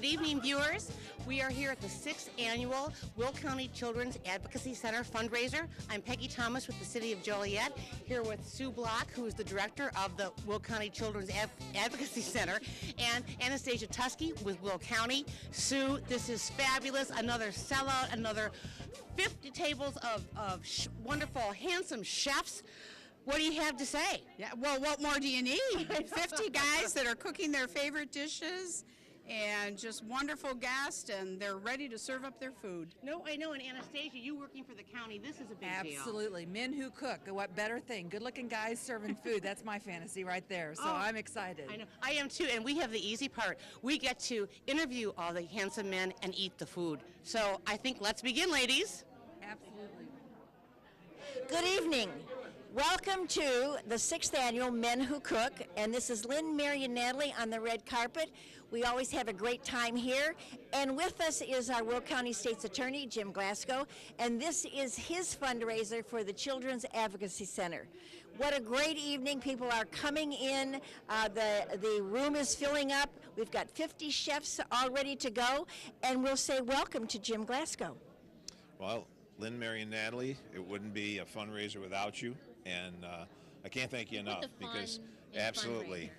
Good evening, viewers. We are here at the 6th Annual Will County Children's Advocacy Center fundraiser. I'm Peggy Thomas with the City of Joliet, here with Sue Block, who is the director of the Will County Children's Advocacy Center, and Anastasia Tusky with Will County. Sue, this is fabulous. Another sellout, another 50 tables of wonderful, handsome chefs. What do you have to say? Yeah, well, what more do you need? 50 guys that are cooking their favorite dishes and just wonderful guests, and they're ready to serve up their food. No, I know. And Anastasia, you working for the county, this is a big deal. Absolutely. Men who cook. What better thing? Good-looking guys serving food. That's my fantasy right there. So I'm excited. I know. I am too. And we have the easy part. We get to interview all the handsome men and eat the food. So I think let's begin, ladies. Absolutely. Good evening. Welcome to the 6th Annual Men Who Cook, and this is Lynn, Mary, and Natalie on the red carpet. We always have a great time here, and with us is our Will County State's Attorney, Jim Glasgow, and this is his fundraiser for the Children's Advocacy Center. What a great evening. People are coming in. The room is filling up. We've got 50 chefs all ready to go, and we'll say welcome to Jim Glasgow. Well, Lynn, Mary, and Natalie, it wouldn't be a fundraiser without you, and I can't thank you enough because absolutely.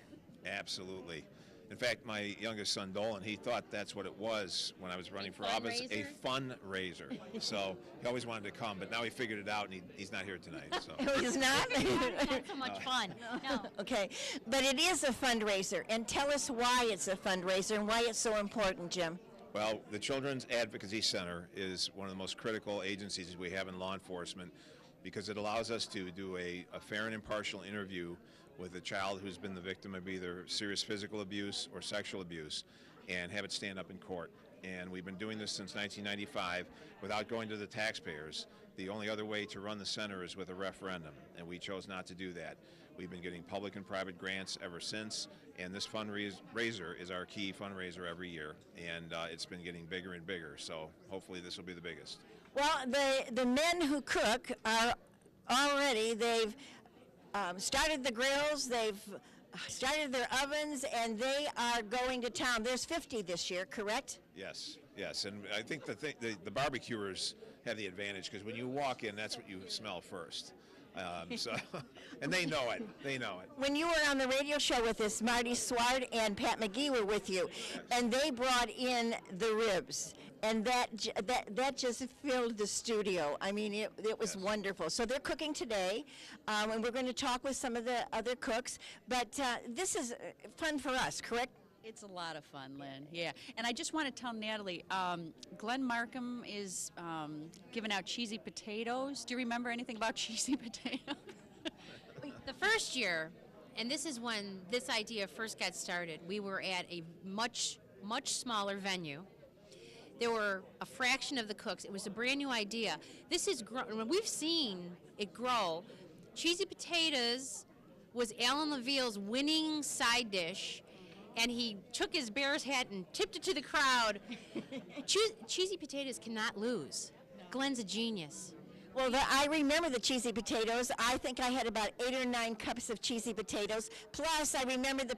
In fact, my youngest son Dolan, he thought that's what it was when I was running for office, a fundraiser. So he always wanted to come, but now he figured it out, and he's not here tonight. So. He's not? Not so much fun. No. Okay, but it is a fundraiser, and tell us why it's a fundraiser and why it's so important, Jim. Well, the Children's Advocacy Center is one of the most critical agencies we have in law enforcement because it allows us to do a fair and impartial interview with a child who's been the victim of either serious physical abuse or sexual abuse and have it stand up in court. And we've been doing this since 1995 without going to the taxpayers. The only other way to run the center is with a referendum, and we chose not to do that. We've been getting public and private grants ever since, and this fundraiser is our key fundraiser every year, and it's been getting bigger and bigger, so hopefully this will be the biggest. Well, the men who cook are already, they've started the grills, they've started their ovens, and they are going to town. There's 50 this year, correct? Yes, and I think the barbecuers have the advantage because when you walk in, that's what you smell first. And they know it. When you were on the radio show with us, Marty Swart and Pat McGee were with you, and they brought in the ribs, and that just filled the studio. I mean, it was wonderful. So they're cooking today, and we're going to talk with some of the other cooks, but this is fun for us, correct? It's a lot of fun, Lynn. Yeah, and I just want to tell Natalie, Glenn Markham is giving out cheesy potatoes. Do you remember anything about cheesy potatoes? The first year, and this is when this idea first got started, we were at a much smaller venue. There were a fraction of the cooks. It was a brand new idea. This is when we've seen it grow. Cheesy potatoes was Alan LaVille's winning side dish. And he took his Bears hat and tipped it to the crowd. Cheesy potatoes cannot lose. Glenn's a genius. Well, I remember the cheesy potatoes. I think I had about 8 or 9 cups of cheesy potatoes. Plus, I remember the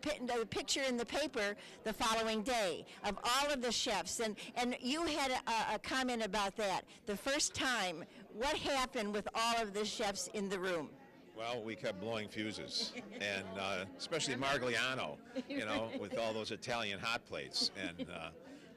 picture in the paper the following day of all of the chefs. And you had a comment about that. The first time, what happened with all of the chefs in the room? Well, we kept blowing fuses, and especially Margliano, with all those Italian hot plates. And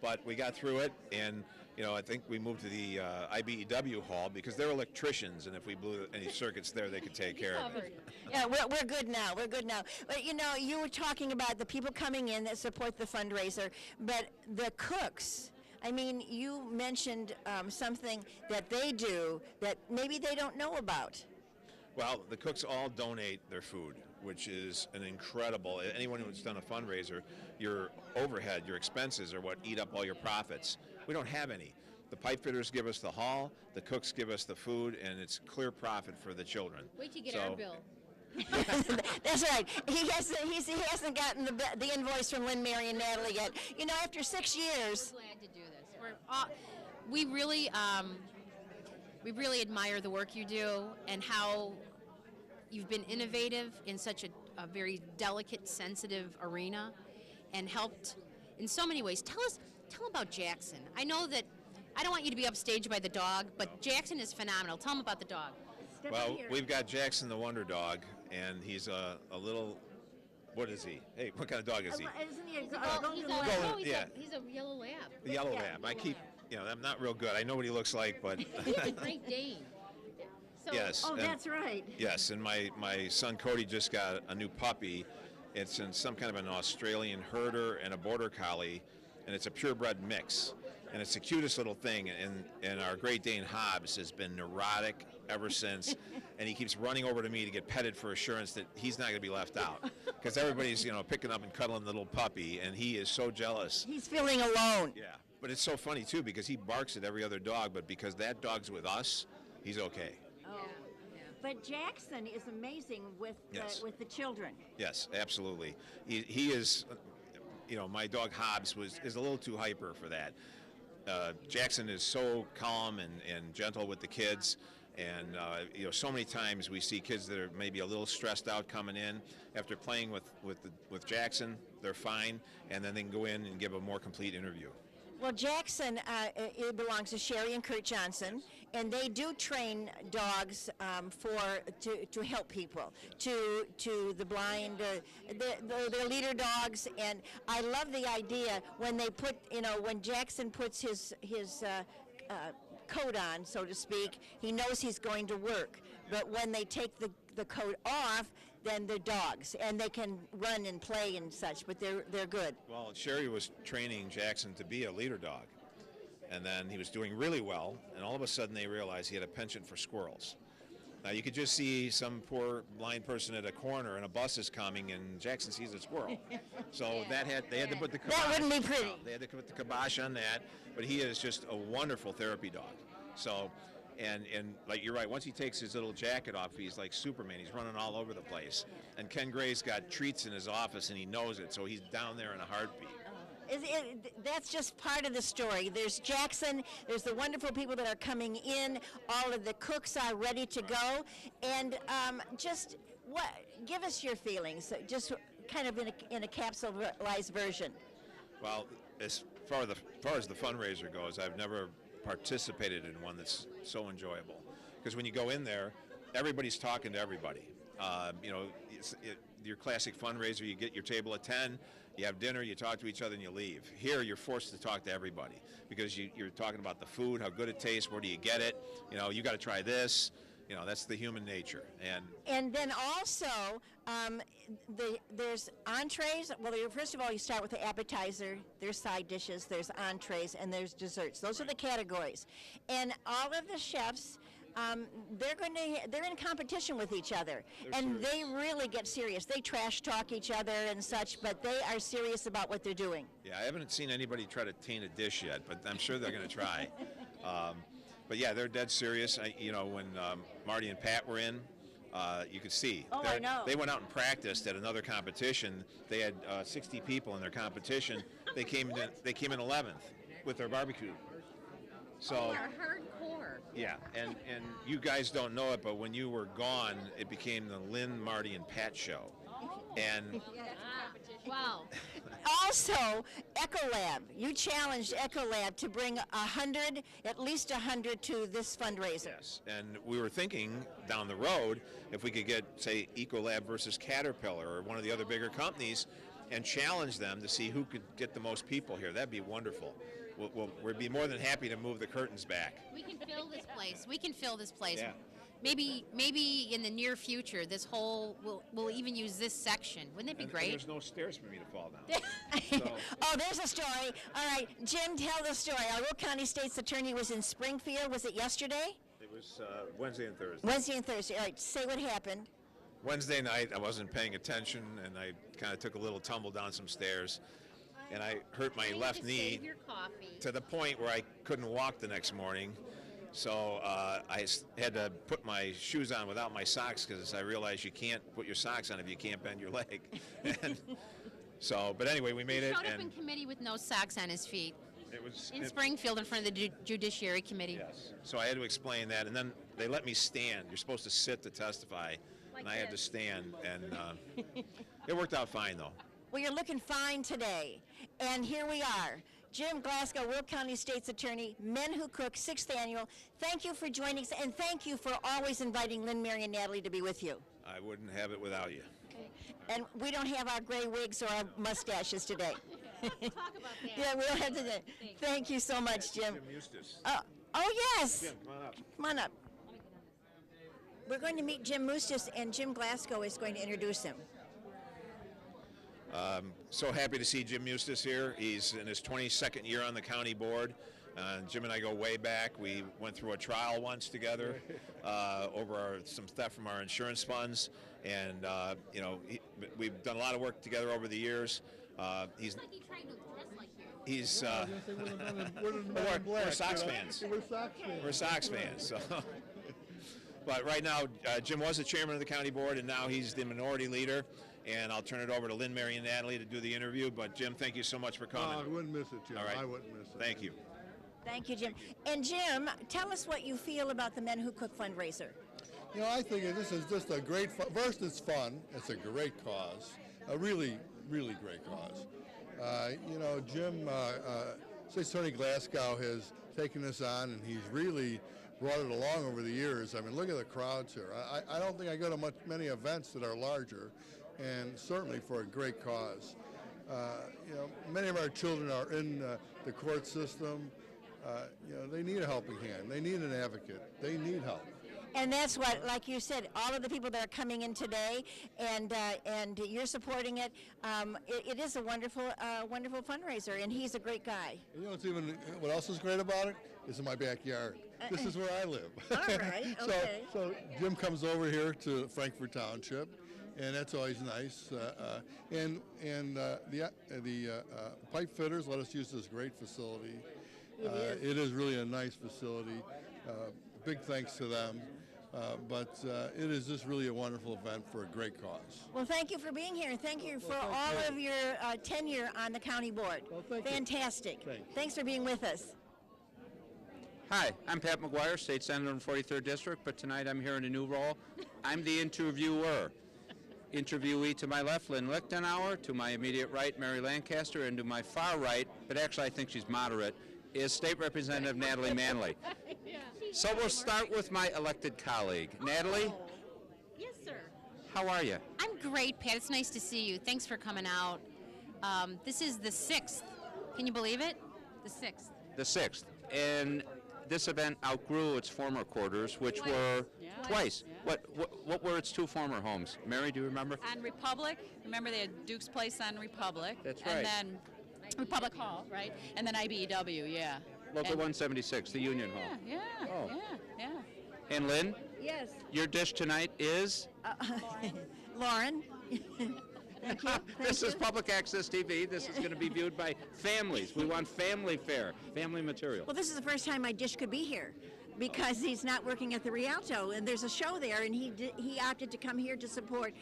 but we got through it, and I think we moved to the IBEW hall because they're electricians, and if we blew any circuits there, they could take care of it. Yeah, we're good now. But you were talking about the people coming in that support the fundraiser, but the cooks. I mean, you mentioned something that they do that maybe they don't know about. Well, the cooks all donate their food, which is an incredible. Anyone who's done a fundraiser, your overhead, your expenses are what eat up all your profits. We don't have any. The pipe fitters give us the hall, the cooks give us the food, and it's clear profit for the children. Wait till you get our bill. That's right. He hasn't gotten the invoice from Lynn, Mary, and Natalie yet. After 6 years. I'm glad to do this. We really admire the work you do and how you've been innovative in such a very delicate, sensitive arena and helped in so many ways. Tell us, tell about Jackson. I know that I don't want you to be upstaged by the dog, but Jackson is phenomenal. Tell him about the dog. Well, we've got Jackson the Wonder Dog, and he's a little. What is he? Hey, what kind of dog is he? Isn't he a He's golden a, lab? no, yeah. he's a yellow lab. The yellow lab. I keep, I'm not real good. I know what he looks like, but He's a Great Dane. So, yes. Oh, and- that's right. Yes, and my son Cody just got a new puppy. It's in some kind of an Australian herder and a border collie, and it's a purebred mix. And it's the cutest little thing. And our Great Dane Hobbs has been neurotic ever since, and he keeps running over to me to get petted for assurance that he's not going to be left out. Because everybody's picking up and cuddling the little puppy, and he is so jealous. He's feeling alone. Yeah, but it's so funny too because he barks at every other dog, but because that dog's with us, he's okay. But Jackson is amazing with Yes. with the children. Yes, absolutely. He is, my dog Hobbs is a little too hyper for that. Jackson is so calm and gentle with the kids, and so many times we see kids that are maybe a little stressed out coming in after playing with Jackson. They're fine, and then they can go in and give a more complete interview. Well, Jackson, it belongs to Sherry and Kurt Johnson, and they do train dogs to help people, to the blind, they're leader dogs, and I love the idea when they put, when Jackson puts his coat on, so to speak, he knows he's going to work, but when they take the coat off, then they're dogs, and they can run and play and such, but they're good. Well, Sherry was training Jackson to be a leader dog, and then he was doing really well, and all of a sudden they realized he had a penchant for squirrels. Now you could just see some poor blind person at a corner, and a bus is coming, and Jackson sees a squirrel. So they had to put the kibosh. That wouldn't be pretty. They had to put the kibosh on that, but he is just a wonderful therapy dog. So. And like you're right, once he takes his little jacket off, he's like Superman. He's running all over the place. And Ken Gray's got treats in his office, and he knows it, so he's down there in a heartbeat. That's just part of the story. There's Jackson, there's the wonderful people that are coming in, all of the cooks are ready to go, and give us your feelings, just kind of in a capsulized version. Well, as far as the fundraiser goes, I've never participated in one that's so enjoyable, because when you go in there, everybody's talking to everybody. Your classic fundraiser, you get your table at 10, you have dinner, you talk to each other, and you leave. Here, you're forced to talk to everybody because you're talking about the food, how good it tastes, where do you get it, you got to try this. That's the human nature. And then also, there's entrees. Well, first of all, you start with the appetizer. There's side dishes. There's entrees, and there's desserts. Those are the categories. And all of the chefs, they're in competition with each other, and they really get serious. They trash talk each other and such, but they are serious about what they're doing. Yeah, I haven't seen anybody try to taint a dish yet, but I'm sure they're going to try. But yeah, they're dead serious. When Marty and Pat were in, you could see. Oh, I know. They went out and practiced at another competition. They had 60 people in their competition. They came in 11th with their barbecue. So They're hardcore. yeah, and you guys don't know it, but when you were gone, it became the Lynn, Marty, and Pat show. And Wow. Also, Ecolab. You challenged Ecolab to bring at least 100 to this fundraiser. yes, and we were thinking down the road if we could get, say, Ecolab versus Caterpillar or one of the other bigger companies and challenge them to see who could get the most people here. That'd be wonderful. We'd be more than happy to move the curtains back. We can fill this place. We can fill this place. Yeah. Maybe in the near future, we'll even use this section. Wouldn't that be And great? there's no stairs for me to fall down. So, Oh, there's a story. All right, Jim, tell the story. Our Will County State's Attorney was in Springfield. Was it yesterday? it was Wednesday and Thursday. Wednesday and Thursday. All right, say what happened. Wednesday night, I wasn't paying attention, and I kind of took a little tumble down some stairs, and I hurt my left knee Save your coffee. to the point where I couldn't walk the next morning. So I had to put my shoes on without my socks because I realized you can't put your socks on if you can't bend your leg. But anyway, we made He it, showed up in and committee with no socks on his feet it was in Springfield in front of the Judiciary Committee. Yes. So I had to explain that, and then they let me stand. You're supposed to sit to testify, and I had to stand, and it worked out fine, though. Well, you're looking fine today. And here we are. Jim Glasgow, Will County State's Attorney, Men Who Cook, 6th Annual. Thank you for joining us, and thank you for always inviting Lynn, Mary, and Natalie to be with you. I wouldn't have it without you. And we don't have our gray wigs or our mustaches today. Talk about that. Yeah, we don't have today. Thank you so much, Jim. Jim Eustace. Oh, yes. Jim, come on up. Come on up. We're going to meet Jim Eustace, and Jim Glasgow is going to introduce him. So happy to see Jim Eustace here. He's in his 22nd year on the county board. Jim and I go way back. We went through a trial once together over some theft from our insurance funds, and we've done a lot of work together over the years. He's Like he tried to dress like you. he's We're Sox fans. We're Sox fans. We're Sox fans. So. But right now, Jim was the chairman of the county board, and now he's the minority leader. And I'll turn it over to Lynn, Mary, and Natalie to do the interview. But Jim, thank you so much for coming. I wouldn't miss it, Jim. All right. I wouldn't miss it. Thank you. Thank you, Jim. And Jim, tell us what you feel about the Men Who Cook fundraiser. You know, I think this is just a great. First, it's fun. It's a great cause. A really, really great cause. Jim, State's Attorney Glasgow has taken this on, and he's really brought it along over the years. I mean, look at the crowds here. I don't think I go to many events that are larger, and certainly for a great cause. Many of our children are in the court system. They need a helping hand. They need an advocate. They need help. And that's what, like you said, all of the people that are coming in today, and you're supporting it. It is a wonderful, wonderful fundraiser, and he's a great guy. You know, what else is great about it? It's in my backyard. This is where I live. All right, okay. So Jim comes over here to Frankfort Township, and that's always nice. The pipe fitters let us use this great facility. It is really a nice facility. Big thanks to them. But it is just really a wonderful event for a great cause. Well, thank you for being here. Thank you for all of your tenure on the county board. Well, thank you. Fantastic. Thanks. Thanks for being with us. Hi, I'm Pat McGuire, State Senator in 43rd District, but tonight I'm here in a new role. I'm the interviewer. Interviewee to my left, Lynn Lichtenauer, to my immediate right, Mary Lancaster, and to my far right, but actually I think she's moderate, is State Representative Natalie Manley. So we'll start with my elected colleague. Natalie, Yes, sir. how are you? I'm great, Pat. It's nice to see you. Thanks for coming out. This is the 6th. Can you believe it? The 6th. The 6th. And this event outgrew its former quarters, which Twice. were Yeah. twice. Yeah. What were its two former homes? Mary, do you remember? On Republic, remember they had Duke's Place on Republic. That's right. And then Republic Hall, right? And then IBEW, yeah. Local And- 176, the Union Yeah, Hall. yeah, Oh. yeah. And Lynn, Yes. your dish tonight is? Lauren. Thank you. This is Public Access TV. This is going to be viewed by families. We want family fare, family material. Well, this is the first time my dish could be here because he's not working at the Rialto, and there's a show there, and he opted to come here to support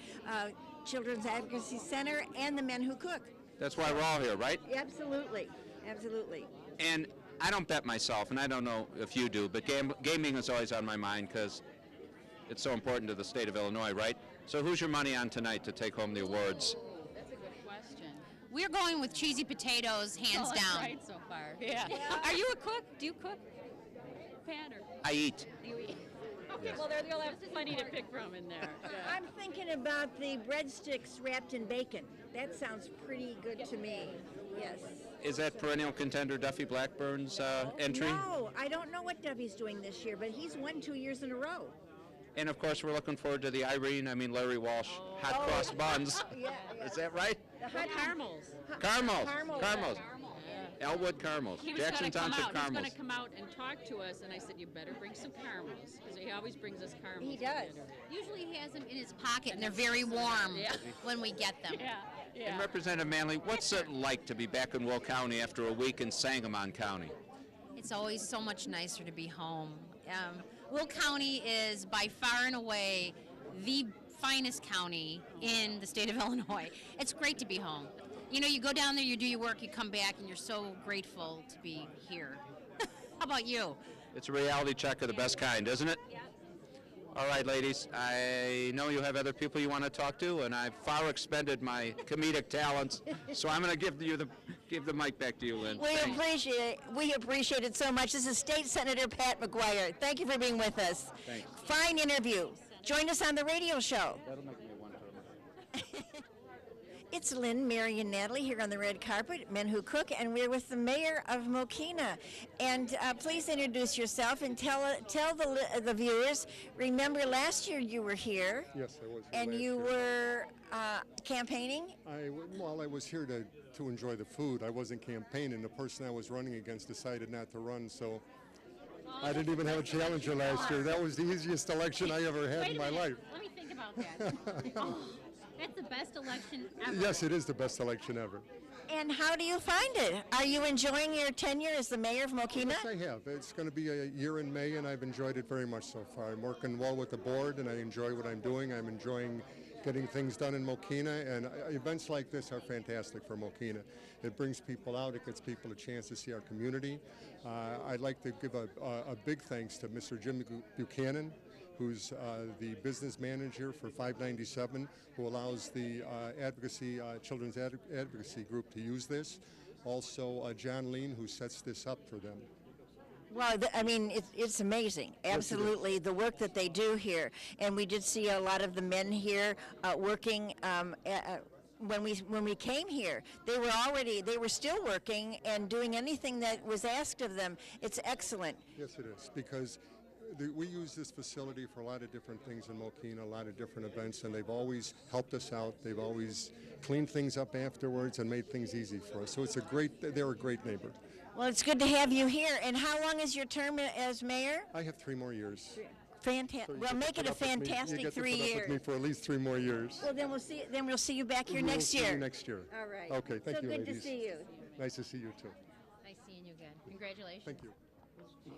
Children's Advocacy Center and the Men Who Cook. That's why we're all here, right? Absolutely, absolutely. And I don't bet myself, and I don't know if you do, but gaming is always on my mind because it's so important to the state of Illinois, right? So who's your money on tonight to take home the awards? That's a good question. We're going with cheesy potatoes, hands That's down. right so far. Yeah. Are you a cook? Do you cook, Pat? Or I eat. do you eat? Okay, well, they'll have plenty to pick from in there. Yeah. I'm thinking about the breadsticks wrapped in bacon. That sounds pretty good to me. Yes. Is that perennial contender Duffy Blackburn's entry? No, I don't know what Duffy's doing this year, but he's won 2 years in a row. And of course, we're looking forward to the Larry Walsh hot cross buns. Yeah, yeah. Is that right? The hot Caramels. Caramels. Caramels. Caramels. Yeah. Elwood Caramels. He was Jackson going to come Township out. He was Caramels. going to come out and talk to us, and I said, "You better bring some caramels," because he always brings us caramels. He for does. dinner. Usually he has them in his pocket, and they're very warm Yeah. when we get them. Yeah, yeah. And Representative Manley, what's it like to be back in Will County after a week in Sangamon County? It's always so much nicer to be home. Will County is by far and away the finest county in the state of Illinois. It's great to be home. You know, you go down there, you do your work, you come back, and you're so grateful to be here. How about you? It's a reality check of the best kind, isn't it? Yeah. All right, ladies, I know you have other people you want to talk to, and I've far expended my comedic talents, so I'm going to give you the Give the mic back to you, Lynn. We appreciate it so much. This is State Senator Pat McGuire. Thank you for being with us. Thanks. Fine interview. Join us on the radio show. That'll make me one term. It's Lynn, Mary, and Natalie here on the red carpet, Men Who Cook, and we're with the mayor of Mokena. And please introduce yourself and tell the viewers. Remember, last year you were here. Yes, I was here And last you year. were campaigning. I was here to enjoy the food. I wasn't campaigning. The person I was running against decided not to run, so I didn't even have a challenger last year. That was the easiest election I ever had in my life. Let me think about that. Oh, that's the best election ever. Yes, it is the best election ever. And how do you find it? Are you enjoying your tenure as the mayor of Mokena? Yes, I have. It's going to be a year in May, and I've enjoyed it very much so far. I'm working well with the board, and I enjoy what I'm doing. I'm enjoying getting things done in Mokena, and events like this are fantastic for Mokena. It brings people out, it gives people a chance to see our community. I'd like to give a big thanks to Mr. Jim Buchanan, who's the business manager for 597, who allows the Children's Advocacy Group to use this. Also, John Lean, who sets this up for them. Well, it's amazing. Absolutely, the work that they do here, and we did see a lot of the men here working. When we came here, they were still working and doing anything that was asked of them. It's excellent. Yes, it is, because we use this facility for a lot of different things in Mokena, a lot of different events, and they've always helped us out. They've always cleaned things up afterwards and made things easy for us. So they're a great neighbor. Well, it's good to have you here. And how long is your term as mayor? I have 3 more years. Fantastic. So you Well, get to make it put a up with me. fantastic You get to 3 put up years. with me for at least 3 more years. Well, then we'll see you back here We'll next see year. you next year. All right. Okay, thank you, So good ladies. to see you. Nice to see you too. Nice seeing you again. Congratulations. Thank you.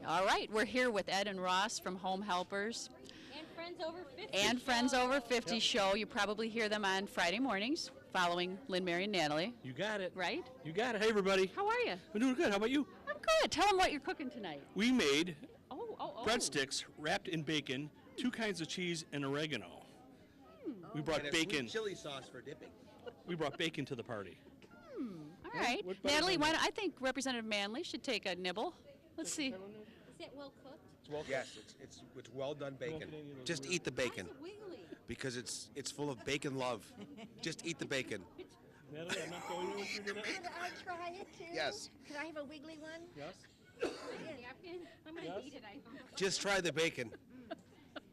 All right, we're here with Ed and Ross from Home Helpers And Friends Over 50. and Friends Over 50 show. You probably hear them on Friday mornings following Lynn, Mary, and Natalie, You got it. right? You got it. Hey, everybody. How are you? I'm doing good. How about you? I'm good. Tell them what you're cooking tonight. We made Oh. breadsticks wrapped in bacon, 2 kinds of cheese, and oregano. We brought bacon. Chili sauce for dipping. We brought bacon to the party. All right. what better Natalie, than I think Representative Manley should take a nibble. Let's see. Is it well cooked? Yes, it's well done bacon. Just eat the bacon Wiggly. because it's full of bacon love. Just eat the bacon. Natalie, I'm not going with you today. Could I try it too? Yes. Could I have a wiggly one? Yes. Napkin? I'm going to Yes. eat it. I hope. Just try the bacon.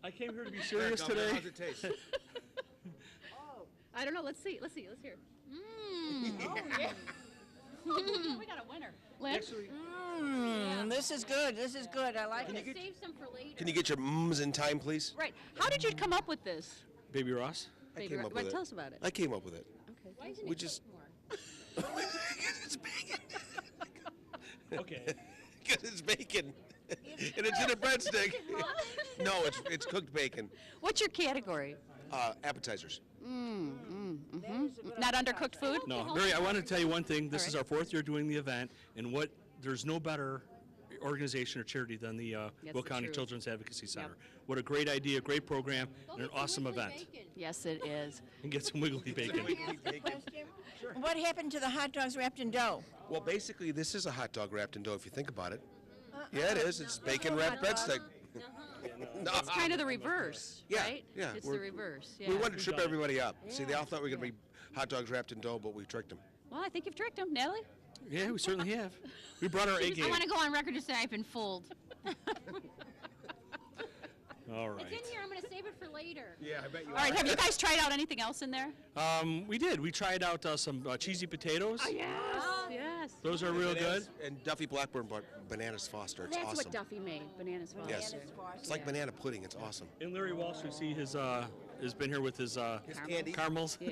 I came here to be serious Governor, today. How's it taste? I don't know. Let's see. Let's hear. We got a winner. Lynn? Actually, This is good. This is good. I like it. Save some for later. Can you get your in time, please? Right. How did you come up with this? Baby Ross. I Baby came Ro- up Well, with tell it. us about it. I came up with it. Why isn't We it just- cooked more? It's bacon. Okay. Because it's bacon. And it's in a breadstick. No, it's cooked bacon. What's your category? Appetizers. Not undercooked food? No, Mary, I want to tell you one thing. This All is right. our 4th year doing the event, and there's no better organization or charity than the That's Will the County truth. Children's Advocacy Center. What a great idea, great program, Go and an get some awesome wiggly event. bacon. Yes, it is. And get some wiggly bacon. What happened to the hot dogs wrapped in dough? Well, basically, this is a hot dog wrapped in dough if you think about it. Yeah, it is. It's bacon wrapped breadstick. No. It's kind of the reverse, Yeah, right? yeah, It's the we're- reverse. Yeah. We wanted to trip everybody up. See, they all thought we were going to be hot dogs wrapped in dough, but we tricked them. Well, I think you've tricked them, Natalie. Yeah, we certainly have. We brought our A I game. want to go on record to say I've been fooled. All right. It's in here. I'm going to save it for later. Yeah, I bet you All right, have you guys tried out anything else in there? We did. We tried out some cheesy potatoes. Yes, yes. Those are real good. And Duffy Blackburn brought Bananas Foster. It's That's awesome. what Duffy made, bananas Foster. Yes. It's like banana pudding. It's awesome. And Larry Walsh, we see has been here with his candy. caramels. Yeah.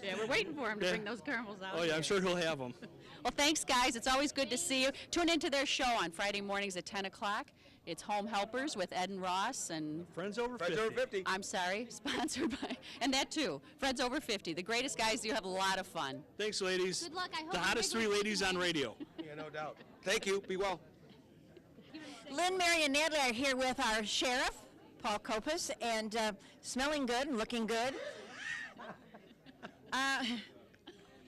Yeah, we're waiting for him to Yeah. bring those caramels out. Oh yeah, I'm sure he'll have them. Well, thanks, guys. It's always good to see you. Tune into their show on Friday mornings at 10 o'clock. It's Home Helpers with Ed and Ross and Friends over 50. Friends over 50. I'm sorry, sponsored by, and that too, Friends Over 50. The greatest guys, you have a lot of fun. Thanks, ladies. Good luck. I hope The you hottest make 3 it ladies on radio. Yeah, no doubt. Thank you. Be well. Lynn, Mary, and Natalie are here with our sheriff, Paul Kopus, and smelling good and looking good.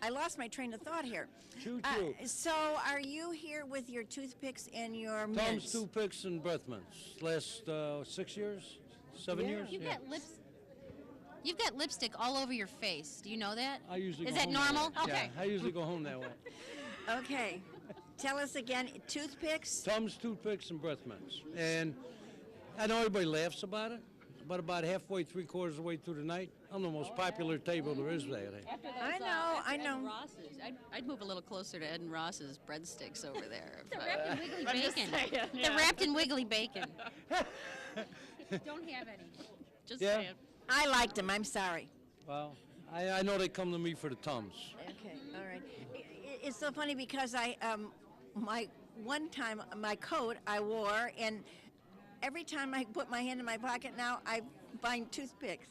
I lost my train of thought here. Choo. So, are you here with your toothpicks and your Tom's mints? toothpicks and breath mints. Last 6 years, 7 years. You've got You've got lipstick all over your face. Do you know that? I usually. Is go that home normal? That way. Okay. Yeah, I usually go home that way. Okay. Tell us again, toothpicks? Tom's toothpicks and breath mints. And I know everybody laughs about it, but about halfway, 3/4 of the way through the night, I'm the most popular table there is there. I know. Ed and Ross's. I'd move a little closer to Ed and Ross's breadsticks over there. The wrapped in wiggly I'm just bacon. saying, The yeah. wrapped in wiggly bacon. Don't have any. Just Yeah. saying. I liked them. I'm sorry. Well, I know they come to me for the Tums. Okay, all right. It's so funny because one time my coat I wore, and every time I put my hand in my pocket now, I find toothpicks.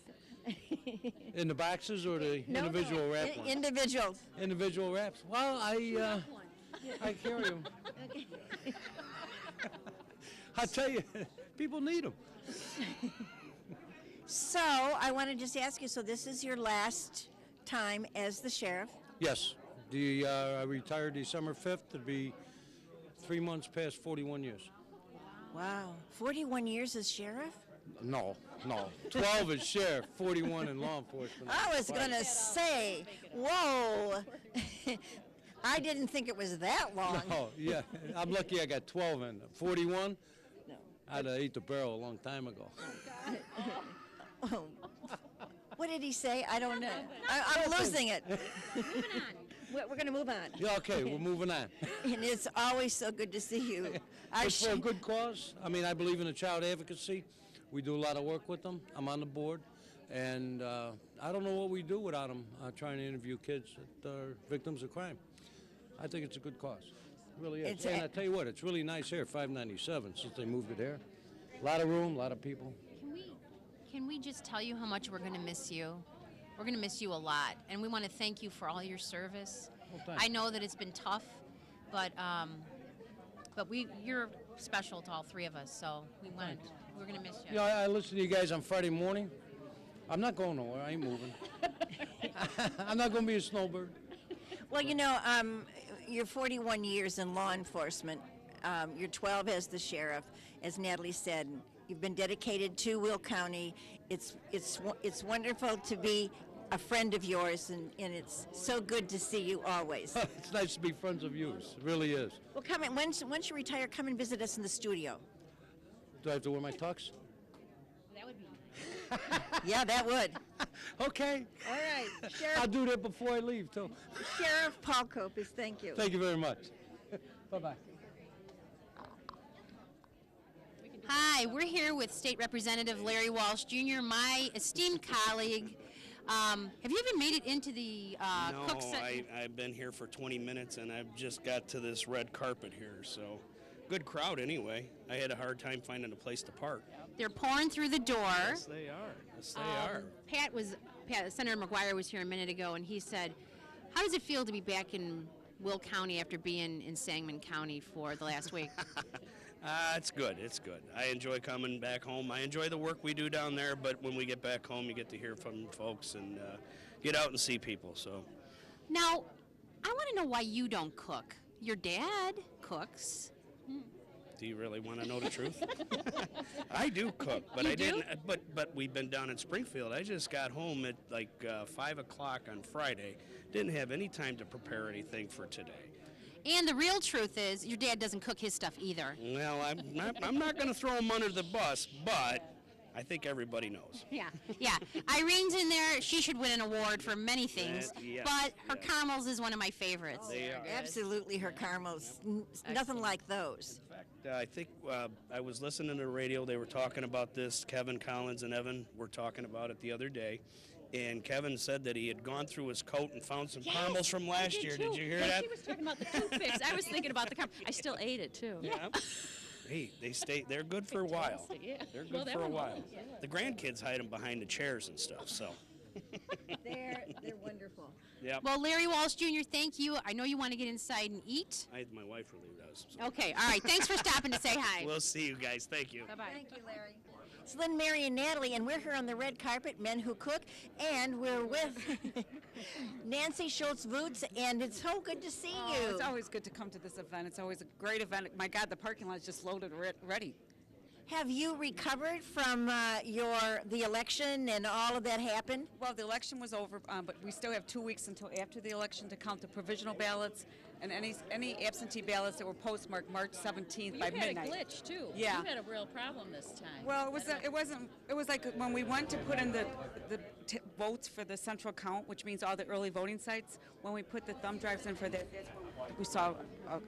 In the boxes or the No, individual wrap ones? Individuals. Individual wraps. Well, I carry them. Okay. I tell you, people need them. So I want to just ask you, so this is your last time as the sheriff? Yes. I retired December 5th. It'd be 3 months past 41 years. Wow. 41 years as sheriff? No. 12 as sheriff, 41 in law enforcement. I was going to say, whoa. I didn't think it was that long. No, yeah. I'm lucky I got 12 in. 41? No. I'd have ate the barrel a long time ago. Oh. What did he say? I don't know. I'm losing it. Moving on. We're going to move on. Yeah, okay, we're moving on. And it's always so good to see you. It's for a good cause. I mean, I believe in the child advocacy. We do a lot of work with them. I'm on the board. And I don't know what we do without them trying to interview kids that are victims of crime. I think it's a good cause. It really is. And I tell you what, it's really nice here, 597, since they moved it here. A lot of room, a lot of people. Can we just tell you how much we're going to miss you? We're going to miss you a lot, and we want to thank you for all your service. thanks. I know that it's been tough, but you're special to all three of us, so we're going to miss you. You know, I listen to you guys on Friday morning. I'm not going nowhere. I ain't moving. I'm not going to be a snowbird. Well, you know, you're 41 years in law enforcement. You're 12 as the sheriff. As Natalie said, you've been dedicated to Will County. It's wonderful to be a friend of yours, and it's so good to see you always. It's nice to be friends of yours. It really is. Well, come in. Once you retire, come and visit us in the studio. Do I have to wear my tux? That would be. Yeah, that would. Okay. All right. Sheriff, I'll do that before I leave, too. Sheriff Paul Kopis, thank you. Thank you very much. Bye-bye. Hi, we're here with State Representative Larry Walsh Jr., my esteemed colleague. Have you even made it into the No, cook set? I've been here for 20 minutes and I've just got to this red carpet here, so good crowd anyway. I had a hard time finding a place to park. They're pouring through the door. Yes, they are. Yes, they are. Senator McGuire was here a minute ago, and he said, how does it feel to be back in Will County after being in Sangamon County for the last week? It's good. It's good. I enjoy coming back home. I enjoy the work we do down there, but when we get back home, you get to hear from folks and get out and see people. So, Now, I want to know why you don't cook. Your dad cooks. do you really want to know the truth? I do cook, but You I do? didn't. But we've been down in Springfield. I just got home at like 5 o'clock on Friday. Didn't have any time to prepare anything for today. And the real truth is, your dad doesn't cook his stuff either. Well, I'm not going to throw him under the bus, but I think everybody knows. Yeah. Irene's in there. She should win an award for many things, yes, but her caramels is one of my favorites. They are. Absolutely, her caramels. Nothing like those. In fact, I think I was listening to the radio. They were talking about this. Kevin Collins and Evan were talking about it the other day. And Kevin said that he had gone through his coat and found some caramels from last year. Did you hear that? She was talking about the toothpicks. I was thinking about the caramel. I still ate it, too. Yeah. Hey, they're good for a while. Yeah. They're good Well, that for a one while. was, yeah. The grandkids hide them behind the chairs and stuff, so. They're wonderful. Yeah. Well, Larry Walsh Jr., thank you. I know you want to get inside and eat. My wife really does. So. Okay, all right. Thanks for stopping to say hi. We'll see you guys. Thank you. Bye-bye. Thank you, Larry. It's Lynn, Mary, and Natalie, and we're here on the red carpet, Men Who Cook, and we're with Nancy Schultz-Voots, and it's so good to see you. It's always good to come to this event. It's always a great event. My God, the parking lot is just loaded ready. Have you recovered from the election and all of that happened? Well, the election was over, but we still have 2 weeks until after the election to count the provisional ballots and any absentee ballots that were postmarked March 17th by midnight. You had a glitch too. Yeah. You had a real problem this time. Well, it was like when we went to put in the votes for the central count, which means all the early voting sites. When we put the thumb drives in for that, we saw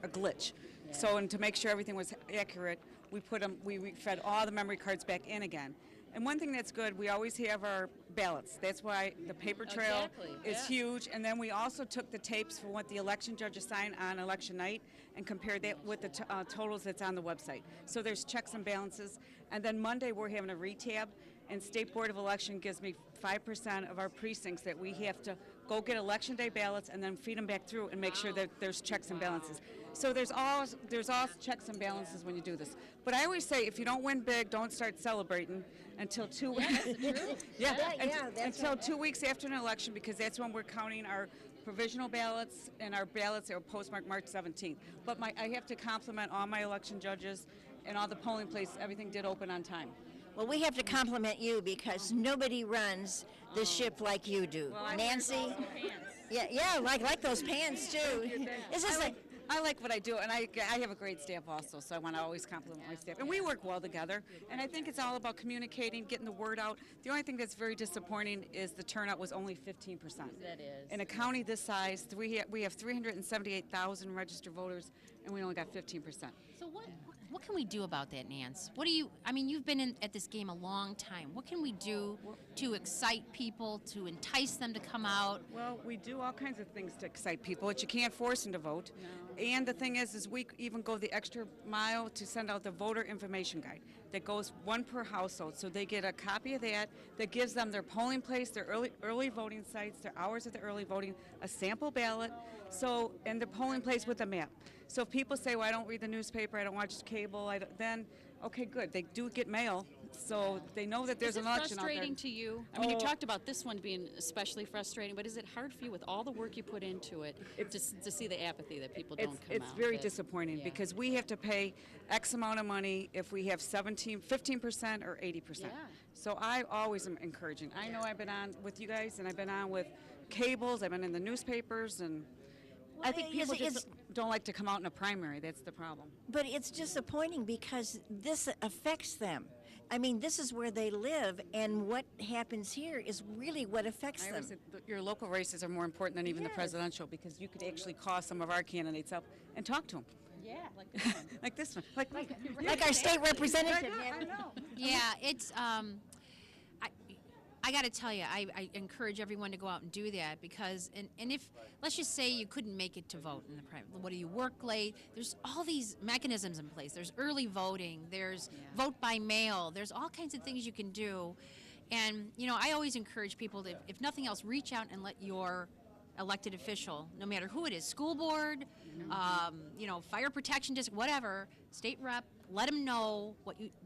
a glitch. Yeah. So, and to make sure everything was accurate, we fed all the memory cards back in again. And one thing that's good, we always have our ballots. That's why the paper trail is huge. And then we also took the tapes for what the election judges sign on election night and compared that with the totals that's on the website. So there's checks and balances. And then Monday we're having a retab, and State Board of Election gives me 5% of our precincts that we have to go get election day ballots and then feed them back through and make sure that there's checks and balances. So there's all checks and balances when you do this. But I always say, if you don't win big, don't start celebrating until 2 weeks. Until 2 weeks after an election, because that's when we're counting our provisional ballots and our ballots that were postmarked March 17th. But I have to compliment all my election judges and all the polling places. Everything did open on time. Well, we have to compliment you because nobody runs the ship like you do. Well, Nancy? Yeah, like those pants too. I like what I do, and I have a great staff also, so I want to always compliment my staff. And we work well together, and I think it's all about communicating, getting the word out. The only thing that's very disappointing is the turnout was only 15%. That is. In a county this size, we have 378,000 registered voters, and we only got 15%. So what can we do about that, Nance? You've been at this game a long time. What can we do to excite people, to entice them to come out? Well, we do all kinds of things to excite people, but you can't force them to vote. No. And the thing is we even go the extra mile to send out the voter information guide that goes one per household. So they get a copy of that gives them their polling place, their early voting sites, their hours of the early voting, a sample ballot, and the polling place with a map. So if people say, well, I don't read the newspaper, I don't watch cable, then, okay, good. They do get mail, so they know that there's an election out there. Is it frustrating to you? I mean, you talked about this one being especially frustrating, but is it hard for you with all the work you put into it to see the apathy that people don't come out? It's very disappointing because we have to pay X amount of money if we have 15% or 80%. Yeah. So I always am encouraging. I know I've been on with you guys, and I've been on with cables, I've been in the newspapers, and I think people just don't like to come out in a primary. That's the problem. But it's disappointing because this affects them. I mean, this is where they live, and what happens here is really what affects them. I always say your local races are more important than even the presidential, because you could actually call some of our candidates up and talk to them. Yeah, like this one. Like this one. Like our state representative. I know. Yeah, it's. I got to tell you, I encourage everyone to go out and do that because, and if, let's just say you couldn't make it to vote in the primary, what do you work late? There's all these mechanisms in place. There's early voting, there's vote by mail, there's all kinds of things you can do. And, I always encourage people to, if nothing else, reach out and let your elected official, no matter who it is, school board, fire protection district, whatever, state rep, let them know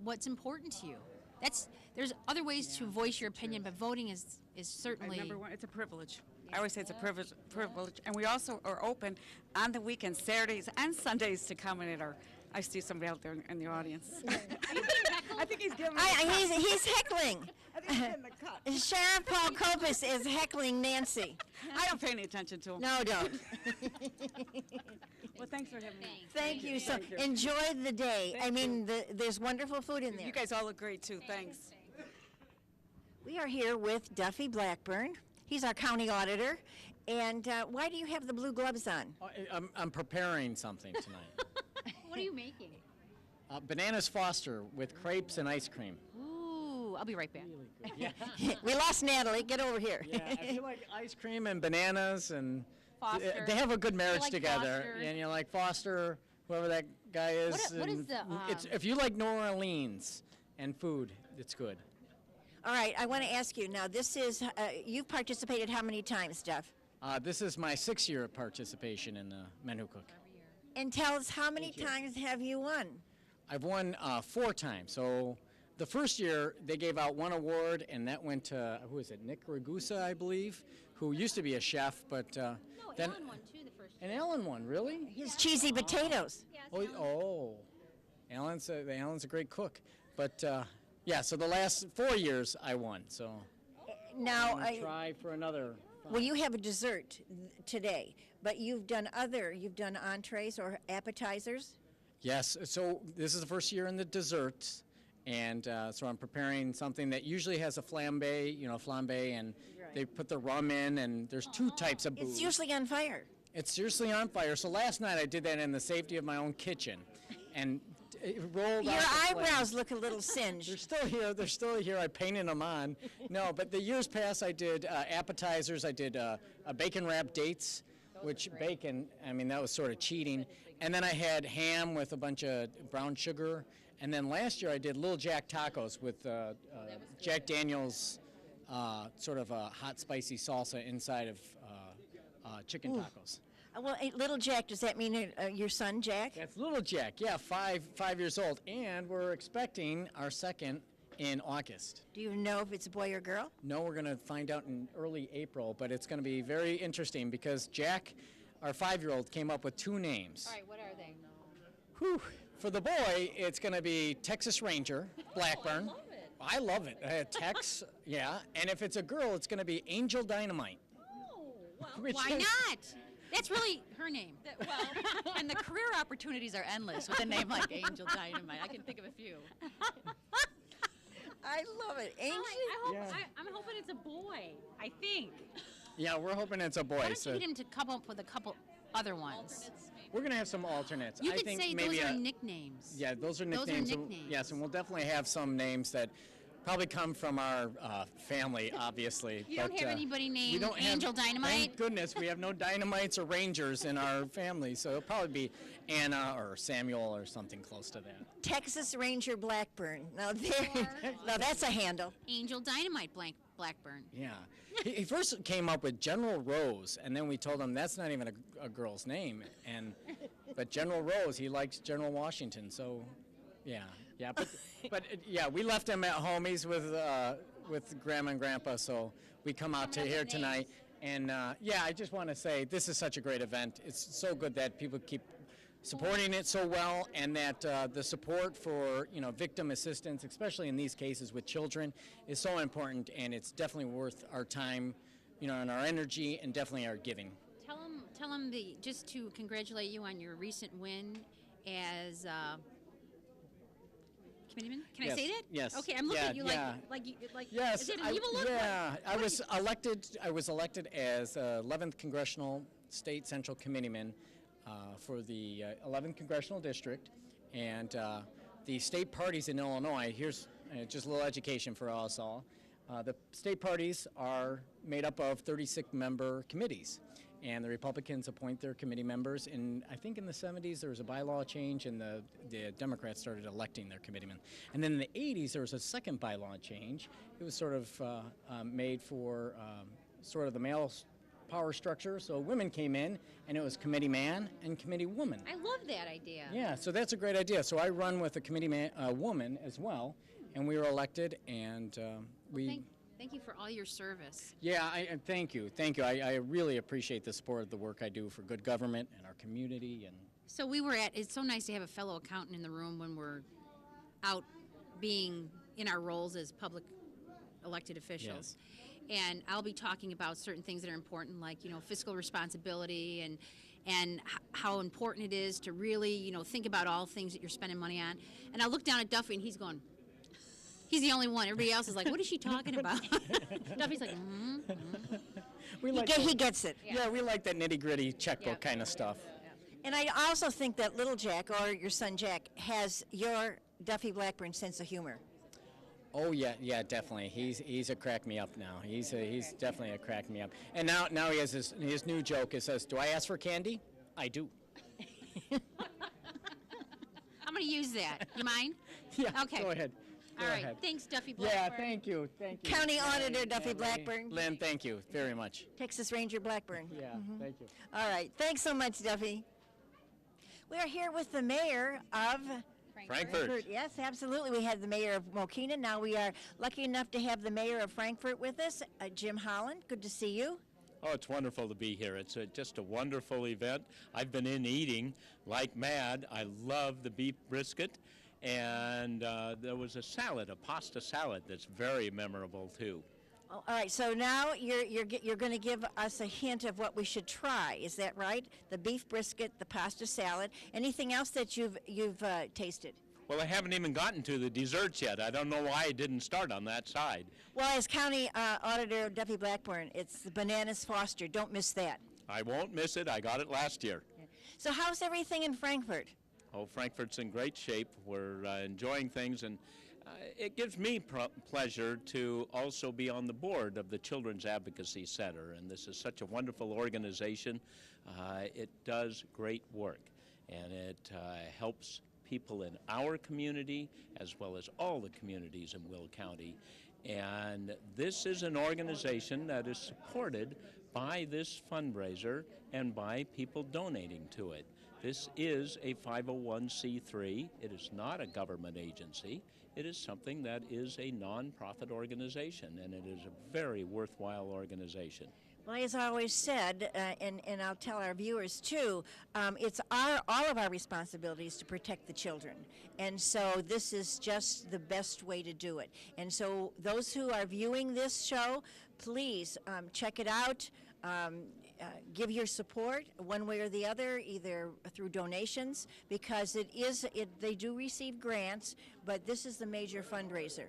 what's important to you. There's other ways to voice your opinion, but voting is certainly... Number one, it's a privilege. I always say it's a privilege, and we also are open on the weekends, Saturdays and Sundays, to come in at our... I see somebody out there in the audience. I think he's giving me he's heckling. I think he's getting the cut. Sheriff Paul Kopis is heckling Nancy. I don't pay any attention to him. No, don't. Well, thanks for having me. Thank you. So enjoy the day. There's wonderful food in there. You guys all look great, too. Thanks. We are here with Duffy Blackburn. He's our county auditor. And why do you have the blue gloves on? I'm preparing something tonight. What are you making? Bananas Foster with crepes and ice cream. Ooh, I'll be right back. Yeah. We lost Natalie. Get over here. Yeah, if you like ice cream and bananas, and Foster. they have a good marriage like together. Foster. And you like Foster, whoever that guy is. What is the... if you like New Orleans and food, it's good. All right, I want to ask you now, this is, you've participated how many times, Duff? This is my 6th year of participation in the Men Who Cook. And tell us, how many times have you won? I've won 4 times. So the first year they gave out one award, and that went to, who is it, Nick Ragusa, I believe, who used to be a chef, but No, then Ellen won too the first and Ellen won, really? His cheesy potatoes. Alan's a great cook, but yeah. So the last 4 years I won. So Now, I'm gonna try for another. well, you have a dessert today, but you've done entrees or appetizers. Yes. So this is the first year in the desserts, and so I'm preparing something that usually has a flambe, and they put the rum in, and there's two types of booze. It's usually on fire. It's seriously on fire. So last night I did that in the safety of my own kitchen, and it rolled Your out the eyebrows flames. look a little singed. They're still here. They're still here. I painted them on. No, but the years past I did appetizers. I did a bacon wrapped dates, which bacon, I mean, that was sort of cheating. And then I had ham with a bunch of brown sugar. And then last year I did Little Jack tacos with Jack Daniel's sort of a hot spicy salsa inside of chicken tacos. Well, Little Jack, does that mean your son, Jack? That's Little Jack, yeah, five years old. And we're expecting our second in August. Do you know if it's a boy or girl? No, we're going to find out in early April, but it's going to be very interesting because Jack, our 5-year-old, came up with 2 names. All right, what are they? Whew. For the boy, it's going to be Texas Ranger, Blackburn. I love it. Tex, yeah. And if it's a girl, it's going to be Angel Dynamite. Why not? That's really her name. Well, and the career opportunities are endless with a name like Angel Dynamite. I can think of a few. I love it. Angel. I'm hoping it's a boy. I think. Yeah, we're hoping it's a boy. Why don't so you get him to come up with a couple other ones? we're going to have some alternates. You I could think say maybe those are nicknames. Yeah, those are Those are nicknames. nicknames. Yes, and we'll definitely have some names that probably come from our family, obviously. You don't have anybody named we don't Angel have, Dynamite? Thank goodness we have no Dynamites or Rangers in our family, so it'll probably be Anna or Samuel or something close to that. Texas Ranger Blackburn. Now that's a handle. Angel Dynamite Blackburn. Yeah. He first came up with General Rose, and then we told him that's not even a girl's name. But General Rose, he likes General Washington, so yeah. But yeah, we left him at home. He's with Grandma and Grandpa, so we come out to here tonight. And yeah, I just want to say this is such a great event. It's so good that people keep supporting it so well, and that the support for victim assistance, especially in these cases with children, is so important, and it's definitely worth our time, and our energy, and definitely our giving. Tell him just to congratulate you on your recent win as committeeman. Can Yes. I say that? Yes. Okay, I'm looking at you like Yes, is it an evil look? yeah. I was elected as 11th Congressional State Central Committeeman for the 11th Congressional District, and the state parties in Illinois. Here's just a little education for us all. The state parties are made up of 36-member committees, and the Republicans appoint their committee members. And I think in the 70s there was a bylaw change, and the Democrats started electing their committeemen. And then in the 80s there was a second bylaw change. It was sort of made for sort of the male power structure. So women came in, and it was committee man and committee woman. I love that idea. Yeah, so that's a great idea. So I run with a committee woman as well, and we were elected, and Thank you for all your service. yeah, I thank you. I really appreciate the support of the work I do for good government and our community. And So it's so nice to have a fellow accountant in the room when we're out being in our roles as public elected officials. And I'll be talking about certain things that are important, like fiscal responsibility and how important it is to really think about all things that you're spending money on. And I look down at Duffy, and he's going. He's the only one. Everybody else is like, "What is she talking about?" Duffy's like, He gets it. Yeah, we like that nitty-gritty checkbook kind of stuff. And I also think that little Jack, or your son Jack, has your Duffy Blackburn sense of humor. Oh yeah, definitely. He's a crack me up now. He's definitely a crack me up. And now he has his new joke. It says, "Do I ask for candy? I do." I'm going to use that. You mind? Yeah. Okay. Go ahead. All right. ahead. Thanks, Duffy Blackburn. Yeah, thank you. County Auditor Duffy Blackburn. Lynn, thank you very much. Texas Ranger Blackburn. Yeah, thank you. All right. Thanks so much, Duffy. We are here with the mayor of Frankfurt. Yes, absolutely. We had the mayor of Mokina. Now we are lucky enough to have the mayor of Frankfurt with us, Jim Holland. Good to see you. Oh, it's wonderful to be here. It's just a wonderful event. I've been in eating like mad. I love the beef brisket. And there was a salad, a pasta salad, that's very memorable too. Oh, all right, so now you're going to give us a hint of what we should try. Is that right? The beef brisket, the pasta salad. Anything else that you've tasted? Well, I haven't even gotten to the desserts yet. I don't know why I didn't start on that side. Well, as County Auditor Duffy Blackburn, it's the Bananas Foster. Don't miss that. I won't miss it. I got it last year. So how's everything in Frankfurt? Oh, Frankfurt's in great shape. We're enjoying things, and it gives me pleasure to also be on the board of the Children's Advocacy Center, and this is such a wonderful organization. It does great work, and it helps people in our community as well as all the communities in Will County. And this is an organization that is supported by this fundraiser and by people donating to it. This is a 501c3. It is not a government agency. It is something that is a nonprofit organization, and it is a very worthwhile organization. Well, as I always said, and I'll tell our viewers too, it's all of our responsibilities to protect the children. And so this is just the best way to do it. And so those who are viewing this show, please check it out. Give your support one way or the other, either through donations, because they do receive grants, but this is the major fundraiser.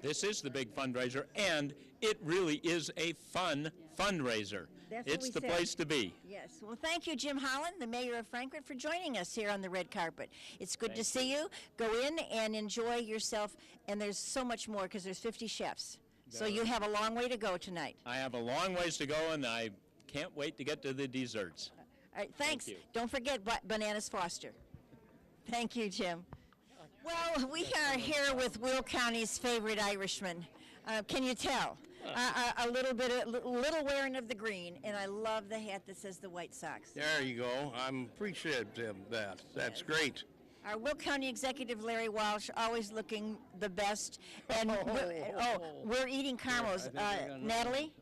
This is the big fundraiser, and it really is a fun fundraiser. It's the place to be. Yes. Well, thank you, Jim Holland, the mayor of Frankfurt, for joining us here on the red carpet. It's good to see you. Go in and enjoy yourself, and there's so much more because there's 50 chefs. So you have a long way to go tonight. I have a long ways to go, and I can't wait to get to the desserts. All right, thanks. Thank you. Don't forget Bananas Foster. Thank you, Jim. Well, we are here with Will County's favorite Irishman. Can you tell? A little wearing of the green, and I love the hat that says the White Sox. There you go. I'm appreciative of that. That's great. Our Will County Executive Larry Walsh, always looking the best. And we're eating caramels. Natalie?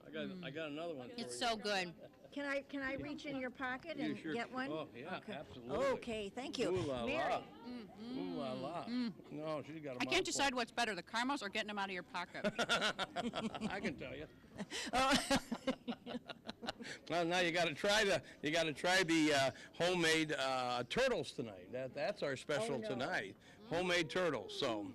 I got another one. It's so good. Can I reach in your pocket and get one? Oh, yeah, okay. absolutely. Okay, thank you. Ooh la Mary. la. Ooh la la. No, she's got a I can't mouthful. decide what's better, the caramels or getting them out of your pocket. I can tell you. Oh. Well, now you got to try the homemade turtles tonight. That's our special tonight. Homemade turtles. So.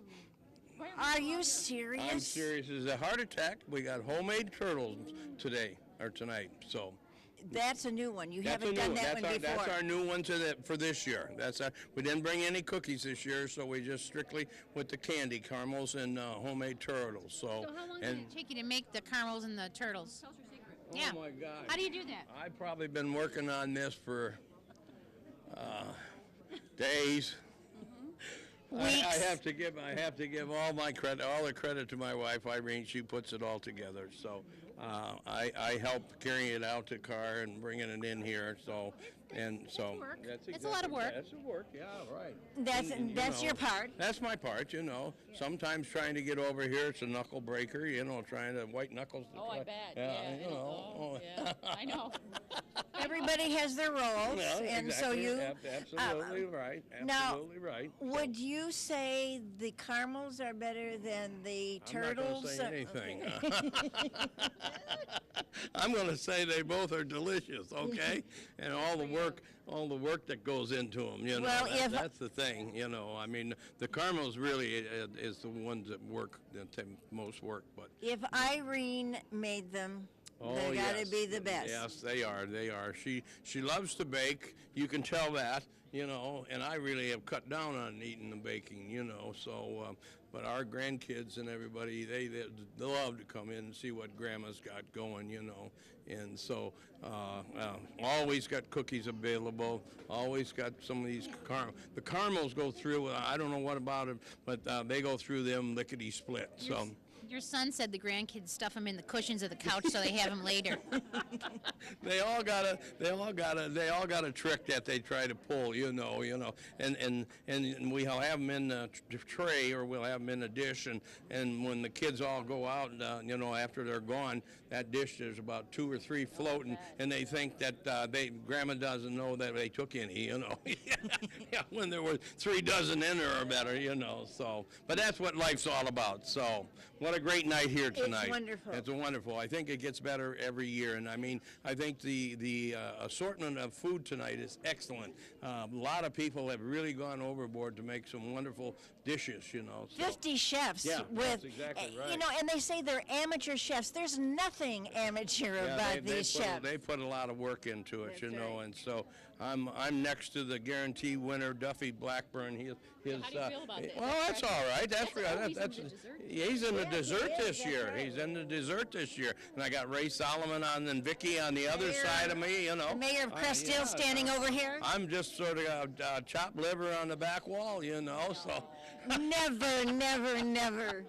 Are you serious? I'm serious. It's a heart attack. We got homemade turtles today or tonight. So. That's a new one. You haven't done that one before. That's our new one for this year. We didn't bring any cookies this year, so we just strictly with the candy caramels and homemade turtles. So how long did it take you to make the caramels and the turtles? Oh Yeah. my God! How do you do that? I've probably been working on this for days. I have to give all the credit to my wife, Irene. She puts it all together. So I help carrying it out to the car and bringing it in here. So It's a lot of work. That's work. Yeah, right. That's your part. That's my part. Sometimes trying to get over here, it's a knuckle breaker. Trying to white knuckles. Oh, I bet. Yeah. I know. Everybody has their roles, Yeah, and exactly. so you. Absolutely right. Absolutely right. Would you say the caramels are better than the turtles? I'm not going to say anything. I'm going to say they both are delicious. Okay, and all the work that goes into them. Well, that's the thing. I mean, the caramels really is the ones that take most work. But if Irene made them, they got to be the best. Yes, they are. They are. She loves to bake. You can tell that. And I really have cut down on eating and baking. So. But our grandkids and everybody, they love to come in and see what Grandma's got going, And so always got cookies available, always got some of these the caramels go through, I don't know what about them, but they go through them lickety-split. Your son said the grandkids stuff them in the cushions of the couch so they have them later. They all got a trick that they try to pull, you know, and we'll have them in a tray or we'll have them in a dish, and when the kids all go out, after they're gone, that dish there's about 2 or 3 floating, and they think that Grandma doesn't know that they took any, yeah, when there were 3 dozen in there or better, So, but that's what life's all about. So, what a great night here tonight. It's wonderful. It's wonderful. I think it gets better every year, and I mean, I think the assortment of food tonight is excellent. A lot of people have really gone overboard to make some wonderful dishes, So. 50 chefs Yeah, with, that's exactly right. and they say they're amateur chefs. There's nothing amateur about these chefs. They put a lot of work into it, and so I'm next to the guarantee winner, Duffy Blackburn. How do you feel about that? Well, that's all right. He's in the dessert this year. He's in the dessert this year, and I got Ray Solomon on and Vicky on the other side of me. The mayor of Cresthill standing over here. I'm just sort of chopped liver on the back wall, So. Never, never, never.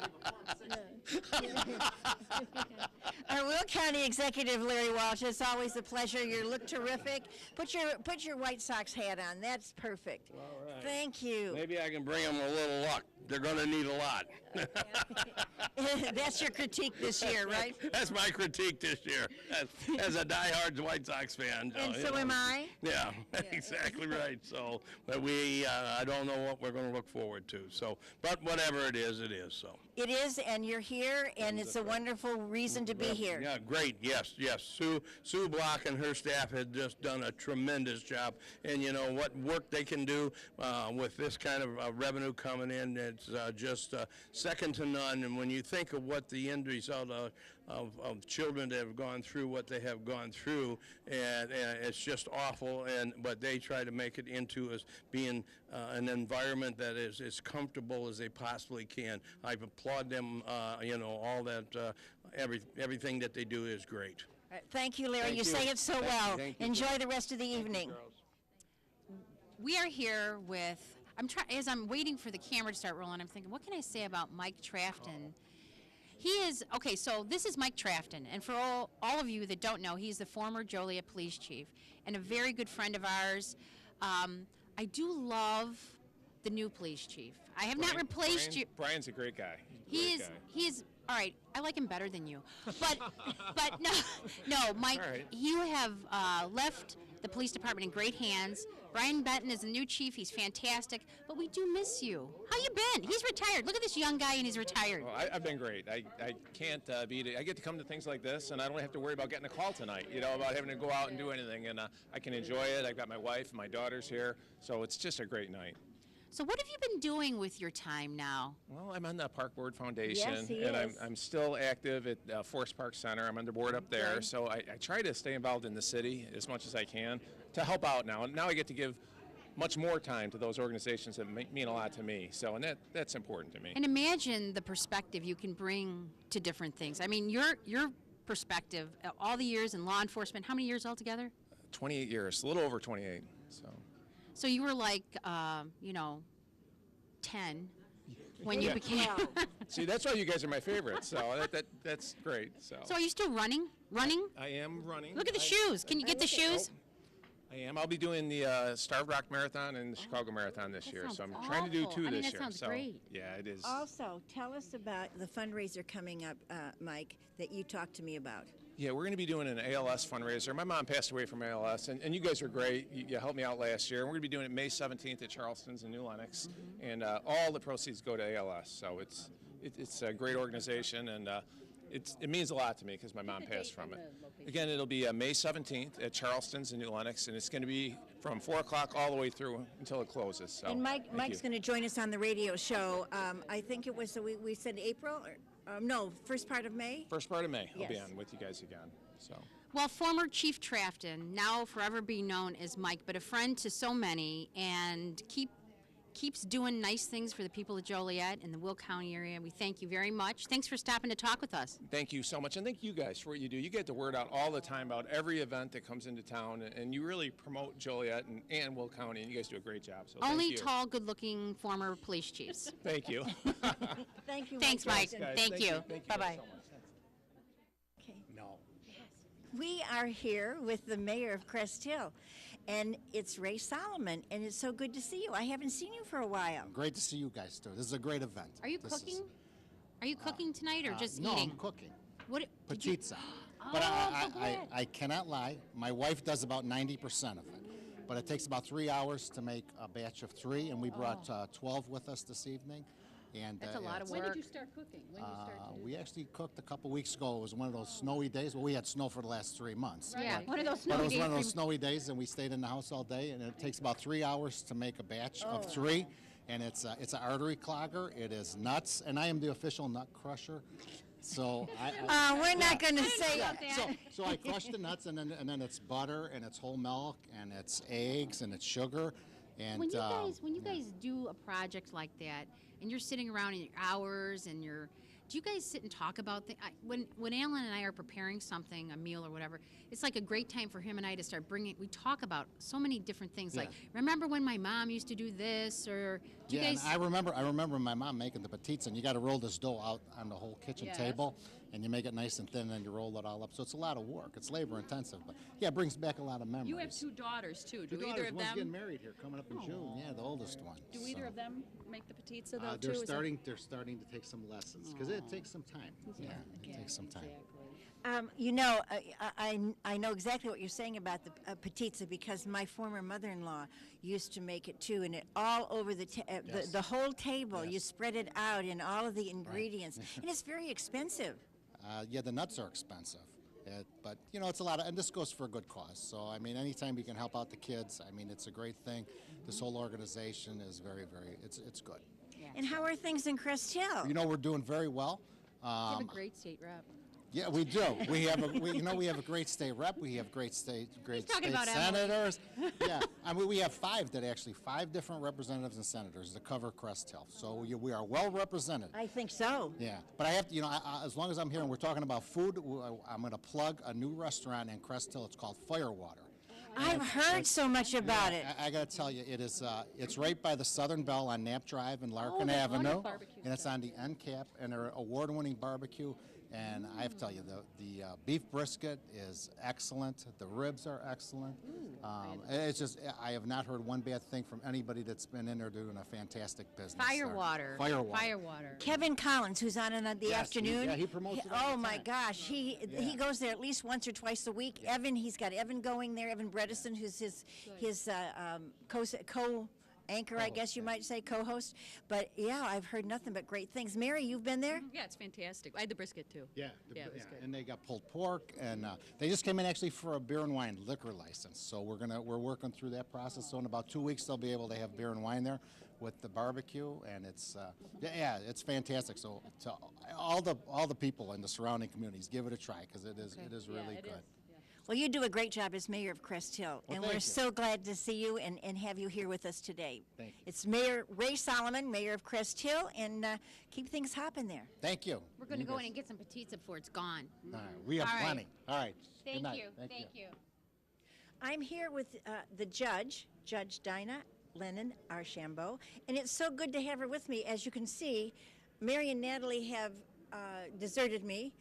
Our Will County Executive, Larry Walsh, it's always a pleasure. You look terrific. Put your White Sox hat on. That's perfect. All right. Thank you. Maybe I can bring them a little luck. They're going to need a lot. That's your critique this year, right? That's my critique this year, as a diehard White Sox fan. And so am I. Yeah, exactly right. So, but I don't know what we're going to look forward to. So, but whatever it is, So. It is, and you're here, and it's a wonderful reason to be here. Yeah, great. Yes. Sue Block and her staff had just done a tremendous job, and what work they can do with this kind of revenue coming in, it's just second to none. And when you think of what the end result of children that have gone through what they have gone through, and it's just awful. But they try to make it into as being an environment that is as comfortable as they possibly can. I applaud them. All that everything that they do is great. Thank you, Larry. Thank you say it so well. Thank you. Enjoy the rest of the evening. We are here with, as I'm waiting for the camera to start rolling, I'm thinking, what can I say about Mike Trafton? So this is Mike Trafton, and for all of you that don't know, he's the former Joliet police chief and a very good friend of ours. I do love the new police chief. I have not replaced you. Brian's a great guy. He is all right. I like him better than you, but no, Mike. Right. You have left the police department in great hands. Brian Benton is the new chief. He's fantastic, but we do miss you. How you been? He's retired. Look at this young guy, and he's retired. Well, I've been great. I can't I get to come to things like this, and I don't have to worry about getting a call tonight, about having to go out and do anything, and I can enjoy it. I've got my wife and my daughters here, so it's just a great night. So what have you been doing with your time now? Well, I'm on the Park Board Foundation, Yes, he and is. I'm still active at Forest Park Center. I'm on the board up there, so I try to stay involved in the city as much as I can to help out now. Now I get to give much more time to those organizations that mean a lot to me, so and that's important to me. And imagine the perspective you can bring to different things. I mean, your perspective, all the years in law enforcement, how many years altogether? 28 years, a little over 28, so. So you were like, 10 when you became. See, that's why you guys are my favorites. So that's great. So So are you still running? I am running. Look at the shoes. Can you get the shoes? I am. I'll be doing the Starved Rock Marathon and the Chicago Marathon this year. So I'm trying to do two this that year. sounds so great. yeah, it is. Also, tell us about the fundraiser coming up, Mike, that you talked to me about. Yeah, we're going to be doing an ALS fundraiser. My mom passed away from ALS, and you guys are great. You helped me out last year. And we're going to be doing it May 17th at Charleston's in New Lenox, and all the proceeds go to ALS. So it's a great organization, and it means a lot to me because my mom passed from it. Again, it'll be May 17th at Charleston's in New Lenox, and it's going to be from 4 o'clock all the way through until it closes. So, And Mike's going to join us on the radio show. I think it was, we said April? No, first part of May? First part of May, I'll be Yes. on with you guys again. So. Well, former Chief Trafton, now forever being known as Mike, but a friend to so many, and keep keeps doing nice things for the people of Joliet and the Will County area. We thank you very much. Thanks for stopping to talk with us. Thank you so much, and thank you guys for what you do. You get the word out all the time about every event that comes into town, and you really promote Joliet and Will County, and you guys do a great job. So Only thank you. tall, good-looking former police chiefs. Thank you. Thank you. Thanks, Mike. Guys, Thank you. Bye-bye. No. We are here with the mayor of Crest Hill, and it's Ray Solomon, and it's so good to see you. I haven't seen you for a while. Great to see you guys too. This is a great event. Are you This cooking? is- Are you cooking tonight or just no, eating? I'm cooking. What? Did you- Pizza. But Oh, so good. I cannot lie. My wife does about 90% of it. But it takes about 3 hours to make a batch of 3, and we brought 12 with us this evening. And That's a lot of it's- work. When did you start cooking? When did you start to do we actually cooked a couple weeks ago. It was one of those snowy days. Well, we had snow for the last 3 months. Yeah, but- one of those but snowy it was one of days. those snowy days, and we stayed in the house all day. And it takes about 3 hours to make a batch of 3, and it's an artery clogger. It is nuts, and I am the official nut crusher. So We're not going to say yeah. that. So I crush the nuts, and then it's butter, and it's whole milk, and it's eggs, and it's sugar, and When you guys do a project like that, and you're sitting around in your hours, and do you guys sit and talk about things? When Alan and I are preparing something, a meal or whatever, it's like a great time for him and I to start bringing. We talk about so many different things. Like, remember when my mom used to do this, or do you yeah, guys? and I remember my mom making the petites, and you got to roll this dough out on the whole kitchen Yes. table, and you make it nice and thin, and you roll it all up. So it's a lot of work. It's labor intensive, but yeah, it brings back a lot of memories. You have 2 daughters too. Two Do either daughters, of one's them? getting married here, coming up in June. Yeah, the oldest one. Do so. either of them make the pizza though They're too? Is that- starting to take some lessons because it takes some time. Yeah, it takes some time. You know, I know exactly what you're saying about the petizza because my former mother-in-law used to make it too, and it all over the whole table. You spread it out in all of the ingredients, and it's very expensive. Yeah, the nuts are expensive, but you know it's a lot of, and this goes for a good cause. So I mean, anytime you can help out the kids, I mean, it's a great thing. This whole organization is very, it's good. And how are things in Crest Hill? You know, we're doing very well. You have a great state rep. Yeah, we do. We have a great state rep. We have great state talking about senators. Yeah, I mean we have 5 different representatives and senators that cover Crest Hill. So we are well represented. I think so. Yeah, but I have to, as long as I'm here and we're talking about food, I'm going to plug a new restaurant in Crest Hill. It's called Firewater. I've heard so much about it. I got to tell you, it is. It's right by the Southern Bell on Knapp Drive and Larkin Avenue, and it's on the end cap, and they're award-winning barbecue. And I have to tell you, the beef brisket is excellent. The ribs are excellent. It's just, I have not heard one bad thing from anybody that's been in there doing a fantastic business. Firewater. Firewater. Kevin Collins, who's on in the afternoon. He promotes it all Oh the my time. gosh, he goes there at least once or twice a week. Evan, he's got Evan going there. Evan Bredesen, who's his co-anchor, I guess you might say, co-host. But yeah, I've heard nothing but great things. Mary, you've been there? Yeah, it's fantastic. I had the brisket too. Yeah, it was good. and they got pulled pork, and they just came in actually for a beer and wine liquor license. So we're working through that process. So in about 2 weeks they'll be able to have beer and wine there with the barbecue, and it's it's fantastic. So to all the people in the surrounding communities, give it a try because it is really good. Well, you do a great job as mayor of Crest Hill, Well, and thank we're you. so glad to see you and have you here with us today. Thank you. It's Mayor Ray Solomon, mayor of Crest Hill, and keep things hopping there. Thank you. We're going to You go guys- in and get some pizza before it's gone. All right, we have All right. plenty. All right. Thank Good night. you. Thank you. I'm here with the judge, Judge Dinah Lennon Archambault, and it's so good to have her with me. As you can see, Mary and Natalie have deserted me.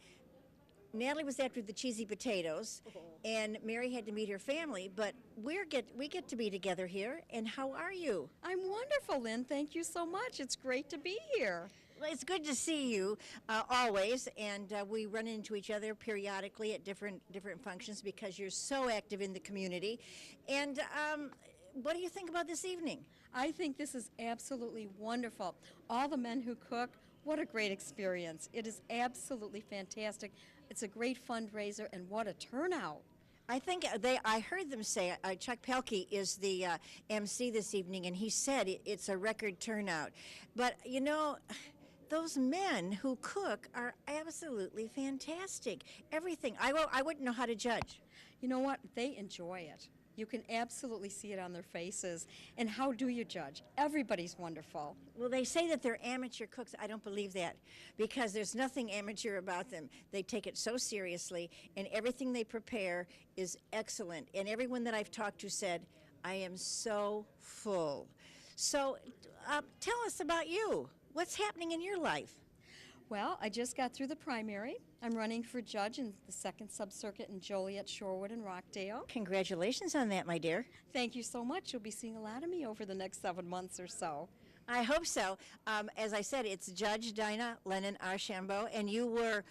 Natalie was after the cheesy potatoes, and Mary had to meet her family, but we get to be together here. And how are you? I'm wonderful, Lynn. Thank you so much. It's great to be here. Well, it's good to see you always, and we run into each other periodically at different functions because you're so active in the community. And what do you think about this evening? I think this is absolutely wonderful. All the men who cook, what a great experience. It is absolutely fantastic. It's a great fundraiser, and what a turnout. I think I heard them say, Chuck Pelkey is the MC this evening, and he said it's a record turnout. But, you know, those men who cook are absolutely fantastic. Everything. I wouldn't know how to judge. You know what? They enjoy it. You can absolutely see it on their faces. And how do you judge? Everybody's wonderful. Well, they say that they're amateur cooks. I don't believe that because there's nothing amateur about them. They take it so seriously, and everything they prepare is excellent. And everyone that I've talked to said, I am so full. So tell us about you. What's happening in your life? Well, I just got through the primary. I'm running for judge in the 2nd Sub-Circuit in Joliet, Shorewood, and Rockdale. Congratulations on that, my dear. Thank you so much. You'll be seeing a lot of me over the next 7 months or so. I hope so. As I said, it's Judge Dinah Lennon Archambault, and you were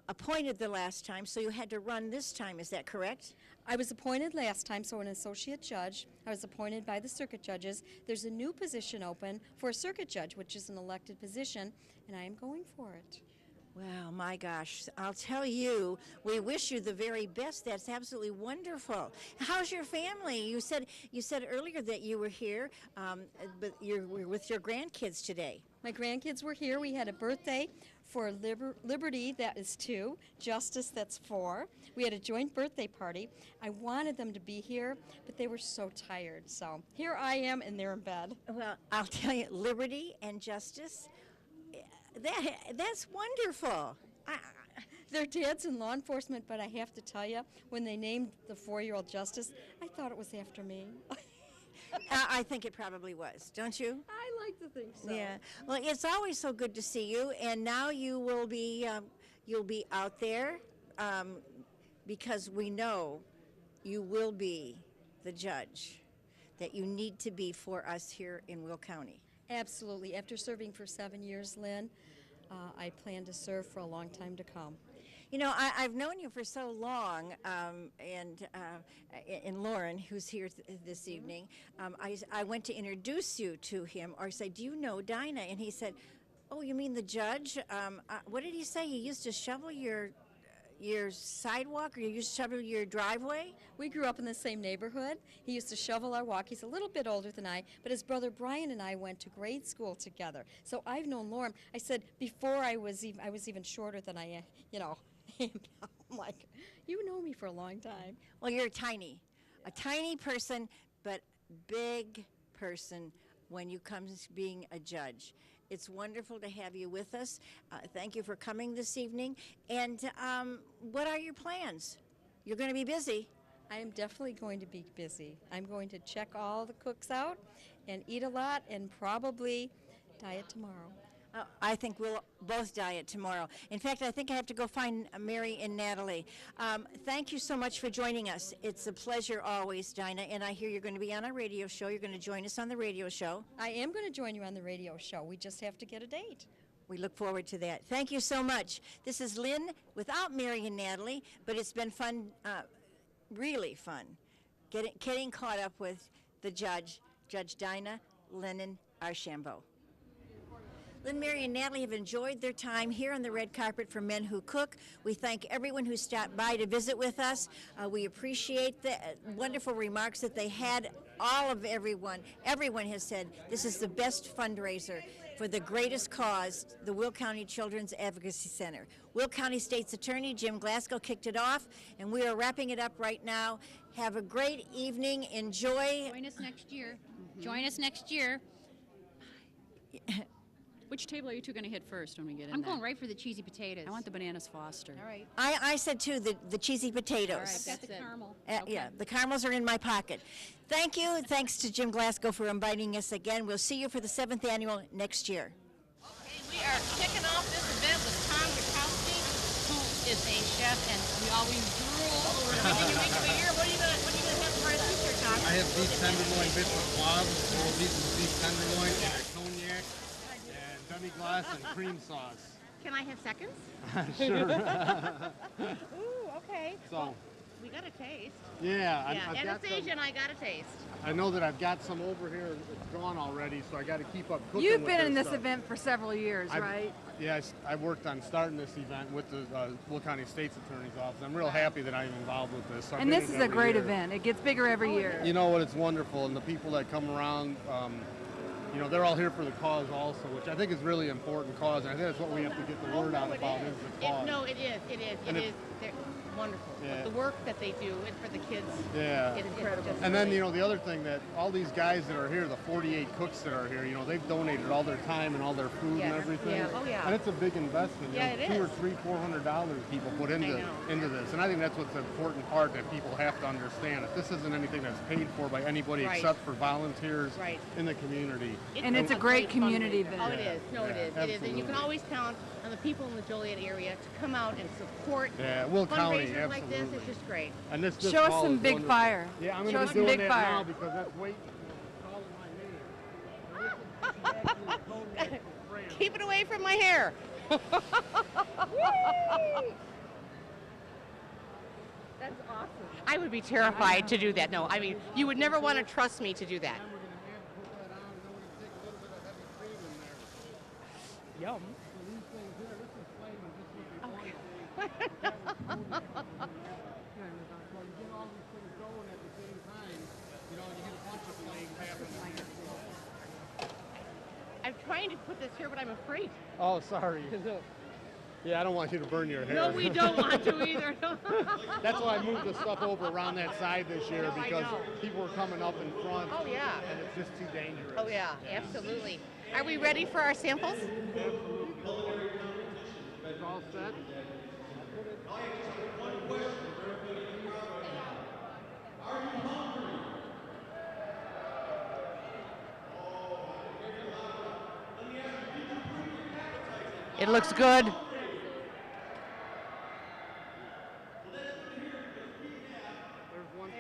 appointed the last time, so you had to run this time. Is that correct? I was appointed last time, so an associate judge. I was appointed by the circuit judges. There's a new position open for a circuit judge, which is an elected position, and I am going for it. Well, my gosh, I'll tell you, we wish you the very best. That's absolutely wonderful. How's your family? You said earlier that you were here, but you're with your grandkids today. My grandkids were here. We had a birthday for Liberty, that is 2, Justice, that's 4. We had a joint birthday party. I wanted them to be here, but they were so tired. So here I am, and they're in bed. Well, I'll tell you, Liberty and Justice, that's wonderful. Their dad's in law enforcement, but I have to tell you, when they named the 4-year-old Justice, I thought it was after me. I think it probably was, don't you? I like to think so. Yeah. Well, it's always so good to see you, and now you will be, you'll be out there because we know you will be the judge that you need to be for us here in Will County. Absolutely. After serving for 7 years, Lynn, I plan to serve for a long time to come. You know, I've known you for so long, and Lauren, who's here this evening, I went to introduce you to him, or say, do you know Dinah? And he said, oh, you mean the judge? What did he say? He used to shovel your sidewalk, or you used to shovel your driveway? We grew up in the same neighborhood. He used to shovel our walk. He's a little bit older than I, but his brother Brian and I went to grade school together. So I've known Lauren. I said before I was even shorter than I am, you know. I'm like, you know me for a long time. Well, you're a tiny person, but big person when you come to being a judge. It's wonderful to have you with us. Thank you for coming this evening. And what are your plans? You're going to be busy. I am definitely going to be busy. I'm going to check all the cooks out and eat a lot and probably diet tomorrow. I think we'll both diet tomorrow. In fact, I think I have to go find Mary and Natalie. Thank you so much for joining us. It's a pleasure always, Dinah, and I hear you're going to be on our radio show. You're going to join us on the radio show. I am going to join you on the radio show. We just have to get a date. We look forward to that. Thank you so much. This is Lynn without Mary and Natalie, but it's been fun, really fun, getting caught up with the judge, Judge Dinah Lennon Archambault. Lynn, Mary, and Natalie have enjoyed their time here on the red carpet for Men Who Cook. We thank everyone who stopped by to visit with us. We appreciate the wonderful remarks that they had. Everyone has said this is the best fundraiser for the greatest cause, the Will County Children's Advocacy Center. Will County State's Attorney Jim Glasgow kicked it off, and we are wrapping it up right now. Have a great evening. Enjoy. Join us next year. Join us next year. Which table are you two going to hit first when we get in I'm there? going right for the cheesy potatoes. I want the bananas Foster. All right. I said too, the cheesy potatoes. All right, got the caramel. Yeah, the caramels are in my pocket. Thank you. Thanks to Jim Glasgow for inviting us again. We'll see you for the 7th annual next year. Okay, we are kicking off this event with Tom Gurkowski, who is a chef, and we always drool over everything you make every year. What are you gonna have for us this year, Tom? I have beef tenderloin bits with guava, beef tenderloin, and cognac, and demi-glace, and cream sauce. Can I have seconds? Sure. Ooh, okay. So, well, we got a taste. yeah, Yeah, I've got Anastasia and I got a taste. I know that I've got some over here. It's gone already, so I got to keep up cooking. You've with been in this this stuff. event for several years, right? Yes, I worked on starting this event with the Will County State's Attorney's Office. I'm real happy that I'm involved with this. I've And been this in is a every great year. event. It gets bigger every year. You know what? It's wonderful, and the people that come around, you know, they're all here for the cause also, which I think is really important cause, and I think that's what we have to get the word out about is the cause. No, it is. It is. And It if- is. wonderful. Yeah. But the work that they do and for the kids, Yeah. it's incredible. And then, the other thing that all these guys that are here, the 48 cooks that are here, they've donated all their time and all their food and Yes. everything. Yeah. Oh, yeah. And it's a big investment. Yeah, it $200 is. or $300-400 people put into this. And I think that's what's the important part that people have to understand. That this isn't anything that's paid for by anybody Right. except for volunteers Right. in the community. And it's a great community fundraiser. Oh, it event. is. No, it Yeah, is. It is. And you can absolutely. always count on the people in the Joliet area to come out and support Yeah, Will County, fundraisers like this. absolutely. It's just great. And this Show us hall some is big wonderful. fire. Yeah, I'm Show going us to some be doing big that fire. now because that's waiting. Keep it away from my hair. That's awesome. I would be terrified to do that. No, I mean, you would never want to trust me to do that. Yum. I'm trying to put this here, but I'm afraid. Oh, sorry. Yeah, I don't want you to burn your hair. No, we don't want to either. That's why I moved the stuff over around that side this year No, I because know. people were coming up in front. Oh, yeah. And it's just too dangerous. Oh, yeah, absolutely. Are we ready for our samples? It's all set. It looks good.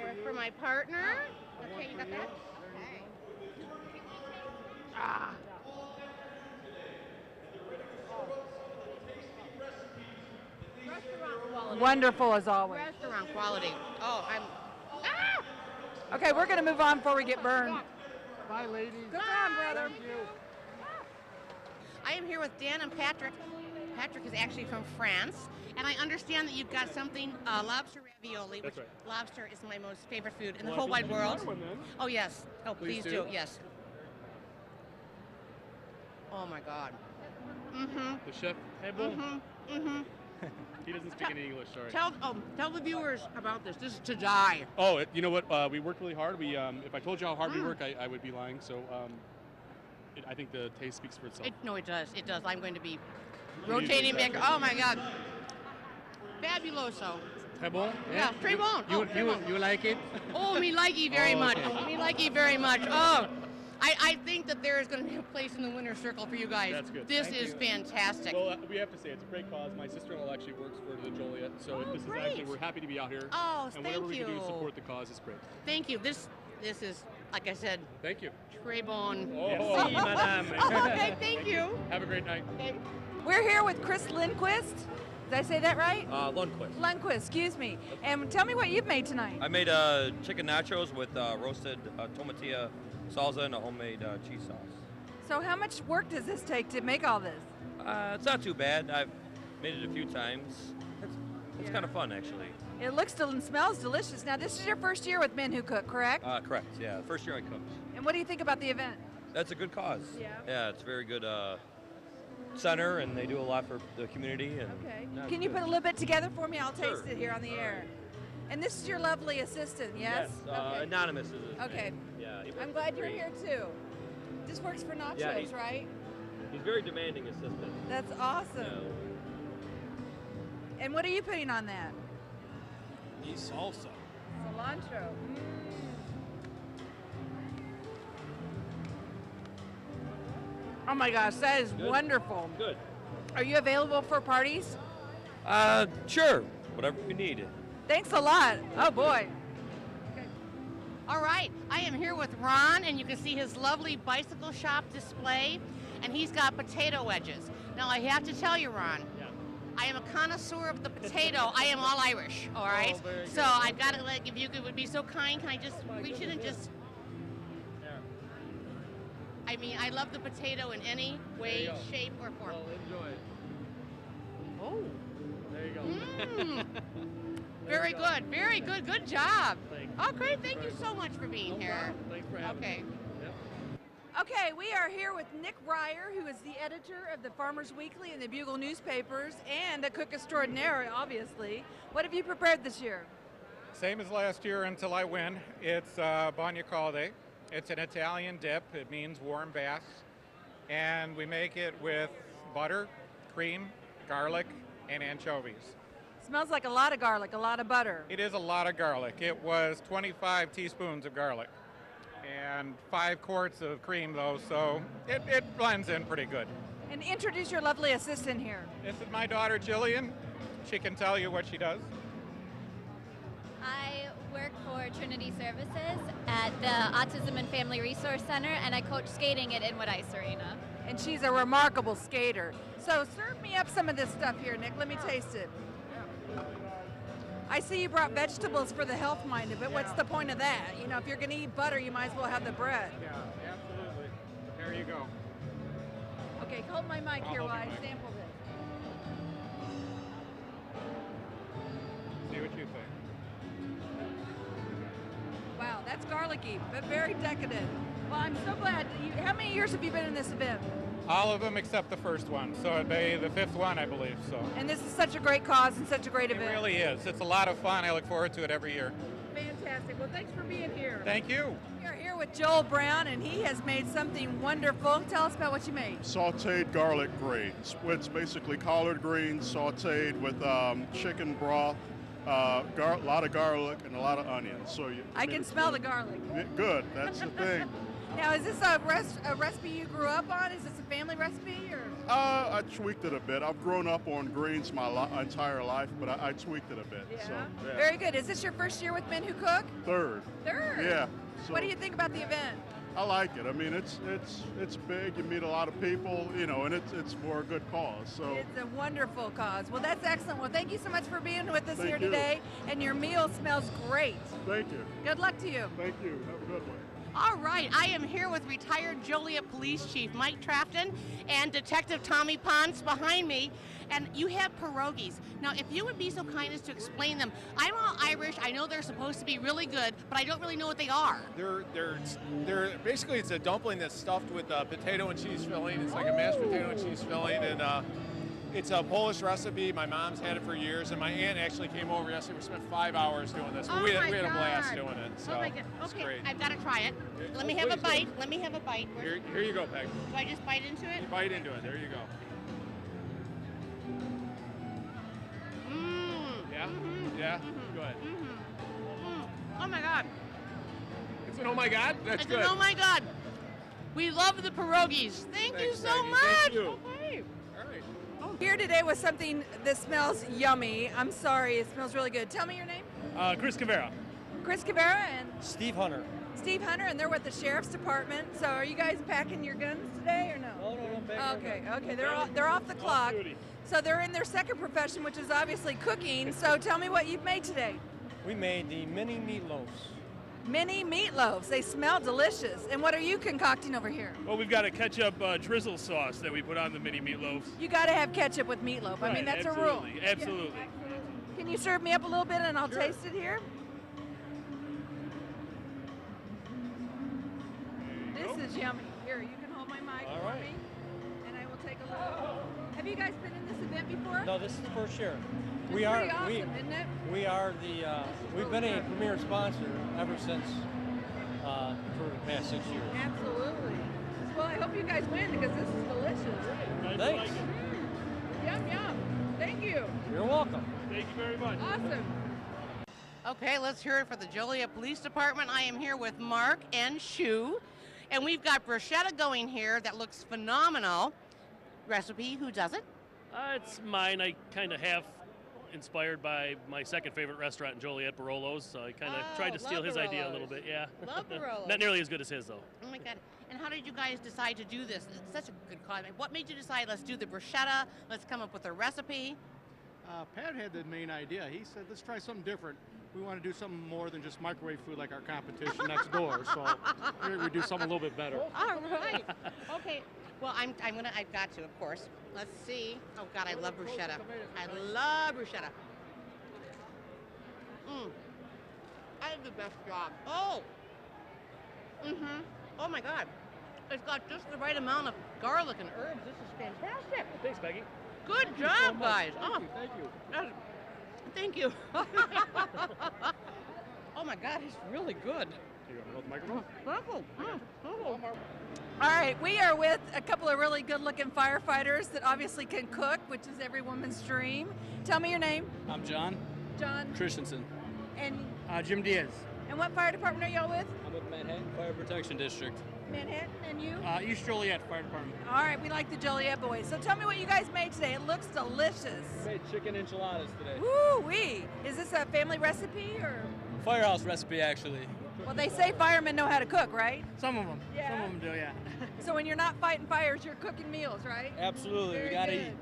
There for my partner. Okay, you got that? Okay. Ah. Restaurant quality. Wonderful as always. Restaurant quality. Oh, I'm. Okay, we're going to move on before we get burned. Bye, ladies. Good job, brother. Thank you. I am here with Dan and Patrick. Patrick is actually from France, and I understand that you've got something, lobster ravioli, which That's right. lobster is my most favorite food in the Well, whole wide you world. want one, then? Oh, yes. Oh, Please please do. do. Yes. Oh, my God. Mm-hmm. The chef, Hebo, Mm-hmm. Mm-hmm. he doesn't speak any English, sorry. Tell the viewers about this. This is to die. Oh, you know what? We worked really hard. If I told you how hard we work, I would be lying. So I think the taste speaks for itself. No, it does. It does. I'm going to be What do you rotating think, back. Patrick? Oh, my God. Fabuloso. Très bon? Yeah, très bon. You, Oh, très bon. you like it? Oh, me likey very Oh, much. okay. Me likey very much. Oh, I think that there is going to be a place in the winner's circle for you guys. That's good. This Thank is you. fantastic. Well, we have to say it's a great cause. My sister-in-law actually works for the Joliet, so this is actually, we're happy to be out here. Oh, and whatever thank we can do to you. support the cause is great. Thank you. This is, like I said, Thank you. très bon. Oh, Merci, madame. Okay, thank you. Have a great night. Okay. We're here with Chris Lindquist. Did I say that right? Lundquist. Lundquist, excuse me. And tell me what you've made tonight. I made chicken nachos with roasted tomatilla salsa and a homemade cheese sauce. So how much work does this take to make all this? It's not too bad. I've made it a few times. It's kind of fun, actually. It looks and smells delicious. Now, this is your first year with Men Who Cook, correct? Correct, yeah. First year I cooked. And what do you think about the event? That's a good cause. Yeah. Yeah, it's a very good center, and they do a lot for the community. And Okay. yeah, it's Can you good. put a little bit together for me? I'll taste Sure. it here on the air. And this is your lovely assistant, yes? Okay. Anonymous is his Okay. name. Yeah. he I'm works glad for you're free. here too. This works for nachos, Yeah, he- right? He's very demanding assistant. That's awesome. And what are you putting on that? He's salsa. Cilantro. Oh my gosh, that is Good. wonderful. Good. Are you available for parties? Sure. Whatever you need. Thanks a lot. Oh boy. All right, I am here with Ron, and you can see his lovely bicycle shop display, and he's got potato wedges. Now, I have to tell you, Ron, I am a connoisseur of the potato. I am all Irish, all right? very So good. I've got to, like, if you would be so kind, can I just reach in and just... I mean, I love the potato in any way, go. shape, or form. Enjoy it. Oh. There you go. Mm. Very good, very good, good job. Oh, great, thank you so much for being here. Thanks for having Okay. me. Yep. Okay, we are here with Nick Breyer, who is the editor of the Farmers Weekly and the Bugle newspapers, and a cook extraordinaire, obviously. What have you prepared this year? Same as last year until I win. It's bagna calde. It's an Italian dip. It means warm baths. And we make it with butter, cream, garlic, and anchovies. Smells like a lot of garlic, a lot of butter. It is a lot of garlic. It was 25 teaspoons of garlic and 5 quarts of cream, though, so it blends in pretty good. And introduce your lovely assistant here. This is my daughter, Jillian. She can tell you what she does. I work for Trinity Services at the Autism and Family Resource Center, and I coach skating at Inwood Ice Arena. And she's a remarkable skater. So serve me up some of this stuff here, Nick. Let me taste it. I see you brought vegetables for the health-minded, but what's the point of that? You know, if you're going to eat butter, you might as well have the bread. Yeah, absolutely. There you go. Okay, hold my mic here while I sample this. See what you think. Wow, that's garlicky, but very decadent. Well, I'm so glad. How many years have you been in this event? All of them except the first one, so it'd be the 5th one, I believe. So. And this is such a great cause and such a great event. It really is. It's a lot of fun. I look forward to it every year. Fantastic. Well, thanks for being here. Thank you. We're here with Joel Brown, and he has made something wonderful. Tell us about what you made. Sauteed garlic greens. It's basically collard greens sauteed with chicken broth, a lot of garlic, and a lot of onions. So I can smell the garlic. Good. That's the thing. Now, is this a recipe you grew up on? Is this a family recipe, or? I tweaked it a bit. I've grown up on greens my entire life, but I tweaked it a bit. Yeah. So, yeah. Very good. Is this your first year with Men Who Cook? Third. Yeah. So What do you think about the event? I like it. I mean, it's big. You meet a lot of people, you know, and it's for a good cause. So It's a wonderful cause. Well, that's excellent. Well, thank you so much for being with us Thank here you. today. And your meal smells great. Thank you. Good luck to you. Thank you. Have a good one. All right, I am here with retired Joliet Police Chief Mike Trafton and Detective Tommy Ponce behind me, and you have pierogies. Now, if you would be so kind as to explain them. I'm all Irish, I know they're supposed to be really good, but I don't really know what they are. They're basically, it's a dumpling that's stuffed with potato and cheese filling. It's like a mashed potato and cheese filling, and it's a Polish recipe. My mom's had it for years, and my aunt actually came over yesterday. We spent 5 hours doing this. Oh we my had a blast God. doing it. So Oh my God. it's Okay, great. I've got to try it. Let me have a bite. Let me have a bite. Here you go, Peg. Do I just bite into it? You bite into it. There you go. Mmm. Yeah? Yeah? Good. Oh my God. It's an oh my God? That's It's good. an oh my God. We love the pierogies. Thank you Thanks, so Maggie. much. Thank you. Okay. Here today with something that smells yummy. I'm sorry, it smells really good. Tell me your name. Chris Cavera. Chris Cavera and Steve Hunter. Steve Hunter, and they're with the Sheriff's Department. So are you guys packing your guns today or no? No, I'm packing Okay, they're off the clock. duty. So they're in their second profession, which is obviously cooking. So tell me what you've made today. We made the mini meatloaves. Mini meatloaves. They smell delicious. And what are you concocting over here? Well, we've got a ketchup drizzle sauce that we put on the mini meatloaves. You got to have ketchup with meatloaf. I mean, Right, that's a rule. Absolutely. Can you serve me up a little bit and I'll taste it here? This is yummy. Here, you can hold my mic All for right. me, and I will take a little. Have you guys been in this event before? No, this is the first year. It's We are pretty awesome, isn't it? we are the we've been a premier sponsor ever since for the past 6 years. Absolutely. Well, I hope you guys win because this is delicious. Thanks. Yum, yum. Thank you. You're welcome. Thank you very much. Awesome. Okay, let's hear it for the Joliet Police Department. I am here with Mark and Shu, and we've got bruschetta going here that looks phenomenal. Recipe, who does it? It's mine. I kind of half inspired by my second favorite restaurant in Joliet, Barolo's. So I kind of tried to steal his idea a little bit. Yeah. Love Barolo's. Not nearly as good as his though. Oh my God. And how did you guys decide to do this? It's such a good cause. What made you decide, let's do the bruschetta, let's come up with a recipe? Pat had the main idea. He said, let's try something different. We want to do something more than just microwave food like our competition next door. So we do something a little bit better. All right. Okay. Well, I've got to, of course. Let's see. Oh God, I love bruschetta. I love bruschetta. I have the best job. Oh. Oh my God. It's got just the right amount of garlic and herbs. This is fantastic. Thanks, Peggy. Good Thank you job, so much. guys. Thank you. Thank you. Oh my God, it's really good. Do you want to hold the microphone? All right, we are with a couple of really good-looking firefighters that obviously can cook, which is every woman's dream. Tell me your name. I'm John John. Christensen. And Jim Diaz. and what fire department are y'all with? I'm with Manhattan Fire Protection District. Manhattan. And you? East Joliet Fire Department. All right, we like the Joliet boys. So tell me what you guys made today. It looks delicious. Made chicken enchiladas today. Woo-wee. Is this a family recipe or? Firehouse recipe, actually. Well, they say firemen know how to cook, right? Some of them. Yeah. Some of them do, yeah. So when you're not fighting fires, you're cooking meals, right? Absolutely. Very we gotta good. eat.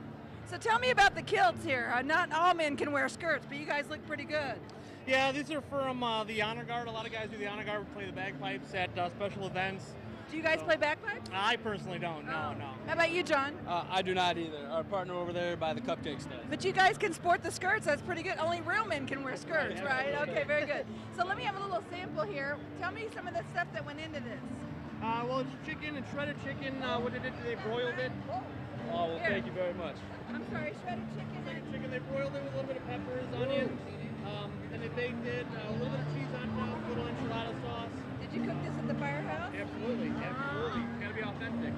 So tell me about the kilts here. Not all men can wear skirts, but you guys look pretty good. Yeah, these are from the Honor Guard. A lot of guys do the Honor Guard. We play the bagpipes at special events. Do you guys play bagpipes? I personally don't. No. How about you, John? I do not either. Our partner over there by the cupcakes does. But you guys can sport the skirts. That's pretty good. Only real men can wear skirts, right? Okay, very good. So let me have a little sample here. Tell me some of the stuff that went into this. Well, it's chicken and shredded chicken. What did they broiled it? Oh, well, thank you very much. I'm sorry, shredded chicken. Shredded chicken. They broiled it with a little bit of peppers, onions. Then they baked it. A little bit of cheese on top, a little enchilada sauce. Did you cook this at the firehouse? Absolutely. It's gotta be authentic.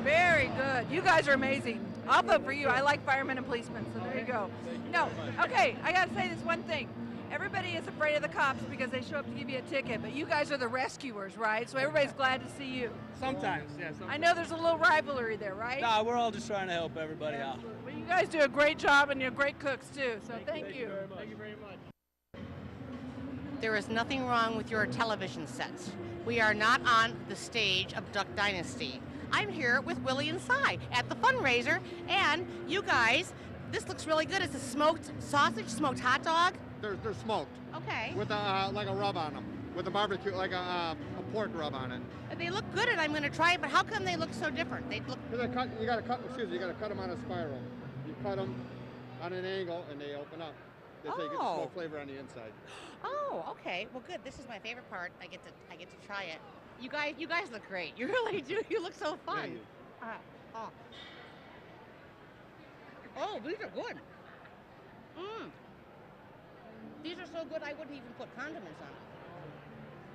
Very good. You guys are amazing. I'll vote for you. I like firemen and policemen, so there you go. No, okay, I gotta say this one thing. Everybody is afraid of the cops because they show up to give you a ticket, but you guys are the rescuers, right? So everybody's glad to see you. Sometimes, yeah. I know there's a little rivalry there, right? Nah, we're all just trying to help everybody out. Well, you guys do a great job and you're great cooks too, so thank you. Thank you very much. There is nothing wrong with your television sets. We are not on the stage of Duck Dynasty. I'm here with Willie and Cy at the fundraiser, and you guys, this looks really good. It's a smoked sausage, smoked hot dog. They're smoked. Okay. With like a rub on them, with a barbecue, like a pork rub on it. They look good, and I'm going to try it. But how come they look so different? They look. You got to cut. Excuse me. You got to cut them on a spiral. You cut them on an angle, and they open up. That's how you get the smoke flavor on the inside. Oh, okay. Well, good. This is my favorite part. I get to try it. You guys look great. You really do. You look so fun. Thank you. Oh, these are good. These are so good I wouldn't even put condiments on it.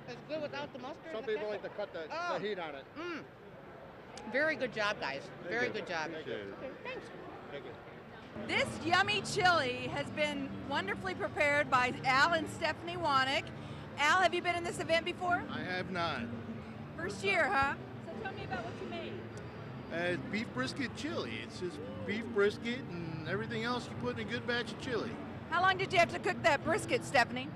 It's good without the mustard. Some people like to cut the heat on it. Very good job, guys. Very good job. Thank you. Okay, thanks. Thank you. This yummy chili has been wonderfully prepared by Al and Stephanie Wanick. Al, have you been in this event before? I have not. First year, huh? So tell me about what you made. It's beef brisket chili. It's just beef brisket and everything else you put in a good batch of chili. How long did you have to cook that brisket, Stephanie?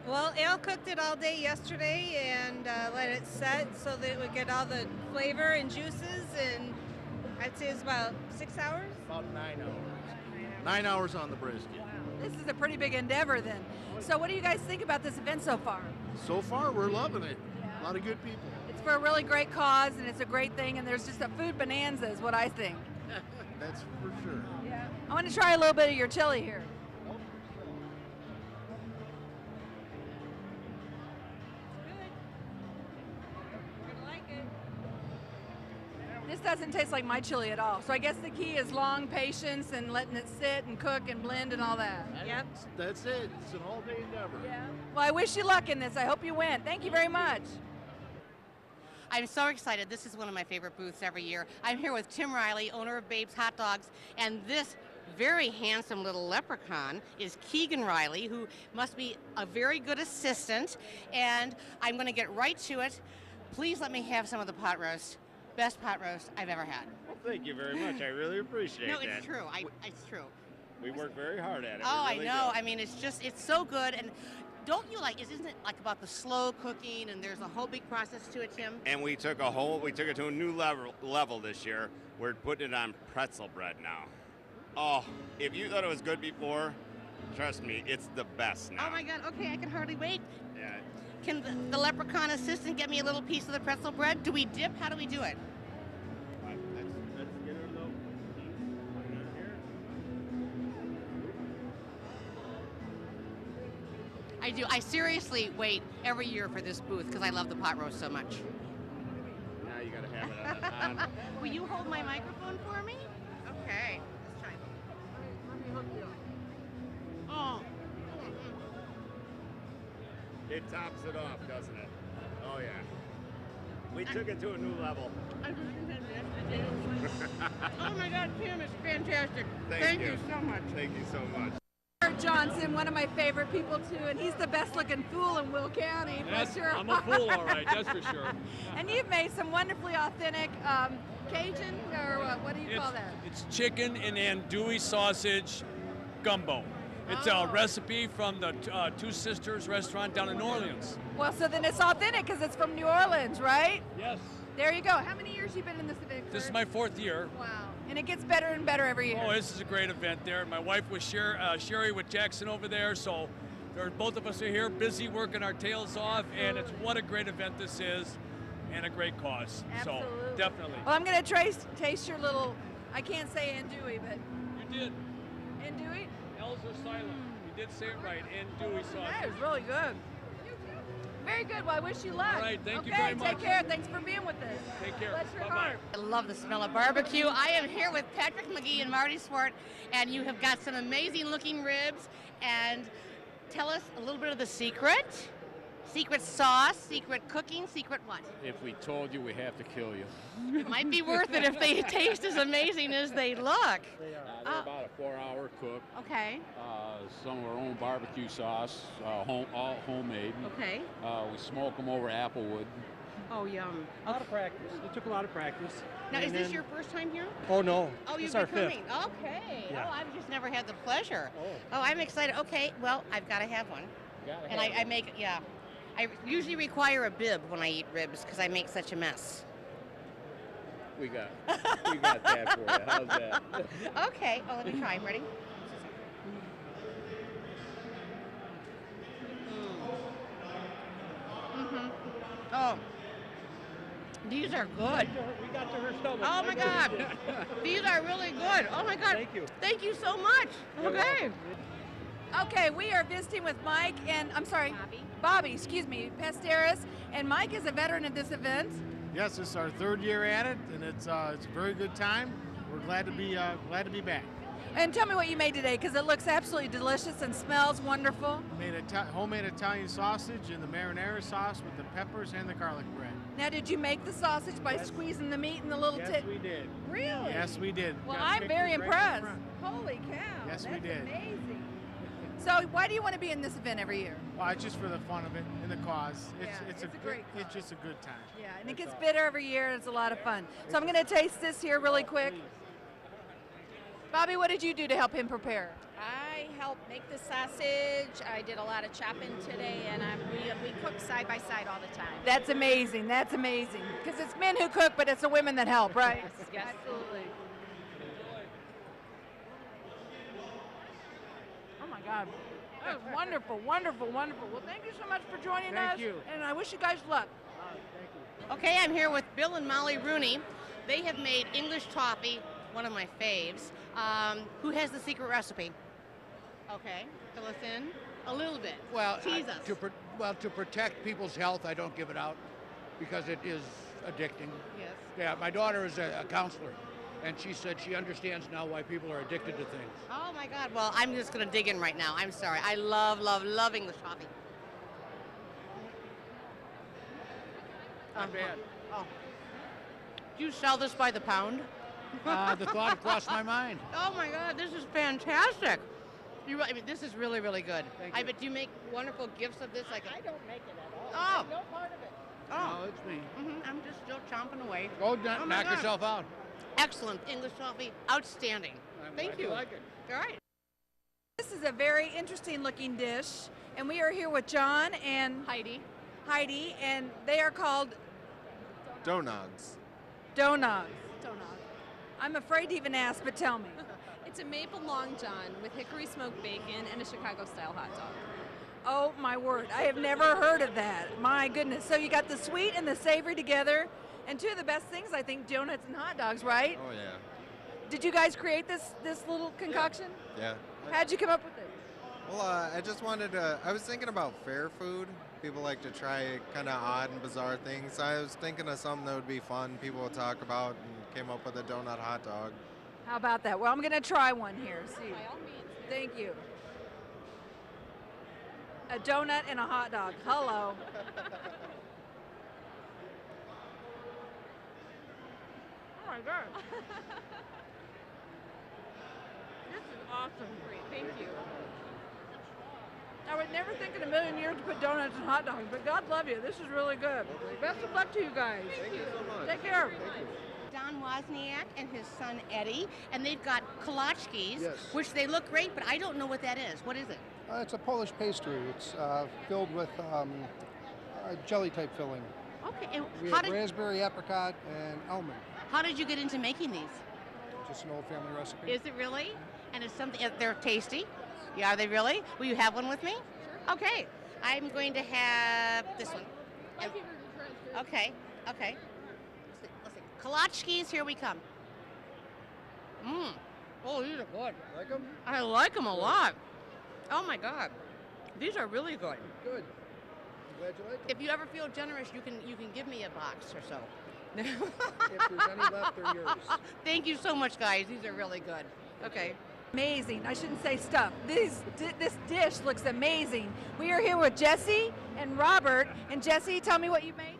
Well, Al cooked it all day yesterday and let it set so that it would get all the flavor and juices, and I'd say it's about 6 hours. About 9 hours. 9 hours on the brisket. This is a pretty big endeavor then. So what do you guys think about this event so far? So far, we're loving it. A lot of good people. It's for a really great cause and it's a great thing, and there's just a food bonanza is what I think. That's for sure. Yeah. I want to try a little bit of your chili here. This doesn't taste like my chili at all. So I guess the key is long patience and letting it sit and cook and blend and all that. Yep. That's it. It's an all-day endeavor. Yeah. Well, I wish you luck in this. I hope you win. Thank you very much. I'm so excited. This is one of my favorite booths every year. I'm here with Tim Riley, owner of Babe's Hot Dogs, and this very handsome little leprechaun is Keegan Riley, who must be a very good assistant, and I'm going to get right to it. Please let me have some of the pot roast. Best pot roast I've ever had. Well, thank you very much. I really appreciate that. No, it's true. It's true. We work very hard at it. Oh, We really I know. do. I mean, it's so good. And don't you isn't it like about the slow cooking and there's a whole big process to it, Tim? And we took it to a new level this year. We're putting it on pretzel bread now. Oh, if you thought it was good before, trust me, it's the best now. Oh my God, okay, I can hardly wait. Yeah. Can the leprechaun assistant get me a little piece of the pretzel bread? Do we dip? How do we do it? Let's get her a little piece right here. I do. I seriously wait every year for this booth because I love the pot roast so much. on. Will you hold my microphone for me? Okay. Let's try. Oh. It tops it off, doesn't it? Oh yeah. We took it to a new level. I just had yesterday. Oh my God, Tim, it's fantastic. Thank you so much. Thank you so much. Kurt Johnson, one of my favorite people too, and he's the best looking fool in Will County, for sure. I'm a fool, all right, that's for sure. And you've made some wonderfully authentic Cajun, or what do you call that? It's chicken and andouille sausage gumbo. It's a recipe from the Two Sisters restaurant down in New Orleans. Well, so then it's authentic because it's from New Orleans, right? Yes. There you go. How many years you been in this event, Kurt? This is my 4th year. Wow. And it gets better and better every year. Oh, this is a great event there. My wife was Sherry with Jackson over there, so both of us are here busy working our tails off, and it's what a great event this is and a great cause. Absolutely. So definitely. Well, I'm going to taste your little, I can't say andouille, but. You did. Andouille? L's are silent. You did say it right. Andouille sausage. That is really good. Very good. Well, I wish you luck. All right, thank you Okay, very much. take care. Thanks for being with us. Take care. Bless your Bye-bye. heart. I love the smell of barbecue. I am here with Patrick McGee and Marty Swart, and you have got some amazing looking ribs. And tell us a little bit of the secret. Secret sauce, secret cooking, secret what? If we told you, we have to kill you. It might be worth it if they taste as amazing as they look. They're about a 4-hour cook. Okay. Some of our own barbecue sauce, all homemade. Okay. We smoke them over applewood. Oh, yum. A lot of practice. It took a lot of practice. Now, And is this then- your first time here? Oh, no. Oh, This you've is our been fifth. coming. Okay. Yeah. Oh, I've just never had the pleasure. Oh, I'm excited. Okay, well, I've got to have one. And I make, yeah. I usually require a bib when I eat ribs because I make such a mess. We got that for you. How's that? Okay. Oh, let me try. Ready? Mm-hmm. Oh. These are good. We got to her stomach. Oh my God. These are really good. Oh my God. Thank you. Thank you so much. You're Okay. Okay, we are visiting with Mike and, I'm sorry, Bobby, excuse me, Pesteris. And Mike is a veteran at this event. Yes, this is our 3rd year at it, and it's a very good time. We're glad to be back. And tell me what you made today, because it looks absolutely delicious and smells wonderful. Made homemade Italian sausage and the marinara sauce with the peppers and the garlic bread. Now, did you make the sausage by squeezing the meat in the little Yes, we did. Really? Yes, we did. Well, Got I'm pictures very right in impressed. front. Holy cow. Yes, we That's did. amazing. So, why do you want to be in this event every year? Well, it's just for the fun of it and the cause. It's a great It's just a good time. Yeah, and it gets better every year, and it's a lot of fun. So I'm going to taste this here really quick. Bobby, what did you do to help him prepare? I helped make the sausage. I did a lot of chopping today, and we cook side by side all the time. That's amazing. That's amazing. Because it's men who cook, but it's the women that help, right? Yes. Absolutely. Oh my God. That was wonderful, wonderful, wonderful. Well, thank you so much for joining us. Thank you. And I wish you guys luck. Okay, I'm here with Bill and Molly Rooney. They have made English toffee, one of my faves. Who has the secret recipe? Okay, fill us in a little bit. Well, Tease us. to protect people's health, I don't give it out because it is addicting. Yes. Yeah, my daughter is a counselor, and she said she understands now why people are addicted to things. Oh my God. Well, I'm just going to dig in right now. I'm sorry. I love English toffee. Not bad. Oh. Do you sell this by the pound? The thought crossed my mind. Oh my God, this is fantastic. I mean, this is really, really good. Thank I you. bet you make wonderful gifts of this. Like I don't make it at Oh. all. No part of it. Oh. No, it's me. I'm just still chomping away. Go Oh my knock God. yourself out. Excellent. English toffee. Outstanding. Thank glad you. you like it. All right. This is a very interesting looking dish. And we are here with John and Heidi, and they are called Donogs. Donogs. I'm afraid to even ask, but tell me. It's a maple long john with hickory smoked bacon and a Chicago style hot dog. Oh my word, I have never heard of that. My goodness. So you got the sweet and the savory together, and two of the best things, I think, donuts and hot dogs, right? Oh, yeah. Did you guys create this little concoction? Yeah. How'd you come up with it? Well, I just wanted to, I was thinking about fair food. People like to try kind of odd and bizarre things. I was thinking of something that would be fun, people would talk about, and came up with a donut hot dog. How about that? Well, I'm going to try one here. See. By all means. Thank you. A donut and a hot dog. Hello. Oh my God. This is awesome. Great, thank you. I would never think in a million years to put donuts and hot dogs, but God love you. This is really good. Best of luck to you guys. Thank you so much. Take care. Don Wozniak and his son Eddie, and they've got kolachkis, Yes. which they look great, but I don't know what that is. What is it? It's a Polish pastry. It's filled with a jelly-type filling. Okay, and We how have did, raspberry, apricot, and almond. how did you get into making these? Just an old family recipe. Is it really? And it's something, they're tasty? Yeah, are they really? Will you have one with me? Sure. Okay, I'm going to have this one. Okay, okay. Let's see. Kolachkis, here we come. Mmm. Oh, these are good. Like them? I like them a lot. Oh my God, these are really good. Good. I'm glad you like them. If you ever feel generous, you can give me a box or so. If there's any left, they're yours. Thank you so much, guys. These are really good. Okay. Amazing. I shouldn't say stuff. This dish looks amazing. We are here with Jesse and Robert. And Jesse, tell me what you made.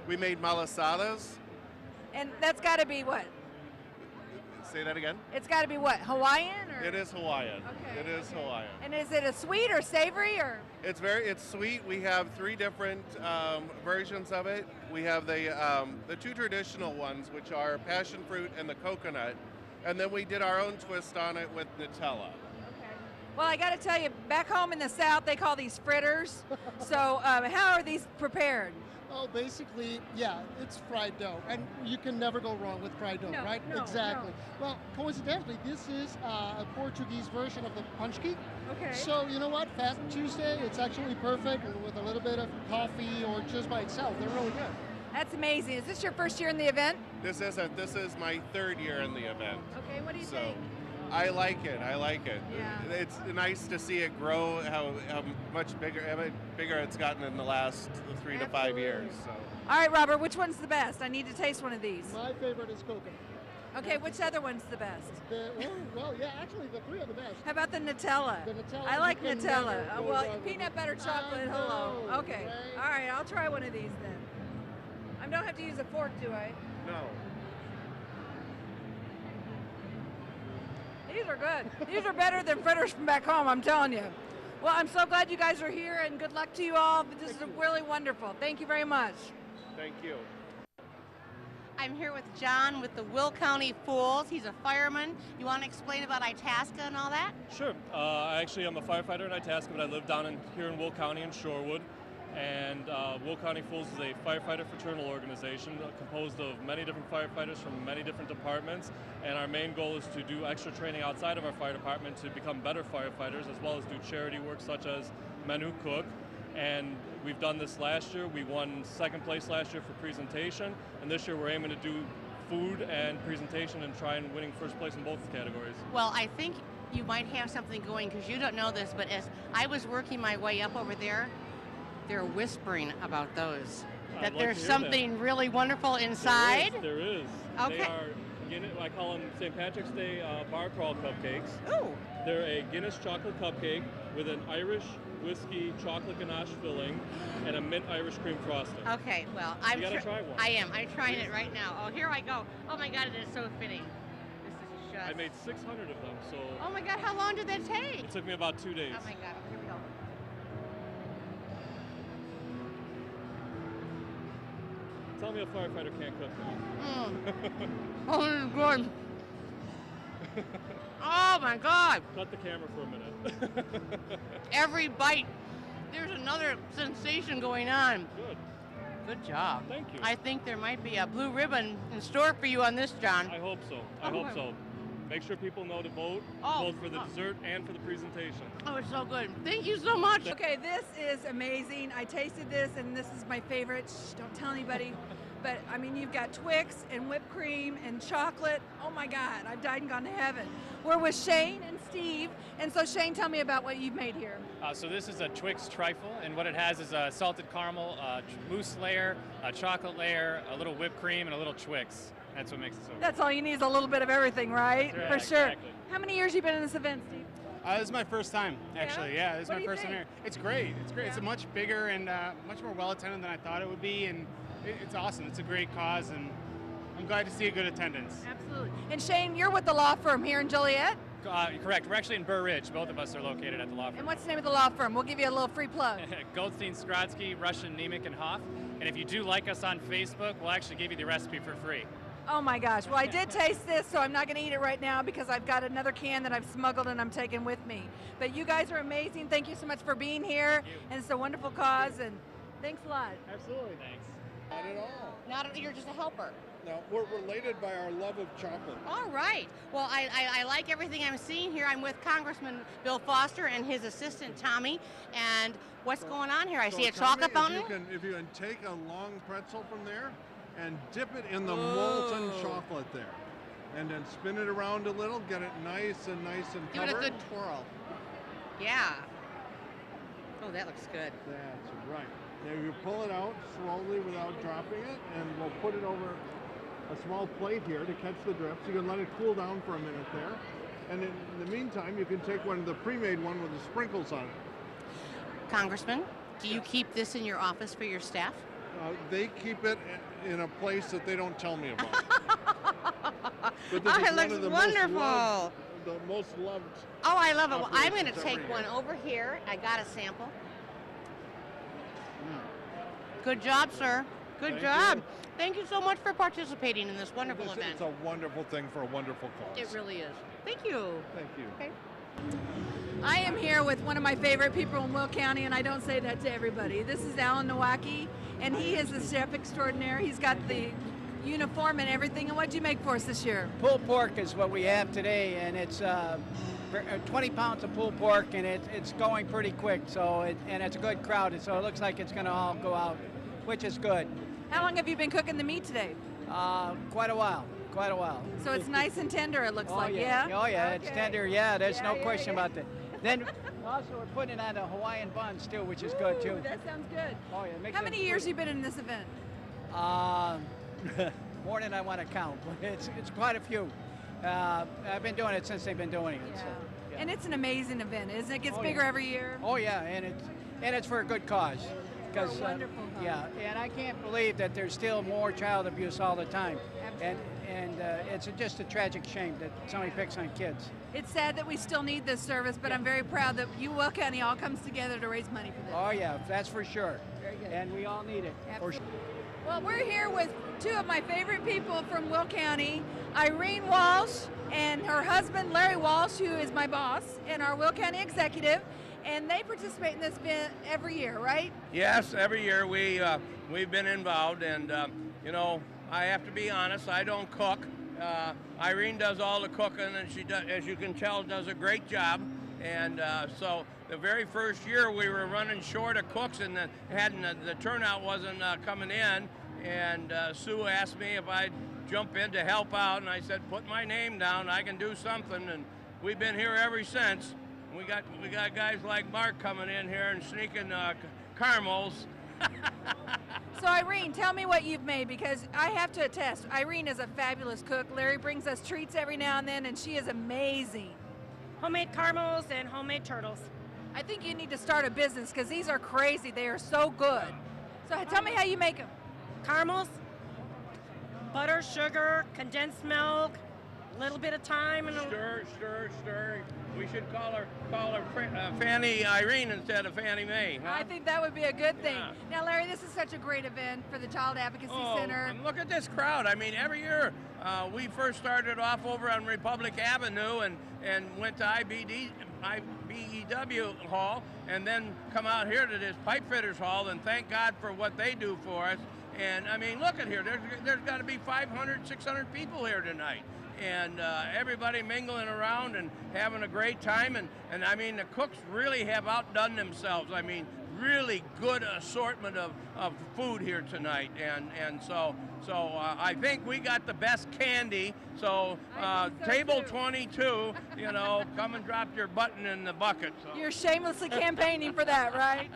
We made malasadas. And that's got to be what? Say that again. It's got to be what? Hawaiian? Or? It is Hawaiian. Okay, It is Hawaiian. And is it a sweet or savory or? It's sweet. We have 3 different versions of it. We have the 2 traditional ones, which are passion fruit and the coconut, and then we did our own twist on it with Nutella. Well, I got to tell you, back home in the South, they call these fritters. So how are these prepared? Oh, basically, yeah, it's fried dough, and you can never go wrong with fried dough, No, right? no, Exactly. Well, coincidentally, this is a Portuguese version of the punchki. Okay. So you know what? Fast Tuesday, it's actually perfect with a little bit of coffee or just by itself. They're really good. That's amazing. Is this your first year in the event? This is my 3rd year in the event. Okay, what do you So, think? I like it. I like it. Yeah. It's nice to see it grow. How much bigger it's gotten in the last 3 to 5 years. So. All right, Robert, which one's the best? I need to taste one of these. My favorite is coconut. Okay, which other one's the best? Well, yeah, actually, the 3 are the best. How about the Nutella? The Nutella, I like you can Nutella. never go Well, wrong with peanut it. butter chocolate, I hello. know, Okay. right? All right, I'll try one of these then. I don't have to use a fork, do I? No. These are good. These are better than fritters from back home, I'm telling you. Well, I'm so glad you guys are here, and good luck to you all. This is really wonderful. Thank you very much. Thank you. I'm here with John with the Will County Fools. He's a fireman. You want to explain about Itasca and all that? Sure. Actually, I'm a firefighter in Itasca, but I live down here in Will County in Shorewood. And Will County Fools is a firefighter fraternal organization composed of many different firefighters from many different departments. And our main goal is to do extra training outside of our fire department to become better firefighters, as well as do charity work such as Men Who Cook. And we've done this last year. We won 2nd place last year for presentation. And this year we're aiming to do food and presentation and try and winning 1st place in both categories. Well, I think you might have something going because you don't know this, but as I was working my way up over there, they're whispering about those. I'd That like there's to hear something really wonderful inside. There is. Okay. They are, I call them St. Patrick's Day bar crawl cupcakes. Ooh. They're a Guinness chocolate cupcake with an Irish whiskey chocolate ganache filling and a mint Irish cream frosting. Okay, well, You gotta try one. I am. I'm trying it right now. Oh, here I go. Oh my God, it is so fitting. This is just. I made 600 of them, so. Oh my God, how long did that take? It took me about 2 days. Oh my God, here we go. Tell me a firefighter can't cook now. Oh, this is good. Oh my God. Cut the camera for a minute. Every bite, there's another sensation going on. Good. Good job. Thank you. I think there might be a blue ribbon in store for you on this, John. I hope so. I hope so. Make sure people know to vote, both for the dessert and for the presentation. Oh, it's so good. Thank you so much. Okay, this is amazing. I tasted this, and this is my favorite. Shh, don't tell anybody. but I mean, you've got Twix and whipped cream and chocolate. Oh my God, I've died and gone to heaven. We're with Shane and Steve, and so Shane, tell me about what you've made here. So this is a Twix trifle, and what it has is a salted caramel, mousse layer, a chocolate layer, a little whipped cream, and a little Twix. That's what makes it so good. That's all you need is a little bit of everything, right? That's For right, sure. exactly. How many years you been in this event, Steve? This is my first time, actually. Yeah, this is What my do you first time think? here. It's great. It's great. It's a much bigger and much more well attended than I thought it would be, and it's awesome. It's a great cause, and I'm glad to see a good attendance. Absolutely. And Shane, you're with the law firm here in Joliet. Correct. We're actually in Burr Ridge. Both of us are located at the law firm. And what's the name of the law firm? We'll give you a little free plug. Goldstein, Skrodsky, Russian, Nemec, and Hoff. And if you do like us on Facebook, we'll actually give you the recipe for free. Oh my gosh. Well, I did taste this, so I'm not going to eat it right now because I've got another can that I've smuggled and I'm taking with me. But you guys are amazing. Thank you so much for being here. And it's a wonderful cause, and thanks a lot. Absolutely. Thanks. Not at all. You're just a helper. No, we're related by our love of chocolate. All right. Well, I like everything I'm seeing here. I'm with Congressman Bill Foster and his assistant Tommy. And what's going on here? I see a chocolate fountain. If you can take a long pretzel from there and dip it in the molten chocolate there, and then spin it around a little, get it nice and Give it covered. a good twirl. Yeah. Oh, that looks good. That's right. Now you pull it out slowly without dropping it, and we'll put it over a small plate here to catch the drips. You can let it cool down for a minute there. And in the meantime, you can take the pre-made one with the sprinkles on it. Congressman, do you keep this in your office for your staff? They keep it in a place that they don't tell me about. But this Oh, is it one looks of the wonderful. the most loved. Oh, I love it. Well, I'm going to operations take every one year. over here. I got a sample. Good job, sir. Good Thank job. you. Thank you so much for participating in this wonderful event. It's a wonderful thing for a wonderful cause. It really is. Thank you. Thank you. Okay. I am here with one of my favorite people in Will County, and I don't say that to everybody. This is Alan Nowacki, and he is the chef extraordinaire. He's got the uniform and everything. And what'd you make for us this year? Pulled pork is what we have today, and it's 20 pounds of pulled pork, and it's going pretty quick. And it's a good crowd, so it looks like it's going to all go out, which is good. How long have you been cooking the meat today? Quite a while. So it's nice and tender, it looks Oh, like, yeah? yeah? Oh, yeah, it's Okay. tender, yeah, there's Yeah, no yeah, question yeah. about that. Then also we're putting it on the Hawaiian buns too, which is good too. Ooh, that sounds good. Oh, yeah, makes How it many years you been in this event? More than I want to count, but it's quite a few. I've been doing it since they've been doing it. Yeah. So, yeah. And it's an amazing event, isn't it? It gets Oh, bigger yeah. every year. Oh yeah, and it's for a good cause. For a wonderful cause. Yeah, and I can't believe that there's still more child abuse all the time. And it's just a tragic shame that somebody picks on kids. It's sad that we still need this service, but I'm very proud that Will County all comes together to raise money for this. Oh yeah, that's for sure. Very good. And we all need it. For sure. Well, we're here with two of my favorite people from Will County, Irene Walsh and her husband, Larry Walsh, who is my boss and our Will County executive. And they participate in this event every year, right? Yes, every year we've been involved, and you know, I have to be honest, I don't cook. Irene does all the cooking, and she does, as you can tell, does a great job. And so the very first year we were running short of cooks, and the turnout wasn't coming in. And Sue asked me if I'd jump in to help out, and I said, put my name down, I can do something. And we've been here ever since. We got guys like Mark coming in here and sneaking caramels. So Irene, tell me what you've made, because I have to attest, Irene is a fabulous cook. Larry brings us treats every now and then, and she is amazing. Homemade caramels and homemade turtles. I think you need to start a business because these are crazy. They are so good. So tell me how you make them. Caramels, butter, sugar, condensed milk, a little bit of thyme, and Stir. We should call her Fanny Irene instead of Fannie Mae. Huh? I think that would be a good thing. Now, Larry, this is such a great event for the Child Advocacy Center. And look at this crowd. I mean, every year we first started off over on Republic Avenue and went to IBEW Hall, and then come out here to this Pipe Fitters Hall, and thank God for what they do for us. And I mean, look at here. There's got to be 500, 600 people here tonight. And everybody mingling around and having a great time. And I mean, the cooks really have outdone themselves. I mean, really good assortment of food here tonight, and so I think we got the best candy. So table 22, you know, come and drop your button in the bucket. So. You're shamelessly campaigning for that, right?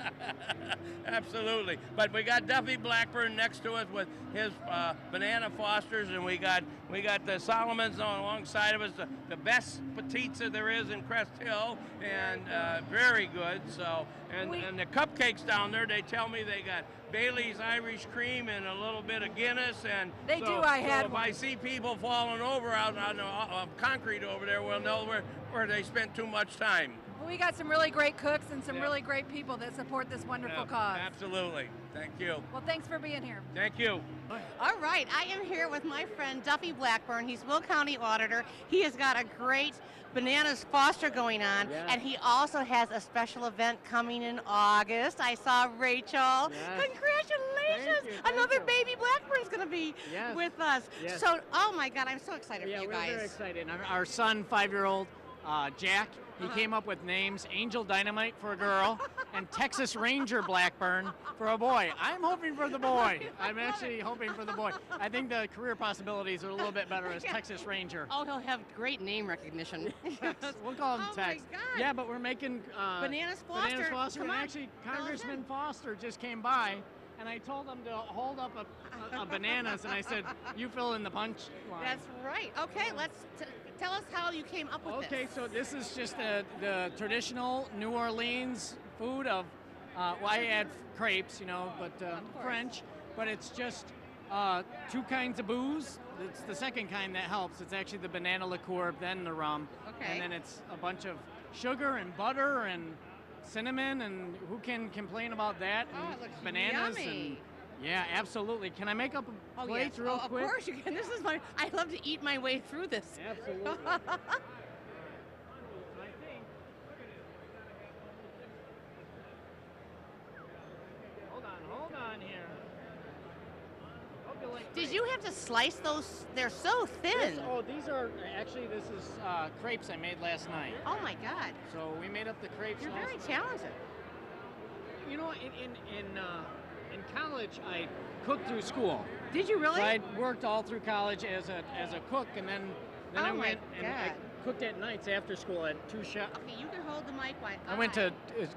Absolutely. But we got Duffy Blackburn next to us with his banana Fosters, and we got the Solomons alongside of us, the best pizza there is in Crest Hill, and very good. So and the cupcakes down there, they tell me they got Bailey's Irish cream and a little bit of Guinness, and they do. I had if one. I see people falling over out on the concrete over there, we'll know where they spent too much time. Well, we got some really great cooks and some really great people that support this wonderful cause. Absolutely. Thank you. Well, thanks for being here. Thank you. All right, I am here with my friend Duffy Blackburn. He's Will County Auditor. He has got a great Bananas Foster going on, and he also has a special event coming in August. I saw Rachel. Congratulations! Another baby Blackburn's going to be with us. Yes. So, oh my God, I'm so excited for you guys. We're very excited. Our son, 5-year-old Jack, he came up with names: Angel Dynamite for a girl and Texas Ranger Blackburn for a boy. I'm hoping for the boy. I'm actually hoping for the boy. I think the career possibilities are a little bit better as Texas Ranger. Oh, he'll have great name recognition. We'll call him Tex. My God. Yeah, but we're making Bananas Foster. Bananas Foster, Come and on. actually Congressman Foster just came by, and I told him to hold up a bananas, and I said, "You fill in the punch line." That's right. Okay, let's tell us how you came up with this. Okay, so this is just the traditional New Orleans food of, well, I add crepes, you know, but French, but it's just 2 kinds of booze. It's the second kind that helps. It's actually the banana liqueur, then the rum. Okay. And then it's a bunch of sugar and butter and cinnamon, and who can complain about that? Oh, And it looks bananas yummy. and yeah, absolutely. Can I make up a plate yes. real quick? Of course you can. This is I love to eat my way through this. Absolutely. Hold on here. Hope you like Did you have to slice those? They're so thin. These are actually, this is crepes I made last night. Oh my God. So we made up the crepes. You're last very night. talented. You know, in college, I cooked through school. Did you really? So I worked all through college as a cook, and then I Oh my went and I God. cooked at nights after school at 2 shops. Okay, you can hold the mic while I went to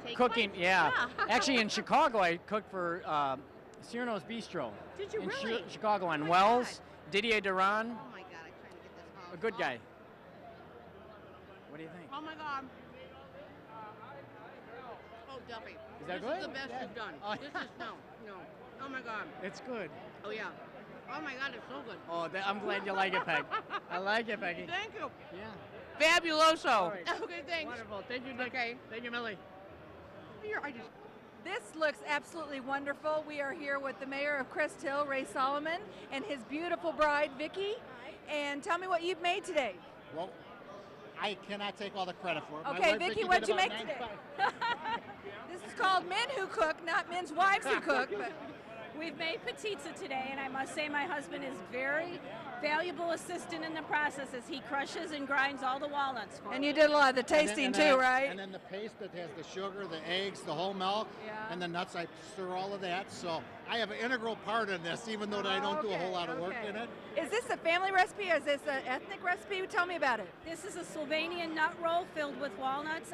take cooking. bites. Yeah, actually in Chicago, I cooked for Cyrano's Bistro. Did you in really? Chicago on Oh my Wells. Didier Duran, Oh my God, I'm trying to get this. a good guy. What do you think? Oh my God. Oh, Duffy. Is that this good? is the best Yeah. you've done. Oh, This is no. Oh my God. It's good. Oh yeah. Oh my God, it's so good. Oh, I'm glad you like it, Peg. I like it, Peggy. Thank you. Yeah. Fabuloso. All right. Okay, thanks. Wonderful. Thank you, Nick. Okay. Thank you, Millie. Here, I just. This looks absolutely wonderful. We are here with the mayor of Crest Hill, Ray Solomon, and his beautiful bride, Vicki. And tell me what you've made today. Well, I cannot take all the credit for it. My Okay, wife, Vicki, did what'd you about make 95 today? This is called Men Who Cook, not men's wives who cook. But We've made pizza today, and I must say my husband is very valuable assistant in the process as he crushes and grinds all the walnuts for and me. you did a lot of the tasting too, right? And then the paste that has the sugar, the eggs, the whole milk, and the nuts, I stir all of that. So I have an integral part in this, even though I don't do a whole lot of work in it. Is this a family recipe or is this an ethnic recipe? Tell me about it. This is a Slovenian nut roll filled with walnuts.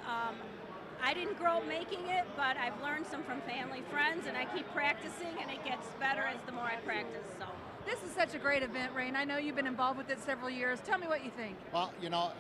I didn't grow up making it, but I've learned some from family friends, and I keep practicing, and it gets better as the more I practice. So. This is such a great event, Ray, and I know you've been involved with it several years. Tell me what you think. Well, you know,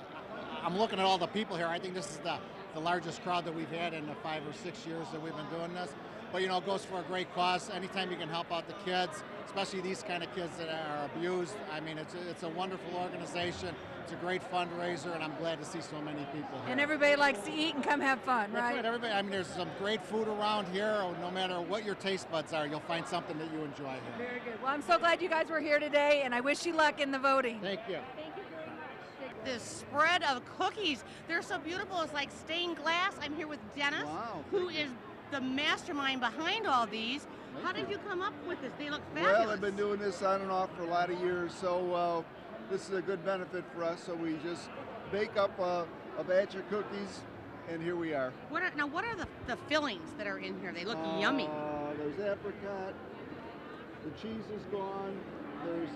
I'm looking at all the people here. I think this is the largest crowd that we've had in the 5 or 6 years that we've been doing this. But, you know, it goes for a great cause. Anytime you can help out the kids, especially these kind of kids that are abused, I mean, it's a wonderful organization. It's a great fundraiser, and I'm glad to see so many people here. And everybody likes to eat and come have fun, That's right? right, everybody. I mean, there's some great food around here. No matter what your taste buds are, you'll find something that you enjoy here. Very good. Well, I'm so glad you guys were here today, and I wish you luck in the voting. Thank you. Thank you very much. This spread of cookies, they're so beautiful. It's like stained glass. I'm here with Dennis, who is the mastermind behind all these. How did you come up with this? They look fabulous. Well, I've been doing this on and off for a lot of years, so this is a good benefit for us. So we just bake up a batch of cookies, and here we are. What are the fillings that are in here? They look yummy. There's apricot. The cheese is gone. There's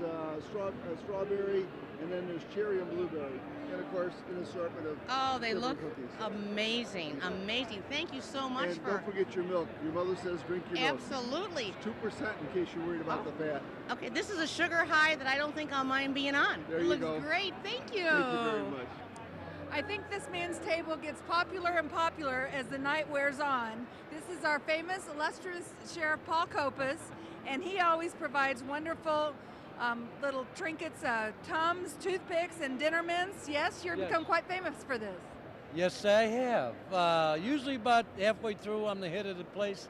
strawberry, and then there's cherry and blueberry, and of course an assortment of Oh, they different look cookies. amazing, amazing. Thank you so much And for. don't forget your milk. Your mother says drink your milk. Absolutely. It's 2% in case you're worried about the fat. Okay, this is a sugar high that I don't think I'll mind being on. There it you looks go. great. Thank you. Thank you very much. I think this man's table gets popular and popular as the night wears on. This is our famous, illustrious Sheriff Paul Copas, and he always provides wonderful little trinkets, Tums, toothpicks, and dinner mints. Yes, you've Yes. become quite famous for this. Yes, I have. Usually about halfway through, I'm the hit of the place.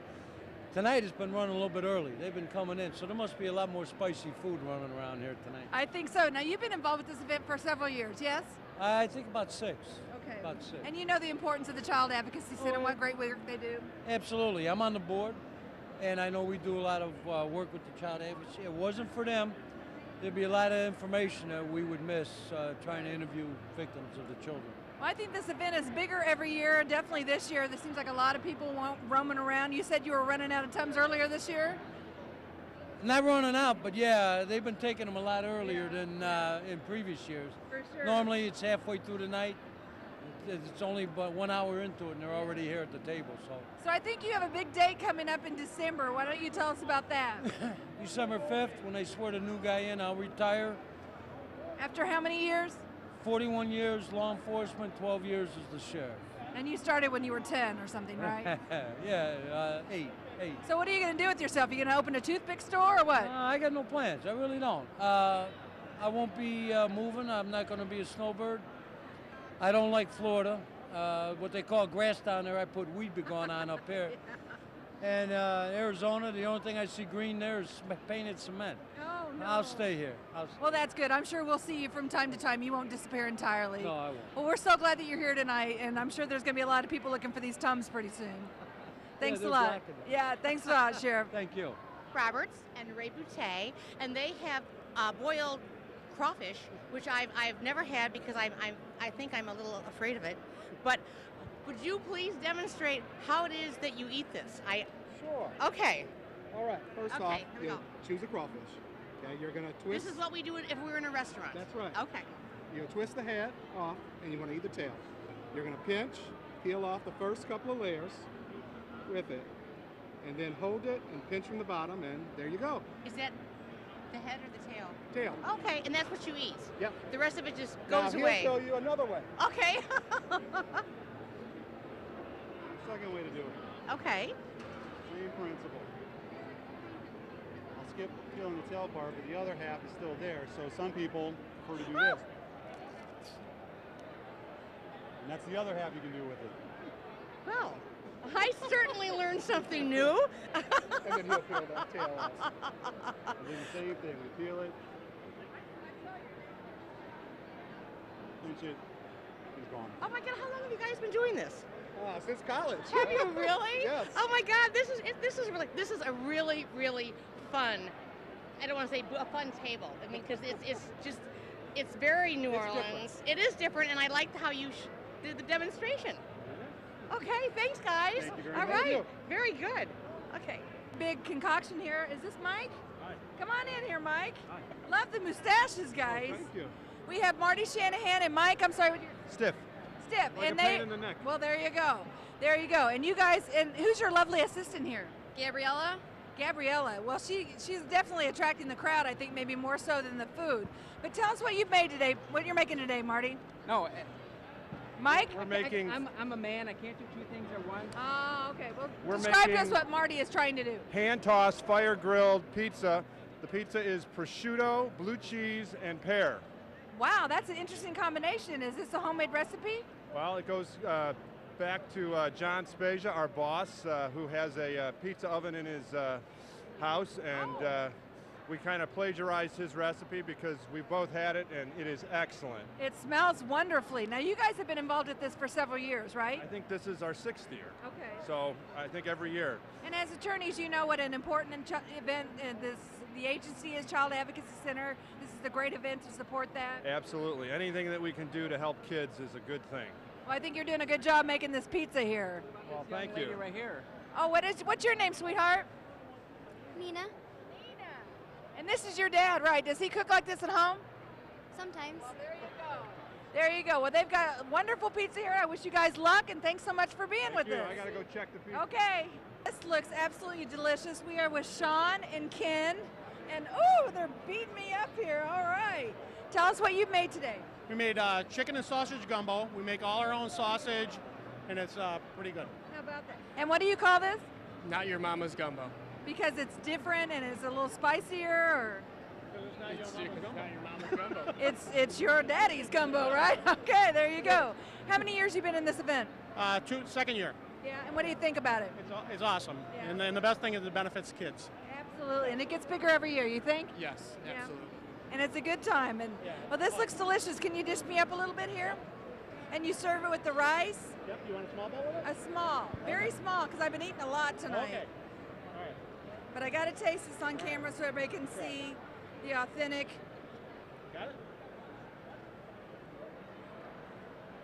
Tonight it's been running a little bit early. They've been coming in, so there must be a lot more spicy food running around here tonight. I think so. Now, you've been involved with this event for several years, yes? I think about 6. Okay. About 6. And you know the importance of the Child Advocacy Center and what great work they do. Absolutely. I'm on the board, and I know we do a lot of work with the child advocacy. It wasn't for them, there'd be a lot of information that we would miss trying to interview victims of the children. Well, I think this event is bigger every year, definitely this year. There seems like a lot of people roaming around. You said you were running out of Tums earlier this year? Not running out, but yeah, they've been taking them a lot earlier than in previous years. For sure. Normally it's halfway through the night. It's only about 1 hour into it and they're already here at the table, so. So I think you have a big date coming up in December. Why don't you tell us about that? December 5th, when they swear the new guy in, I'll retire. After how many years? 41 years law enforcement, 12 years as the sheriff. And you started when you were 10 or something, right? Yeah, 8. So what are you going to do with yourself? Are you going to open a toothpick store or what? I got no plans. I really don't. I won't be moving. I'm not going to be a snowbird. I don't like Florida. What they call grass down there, I put weed begone on up here. And Arizona, the only thing I see green there is painted cement. Oh, no. I'll stay here. Well, that's good. I'm sure we'll see you from time to time. You won't disappear entirely. No, I won't. Well, we're so glad that you're here tonight, and I'm sure there's going to be a lot of people looking for these Tums pretty soon. Thanks a they're lot. blocking them. Yeah, thanks a lot, Sheriff. Thank you. Roberts and Ray Boutte, and they have boiled crawfish, which I've never had because I think I'm a little afraid of it. But would you please demonstrate how it is that you eat this? Sure. Okay. All right. First Okay, off, here we you go. choose a crawfish. Okay, you're gonna twist. This is what we do if we were in a restaurant. That's right. Okay. You twist the head off, and you want to eat the tail. You're gonna pinch, peel off the first couple of layers with it, and then hold it and pinch from the bottom, and there you go. Is that the head or the tail? Tail. Okay, and that's what you eat. Yep. The rest of it just Now goes he'll away. show you another way. Okay. Second way to do it. Okay. Same principle. I'll skip peeling the tail part, but the other half is still there. So some people prefer to do this. And that's the other half you can do with it. Well, I certainly learned something new. And then he'll peel that tail off. And then the same thing. We peel it. Pinch it. He's gone. Oh my God, how long have you guys been doing this? Since college. Have you really? Yes. Oh my God, this is a really fun. I don't want to say a fun table. I mean, because it's very New Orleans. Different. It is different, and I liked how you did the demonstration. Okay, thanks guys. Thank you very All much. right, Thank you. very good. Okay. Big concoction here. Is this Mike? Hi. Come on in here, Mike. Love the mustaches, guys. Thank you. We have Marty Shanahan and Mike. I'm sorry, what your Stiff. Stiff. Like and a pain in the neck. Well, there you go. There you go. And you guys, and who's your lovely assistant here? Gabriella? Gabriella. Well, she's definitely attracting the crowd, I think maybe more so than the food. But tell us what you've made today, what you're making today, Marty. No. Mike? We're making. I'm a man. I can't do two things at once. Oh, okay. Well, We're describe to us making- what Marty is trying to do. Hand-tossed, fire-grilled pizza. The pizza is prosciutto, blue cheese, and pear. Wow, that's an interesting combination. Is this a homemade recipe? Well, it goes back to John Spezia, our boss, who has a pizza oven in his house, and we kind of plagiarized his recipe because we both had it, and it is excellent. It smells wonderfully. Now, you guys have been involved with this for several years, right? I think this is our 6th year. Okay. So I think every year. And as attorneys, you know what an important event the agency is, Child Advocacy Center. This is a great event to support that. Absolutely. Anything that we can do to help kids is a good thing. Well, I think you're doing a good job making this pizza here. Well, thank you. Right here. Oh, what's your name, sweetheart? Nina. And this is your dad, right? Does he cook like this at home? Sometimes. Well, there you go. There you go. Well, they've got wonderful pizza here. I wish you guys luck, and thanks so much for being with us. I gotta go check the pizza. Okay. This looks absolutely delicious. We are with Sean and Ken, and oh, they're beating me up here. All right. Tell us what you've made today. We made chicken and sausage gumbo. We make all our own sausage, and it's pretty good. How about that? And what do you call this? Not your mama's gumbo. Because it's different and it's a little spicier, or It's not your mama's gumbo. it's your daddy's gumbo, right? Okay, there you go. How many years you been in this event? Second year. Yeah. And what do you think about it? It's awesome. Yeah. And then the best thing is it benefits kids. Absolutely. And it gets bigger every year. You think? Yes, Yeah. absolutely. And it's a good time. And well, this looks delicious. Can you dish me up a little bit here? And you serve it with the rice? Yep. You want a small bowl with it? A small, very small, because I've been eating a lot tonight. Okay. All right. But I got to taste this on camera so everybody can see the authentic. Got it?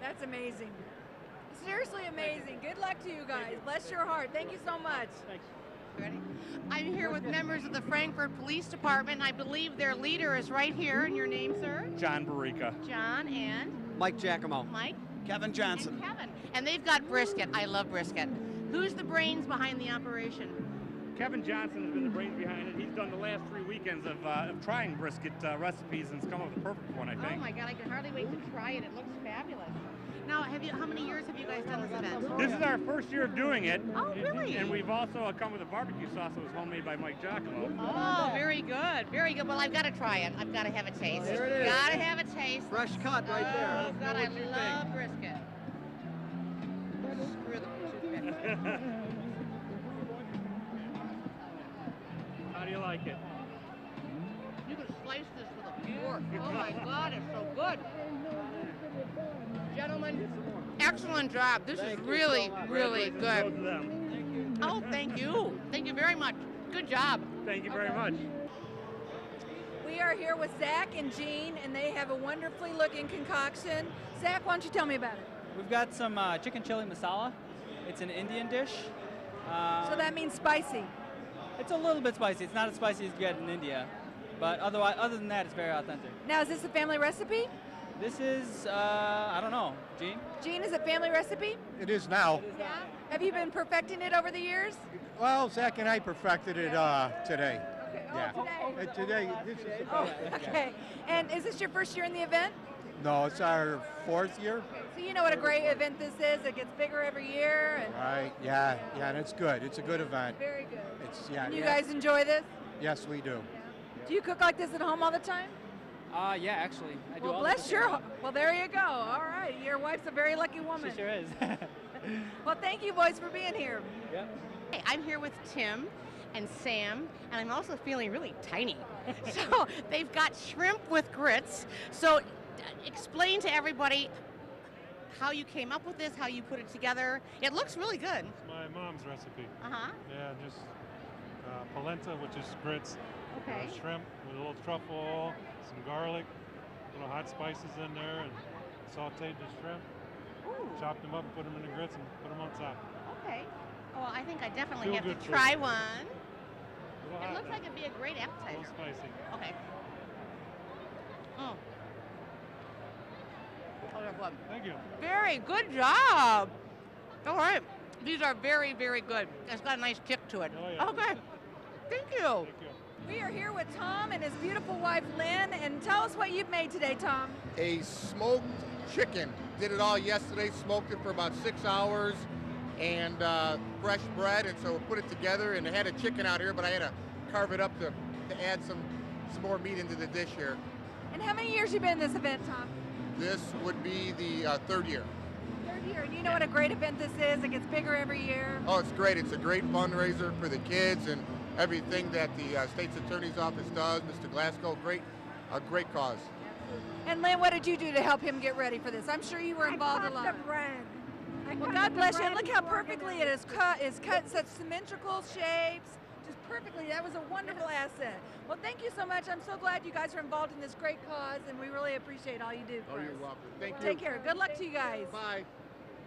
That's amazing. Seriously amazing. Good luck to you guys. Bless your heart. Thank you so much. Thanks. Ready? I'm here with members of the Frankfort Police Department. I believe their leader is right here. And your name, sir? John Barica. John and? Mike Giacomo. Mike? Kevin Johnson. And Kevin. And they've got brisket. I love brisket. Who's the brains behind the operation? Kevin Johnson has been the brains behind it. He's done the last 3 weekends of trying brisket recipes and has come up with the perfect one, I think. Oh my God, I can hardly wait to try it. It looks fabulous. Now, how many years have you guys done this event? This is our first year of doing it. Oh, really? And we've also come with a barbecue sauce that was homemade by Mike Giacomo. Oh, very good. Very good. Well, I've got to try it. I've got to have a taste. There it is. Got to have a taste. Fresh cut right there. Oh, God, I love brisket. Screw the brisket. How do you like it? You could slice this with a fork. Oh my God, it's so good. Gentlemen, excellent job. This is really, really good. Oh, thank you. Thank you very much. Good job. Thank you very much. We are here with Zach and Jean, and they have a wonderfully looking concoction. Zach, why don't you tell me about it? We've got some chicken chili masala. It's an Indian dish. So that means spicy. It's a little bit spicy. It's not as spicy as you get in India, but other than that, it's very authentic. Now, is this a family recipe? This is, I don't know, Gene? Gene, is it family recipe? It is now. Yeah. Have you been perfecting it over the years? Well, Zach and I perfected it today. Okay. Yeah. Today, this is the Oh, best. okay. And is this your first year in the event? No, it's our 4th year. So you know what a great event this is. It gets bigger every year. And Right. Yeah. And it's good. It's a good event. very good. It's yeah. And you yeah. guys enjoy this? Yes, we do. Do you cook like this at home all the time? Yeah, actually. I do Well, all bless the your cooking. Well, there you go. All right. Your wife's a very lucky woman. She sure is. Well, thank you, boys, for being here. Yep. Hey, I'm here with Tim and Sam, and I'm also feeling really tiny. So they've got shrimp with grits. So explain to everybody how you came up with this, how you put it together. It looks really good. It's my mom's recipe. Uh-huh. Yeah, just polenta, which is grits. Okay. Shrimp with a little truffle oil, some garlic, little hot spices in there, and sauteed the shrimp. Ooh. Chopped them up, put them in the grits, and put them on top. Okay. Well, I think I definitely Feel have good to food. try one. A little It hot, looks like it'd be a great a appetizer. little spicy. Okay. Oh. Oh, they're good. Thank you. Very good job. All right. These are very, very good. It's got a nice kick to it. Oh, yeah. Okay. Thank you. We are here with Tom and his beautiful wife, Lynn. And tell us what you've made today, Tom. A smoked chicken. Did it all yesterday, smoked it for about 6 hours, and fresh bread, and so we put it together, and I had a chicken out here, but I had to carve it up to add some more meat into the dish here. And how many years you been in this event, Tom? This would be the 3rd year. Third year. And you know what a great event this is. It gets bigger every year. Oh, it's great. It's a great fundraiser for the kids and everything that the State's Attorney's Office does. Mr. Glasgow, a great cause. And Lynn, what did you do to help him get ready for this? I'm sure you were involved a lot. Well, God bless you. And look how perfectly it is cut. It's cut such symmetrical shapes. Just perfectly. That was a wonderful asset. Well, thank you so much. I'm so glad you guys are involved in this great cause, and we really appreciate all you do. Oh, you're welcome. Thank you. Take care. Good luck to you guys. Bye.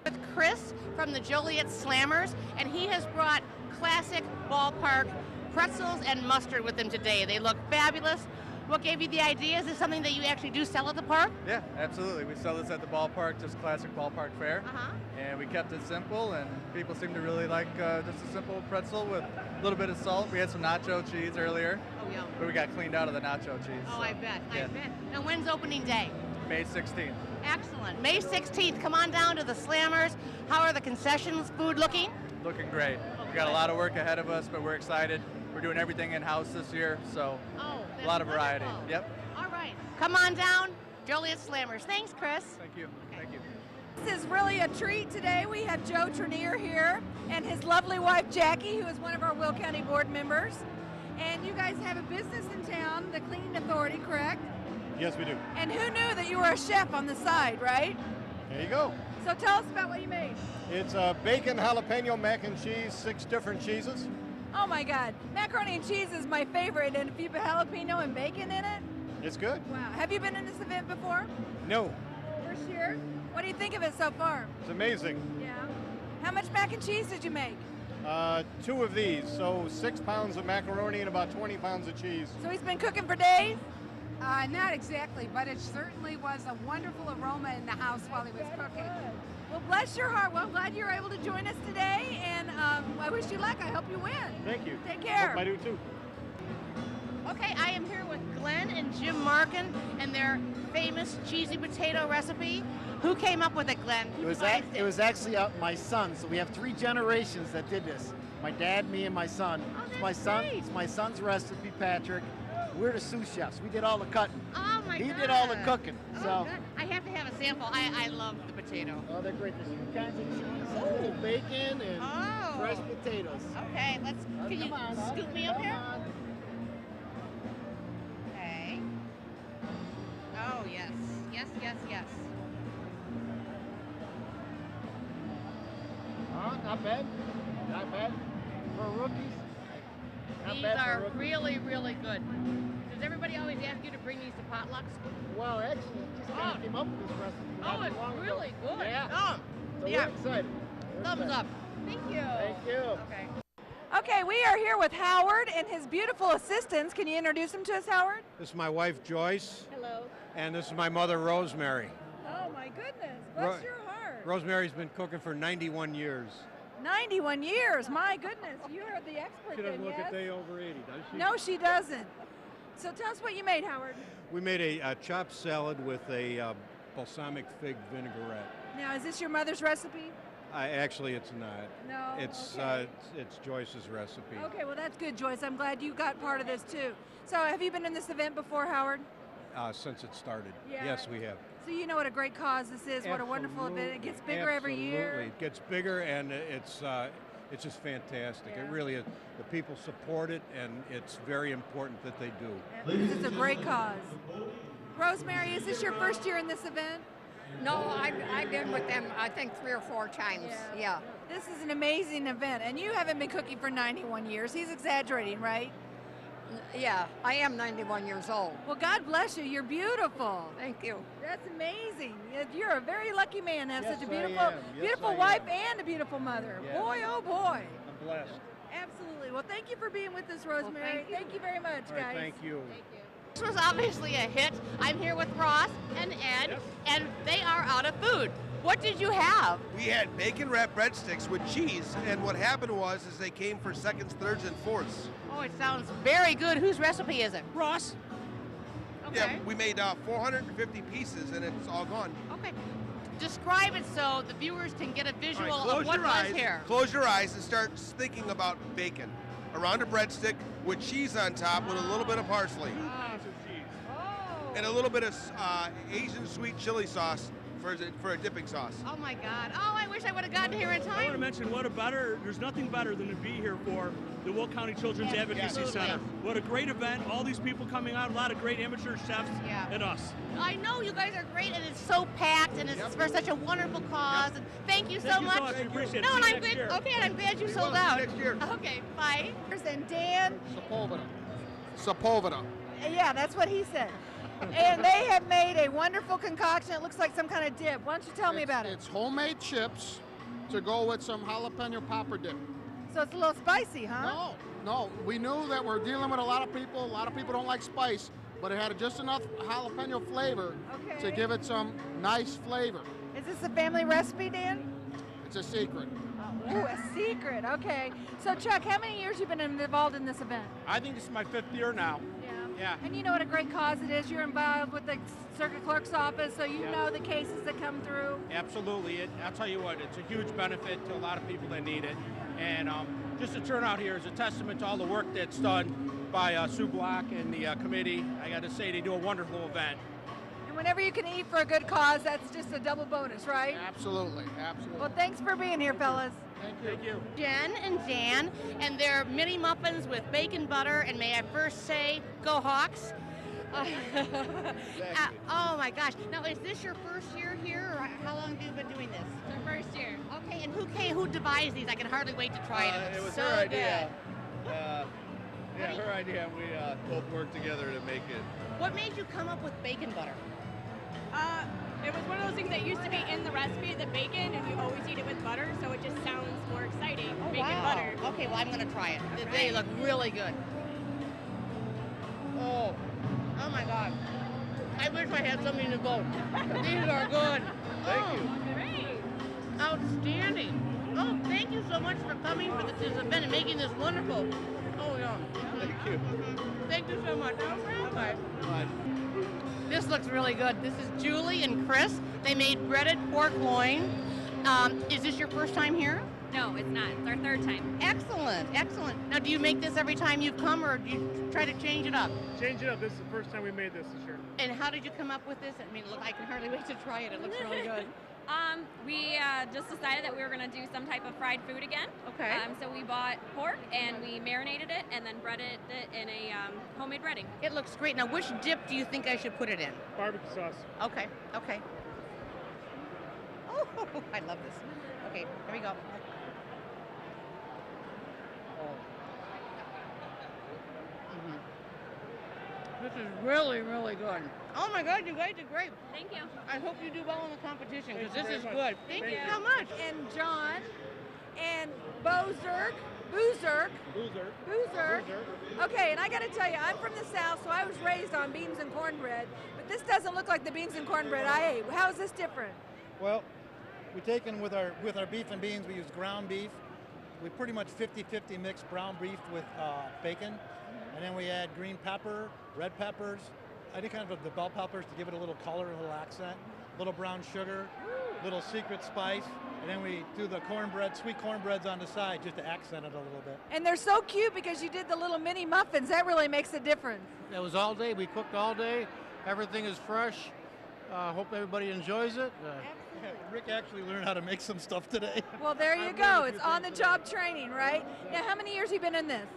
With Chris from the Joliet Slammers, and he has brought classic ballpark pretzels and mustard with him today. They look fabulous. What gave you the idea? Is this something that you actually do sell at the park? Yeah, absolutely. We sell this at the ballpark, just classic ballpark fare. And we kept it simple, and people seem to really like just a simple pretzel with a little bit of salt. We had some nacho cheese earlier. Oh, yum. But we got cleaned out of the nacho cheese. Oh, so, I bet. yeah. I bet. Now, when's opening day? May 16th. Excellent. May 16th. Come on down to the Slammers. How are the concessions food looking? Looking great. We got a lot of work ahead of us, but we're excited. We're doing everything in-house this year, so a lot of variety. Yep. All right. Come on down. Joliet Slammers. Thanks, Chris. Thank you. Thank you. This is really a treat today. We have Joe Trenier here and his lovely wife Jackie, who is one of our Will County board members. And you guys have a business in town, the Cleaning Authority, correct? Yes, we do. And who knew that you were a chef on the side, right? There you go. So tell us about what you made. It's bacon, jalapeno, mac and cheese, 6 different cheeses. Oh my God, macaroni and cheese is my favorite, and if you put jalapeno and bacon in it. It's good. Wow, have you been in this event before? No, First year? What do you think of it so far? it's amazing. Yeah. How much mac and cheese did you make? 2 of these, so 6 pounds of macaroni and about 20 pounds of cheese. So he's been cooking for days? Not exactly, but it certainly was a wonderful aroma in the house while he was cooking. Well, bless your heart. Well, I'm glad you're able to join us today, and I wish you luck. I hope you win. Thank you. Take care. Hope I do too. Okay, I am here with Glenn and Jim Markin and their famous cheesy potato recipe. Who came up with it, Glenn? Who devised It was actually my son. So we have 3 generations that did this. My dad, me, and my son. It's my son. It's my son's recipe, Patrick. We're the sous chefs. We did all the cutting. Oh my God. He did all the cooking. Oh, So good. I have to have a sample. I love the potato. oh, they're great. There's 2 kinds of cheese, whole bacon, and fresh potatoes. Okay, let's. Can you come on, scoop me up come here? on. Okay. Oh yes, yes, yes, yes. Not bad. Not bad. For rookies. Not These bad for are rookies. really, really good. Does everybody always ask you to bring these to potlucks? Well, actually, just kind of came up with this recipe. not Oh, too it's long ago. really good. Yeah. Oh, So yeah. we're excited. We're Thumbs excited. up. Thank you. Thank you. Okay. Okay, we are here with Howard and his beautiful assistants. Can you introduce them to us, Howard? This is my wife Joyce, Hello. and this is my mother Rosemary. Oh my goodness, bless your heart. Rosemary's been cooking for 91 years. 91 years, my goodness. You are the expert She doesn't then, look yes? a day over 80, does she? No, she doesn't. So tell us what you made, Howard. We made a chopped salad with a balsamic fig vinaigrette. Now, is this your mother's recipe? Actually, it's not. No, It's okay. it's Joyce's recipe. Okay, well that's good, Joyce. I'm glad you got part of this too. So have you been in this event before, Howard? Since it started. Yeah. Yes, we have. So you know what a great cause this is, what a wonderful event. It gets bigger every year. Absolutely. It gets bigger, and it's just fantastic. It really is. The people support it, and it's very important that they do. Because it's a great cause. Rosemary, is this your first year in this event? No, I've been with them, I think 3 or 4 times. Yeah. This is an amazing event, and you haven't been cooking for 91 years. He's exaggerating, right? Yeah, I am 91 years old. Well, God bless you. You're beautiful. Thank you. That's amazing. You're a very lucky man to have Yes, such a I beautiful, am. Yes, beautiful I wife am. and a beautiful mother. Yes. Boy, oh boy. I'm blessed. Absolutely. Well, thank you for being with us, Rosemary. thank you. very much, All right, guys. thank you. This was obviously a hit. I'm here with Ross and Ed, and they are out of food. What did you have? We had bacon wrapped breadsticks with cheese, and what happened was they came for seconds, thirds, and fourths. Oh, it sounds very good. Whose recipe is it? Ross. Okay. Yeah, we made 450 pieces, and it's all gone. Okay. Describe it so the viewers can get a visual All right, of what was here. Close your eyes and start thinking about bacon. Around a breadstick with cheese on top with a little bit of parsley. And a little bit of Asian sweet chili sauce for a dipping sauce. Oh my God. Oh, I wish I would have gotten here in I want to time. mention there's nothing better than to be here for the Will County Children's Advocacy Absolutely. Center. What a great event. All these people coming out, a lot of great amateur chefs and us. I know you guys are great, and it's so packed, and it's for such a wonderful cause. And thank you so Thank you much. so much. We appreciate it. No, See and you I'm next glad. year. Okay, and I'm glad you We sold will. See you out. next year. Okay, bye. And Dan, Sepulveda. Sepulveda. yeah, that's what he said. And they have made a wonderful concoction. It looks like some kind of dip. Why don't you tell me about it? It's homemade chips to go with some jalapeno popper dip. So it's a little spicy, huh? No, we knew that we're dealing with a lot of people. A lot of people don't like spice, but it had just enough jalapeno flavor to give it some nice flavor. Is this a family recipe, Dan? It's a secret. Ooh, a secret. Okay. So Chuck, how many years you been involved in this event? I think this is my 5th year now. Yeah. And you know what a great cause it is. You're involved with the circuit clerk's office, so you know the cases that come through. Absolutely. I'll tell you what, it's a huge benefit to a lot of people that need it. And just the turnout here is a testament to all the work that's done by Sue Block and the committee. I got to say, they do a wonderful event. And whenever you can eat for a good cause, that's just a double bonus, right? Absolutely, absolutely. Well, thanks for being here, fellas. Thank you. Jen and Dan, and they're mini muffins with bacon butter, and may I first say, go Hawks. Oh my gosh. Now, is this your first year here, or how long have you been doing this? It's our first year. Okay, and who devised these? I can hardly wait to try it. It was so her idea. good. Her idea, and we both worked together to make it. What made you come up with bacon butter? It was one of those things that used to be in the recipe, the bacon, and you always eat it with butter, so it just sounds more exciting. Oh, bacon wow. butter. Okay, well, I'm going to try it. They look really good. Oh my God. I wish I had something to go. These are good. Thank you. Great. Outstanding. Oh, thank you so much for coming for this event and making this wonderful. Oh, yeah. Thank you. Thank you so much. Bye. This looks really good. This is Julie and Chris. They made breaded pork loin. Is this your first time here? No, it's not. It's our 3rd time. Excellent, excellent. Now, do you make this every time you come, or do you try to change it up? Change it up. This is the first time we made this year. And how did you come up with this? I mean, look, I can hardly wait to try it. It looks really good. We just decided that we were going to do some type of fried food again. Okay. So we bought pork and we marinated it and then breaded it in a homemade breading. It looks great. Now, which dip do you think I should put it in? Barbecue sauce. Okay. Oh, I love this. Okay, here we go. This is really, really good. Oh my God, you guys did great. Thank you. I hope you do well in the competition, because this is very good. much. Thank you so much. And John and Boozer. Okay, and I got to tell you, I'm from the South, so I was raised on beans and cornbread, but this doesn't look like the beans and cornbread I ate. How is this different? Well, we taken with our beef and beans, we use ground beef. We pretty much 50-50 mix brown beef with bacon, and then we add green pepper, red peppers, any kind of the bell peppers to give it a little color, a little accent, little brown sugar, little secret spice, and then we do the cornbread, sweet cornbreads on the side just to accent it a little bit. And they're so cute because you did the little mini muffins. That really makes a difference. It was all day. We cooked all day. Everything is fresh. Hope everybody enjoys it. Rick actually learned how to make some stuff today. Well, there you go. It's on-the-job training, right? Now, how many years have you been in this?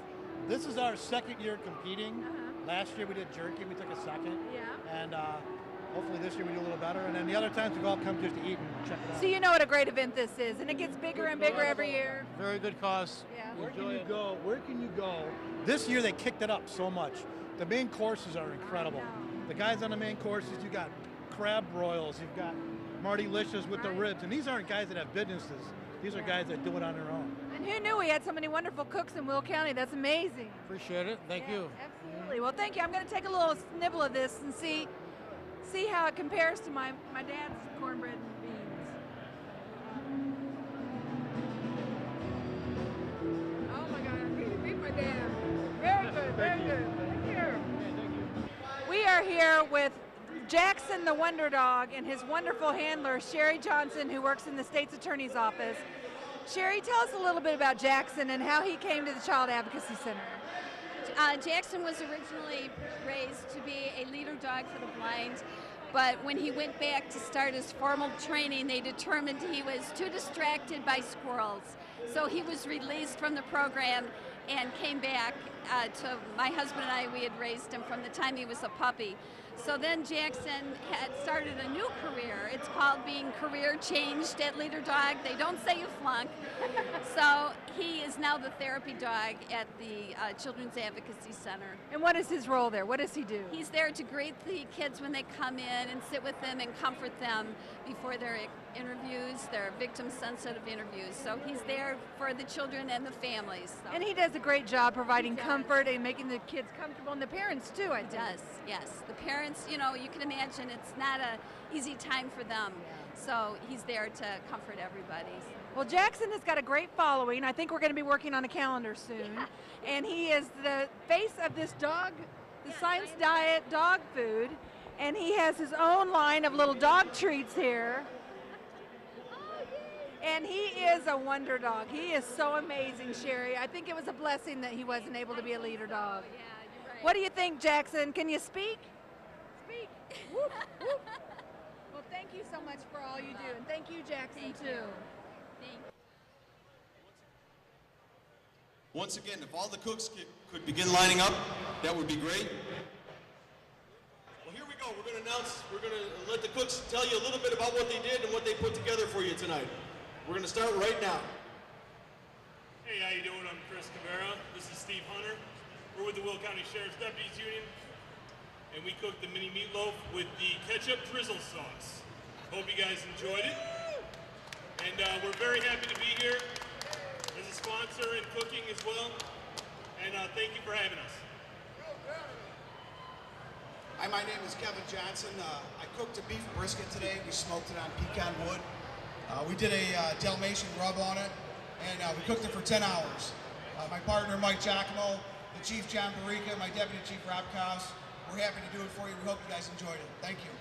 This is our 2nd year competing. Last year we did jerky. We took a 2nd. Yeah. And hopefully this year we do a little better. And then the other times we've all come just to eat and check it out. So you know what a great event this is, and it gets bigger and bigger every year. Very good cause. Yeah. Where can you go? Where can you go? This year they kicked it up so much. The main courses are incredible. The guys on the main courses, you got crab broils, you've got Marty Licious with the ribs, and these aren't guys that have businesses. These are guys that do it on their own. And who knew we had so many wonderful cooks in Will County? That's amazing. Appreciate it. Thank you. Absolutely. Well, thank you. I'm going to take a little nibble of this and see how it compares to my dad's cornbread and beans. Oh my God, I really beat my dad. Very good, very good. Thank you. We are here with Jackson the Wonder Dog and his wonderful handler, Sherry Johnson, who works in the State's Attorney's Office. Sherry, tell us a little bit about Jackson and how he came to the Child Advocacy Center. Jackson was originally raised to be a leader dog for the blind, but when he went back to start his formal training, they determined he was too distracted by squirrels. So he was released from the program and came back to my husband and I. We had raised him from the time he was a puppy. So then Jackson had started a new career. It's called being career changed at Leader Dog. They don't say you flunk. So he is now the therapy dog at the Children's Advocacy Center. And what is his role there? What does he do? He's there to greet the kids when they come in and sit with them and comfort them before their interviews, their victim-sensitive interviews. So he's there for the children and the families. So. And he does a great job providing comfort and making the kids comfortable, and the parents too, I think. Does, yes. The parents, you know, you can imagine it's not an easy time for them. So he's there to comfort everybody. Well, Jackson has got a great following. I think we're going to be working on a calendar soon. Yeah. And he is the face of this dog, the Science Diet dog food. And he has his own line of little dog treats here. And he is a wonder dog. He is so amazing, Sherry. I think it was a blessing that he wasn't able to be a leader dog. Yeah, you're right. What do you think, Jackson? Can you speak? Speak. Whoop, whoop. Well, thank you so much for all you do. And thank you, Jackson, too. Once again, if all the cooks could begin lining up, that would be great. Well, here we go. We're going to let the cooks tell you a little bit about what they did and what they put together for you tonight. We're going to start right now. Hey, how you doing? I'm Chris Cabrera. This is Steve Hunter. We're with the Will County Sheriff's Deputies Union, and we cooked the mini meatloaf with the ketchup drizzle sauce. Hope you guys enjoyed it. And we're very happy to be here as a sponsor in cooking as well. And thank you for having us. Hi, my name is Kevin Johnson. I cooked a beef brisket today. We smoked it on pecan wood. We did a Dalmatian rub on it, and we cooked it for 10 hours. My partner, Mike Giacomo, the Chief, John Barica, my Deputy Chief, Rob Kouse. We're happy to do it for you. We hope you guys enjoyed it. Thank you.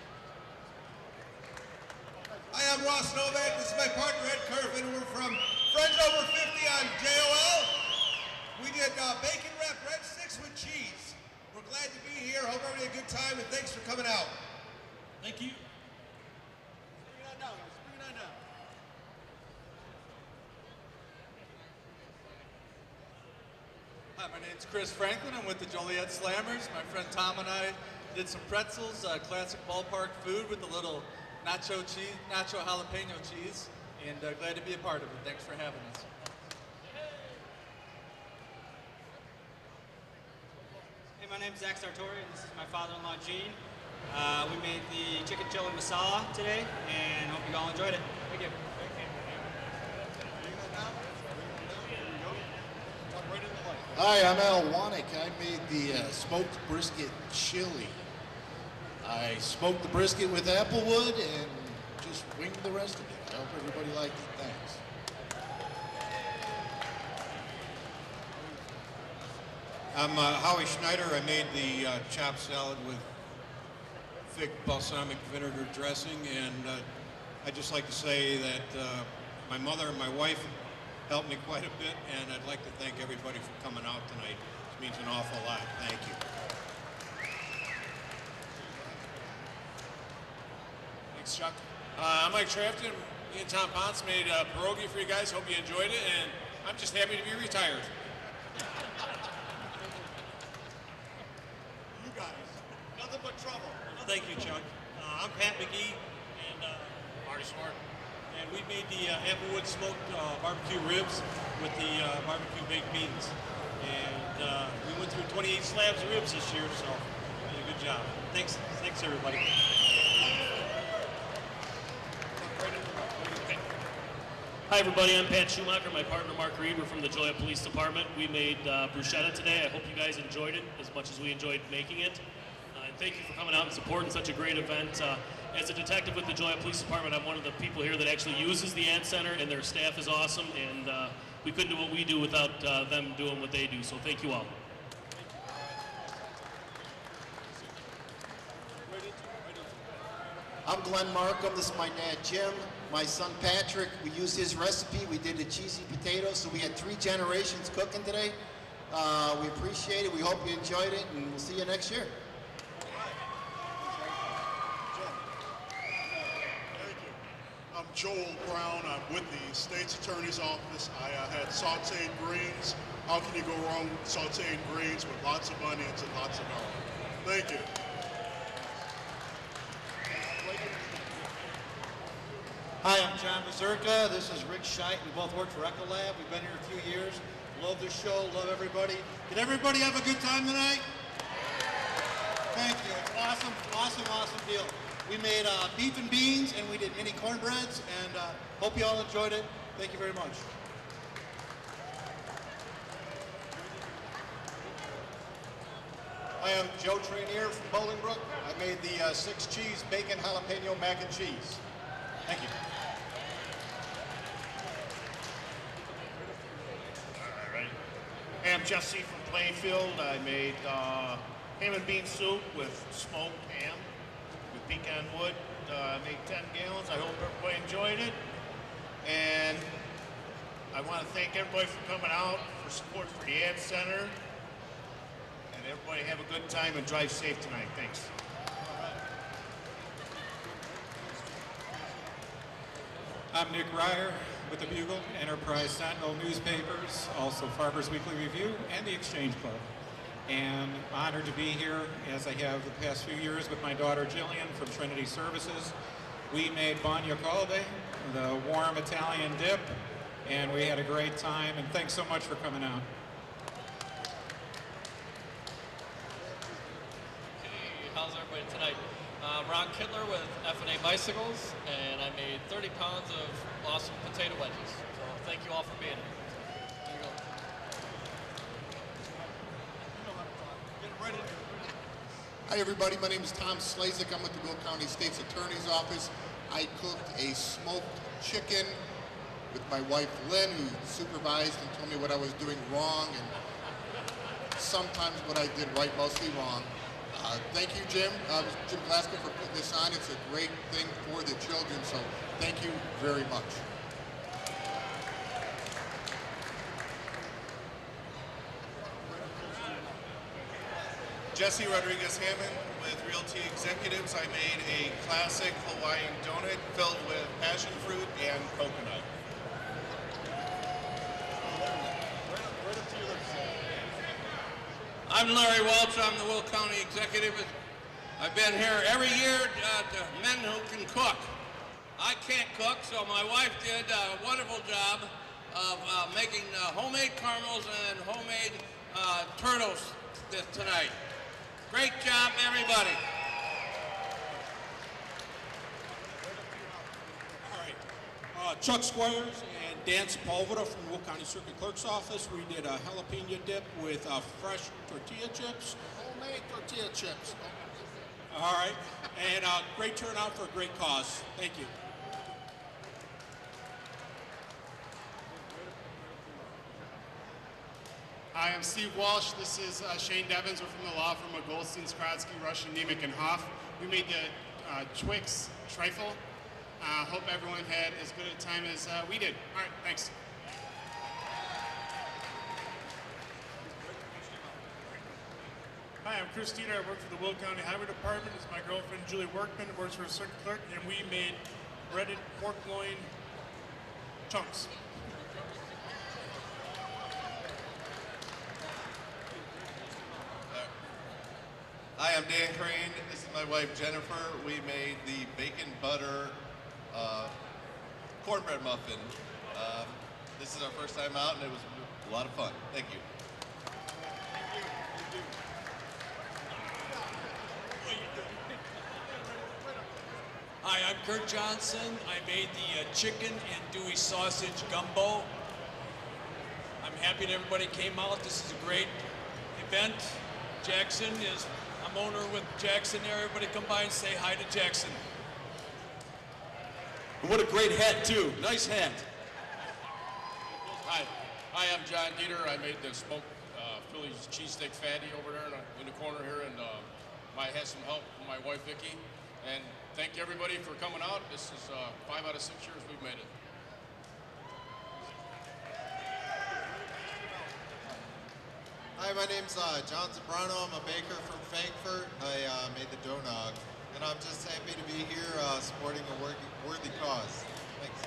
Hi, I'm Ross Novak. This is my partner, Ed Curfin. We're from Friends Over 50 on JOL. We did bacon wrapped breadsticks with cheese. We're glad to be here. Hope everybody had a good time, and thanks for coming out. Thank you. Bring it on down, guys. Bring it on down. Hi, my name's Chris Franklin. I'm with the Joliet Slammers. My friend Tom and I did some pretzels, classic ballpark food with a little nacho jalapeno cheese, and glad to be a part of it. Thanks for having us. Hey, my name's Zach Sartori, and this is my father-in-law, Gene. We made the chicken chili masala today, and hope you all enjoyed it. Thank you. Hi, I'm Al Wanek. I made the smoked brisket chili. I smoked the brisket with applewood and just winged the rest of it. I hope everybody liked it. Thanks. I'm Howie Schneider. I made the chopped salad with thick balsamic vinegar dressing, and I'd just like to say that my mother and my wife helped me quite a bit, and I'd like to thank everybody for coming out tonight. It means an awful lot. Thank you. Thanks, Chuck. I'm Mike Trafton. Me and Tom Ponce made pierogi for you guys. Hope you enjoyed it, and I'm just happy to be retired. You guys, nothing but trouble. Thank you, Chuck. I'm Pat McGee, and Marty Smart. And we made the applewood smoked barbecue ribs with the barbecue baked beans. And we went through 28 slabs of ribs this year, so we did a good job. Thanks everybody. Hi everybody, I'm Pat Schumacher, my partner Mark Reed. We're from the Joliet Police Department. We made bruschetta today. I hope you guys enjoyed it as much as we enjoyed making it. And thank you for coming out and supporting such a great event. As a detective with the Joliet Police Department, I'm one of the people here that actually uses the Ad Center, and their staff is awesome, and we couldn't do what we do without them doing what they do, so thank you all. I'm Glenn Markham. This is my dad, Jim. My son, Patrick. We used his recipe. We did the cheesy potatoes, so we had 3 generations cooking today. We appreciate it. We hope you enjoyed it, and we'll see you next year. I'm Joel Brown. I'm with the State's Attorney's Office. I had sauteed greens. How can you go wrong with sauteed greens with lots of onions and lots of garlic? Thank you. Zerka. This is Rick Scheit. We both work for Ecolab. We've been here a few years. Love the show. Love everybody. Did everybody have a good time tonight? Thank you. Awesome, awesome, awesome deal. We made beef and beans, and we did mini cornbreads, and hope you all enjoyed it. Thank you very much. I am Joe Trainier from Bolingbrook. I made the 6 cheese bacon jalapeno mac and cheese. Thank you. All right. Hey, I'm Jesse from Plainfield. I made ham and bean soup with smoked ham with pecan wood. I made 10 gallons. I hope everybody enjoyed it. And I want to thank everybody for coming out, for support for the Ad Center. And everybody have a good time and drive safe tonight. Thanks. I'm Nick Ryer with the Bugle, Enterprise Sentinel newspapers, also Farmers Weekly Review, and the Exchange Club. And honored to be here, as I have the past few years with my daughter Jillian from Trinity Services. We made bagna calde, the warm Italian dip, and we had a great time, and thanks so much for coming out. Hey, how's everybody tonight? Ron Kittler with F&A Bicycles, and I made 30 pounds of awesome potato wedges. So thank you all for being here. There you go. Hi everybody, my name is Tom Slazek. I'm with the Will County State's Attorney's Office. I cooked a smoked chicken with my wife Lynn, who supervised and told me what I was doing wrong and sometimes what I did right, mostly wrong. Thank you, Jim Glasgow, for putting this on. It's a great thing for the children, so thank you very much. Jesse Rodriguez Hammond with Realty Executives. I made a classic Hawaiian donut filled with passion fruit and coconut. I'm Larry Walsh. I'm the Will County Executive. I've been here every year to men who can cook. I can't cook, so my wife did a wonderful job of making homemade caramels and homemade turtles tonight. Great job, everybody. All right. Chuck Squires and Dan Sepulveda from Will County Circuit Clerk's Office. We did a jalapeno dip with fresh tortilla chips. Homemade tortilla chips. All right. And great turnout for a great cause. Thank you. Hi, I'm Steve Walsh. This is Shane Devins. We're from the law firm of Goldstein, Skrodsky, Russian, Nemec, and Hoff. We made the Twix trifle. Hope everyone had as good a time as we did. All right, thanks. Hi, I'm Chris Dieter. I work for the Will County Highway Department. This is my girlfriend, Julie Workman, who works for a circuit clerk, and we made breaded pork loin chunks. Hi, I'm Dan Crane. This is my wife Jennifer. We made the bacon butter cornbread muffin. This is our first time out, and it was a lot of fun. Thank you. Hi, I'm Kurt Johnson. I made the chicken and Dewey sausage gumbo. I'm happy that everybody came out. This is a great event. Jackson is, I'm owner with Jackson there. Everybody come by and say hi to Jackson. And what a great hat too. Nice hat. Hi, I'm John Dieter. I made the smoked Philly's cheesesteak fatty over there in the corner here, and I had some help from my wife Vicki. And thank you everybody for coming out. This is 5 out of 6 years we've made it. Hi, my name's John Zambrano. I'm a baker from Frankfurt. I made the dough nog, and I'm just happy to be here supporting a worthy cause. Thanks.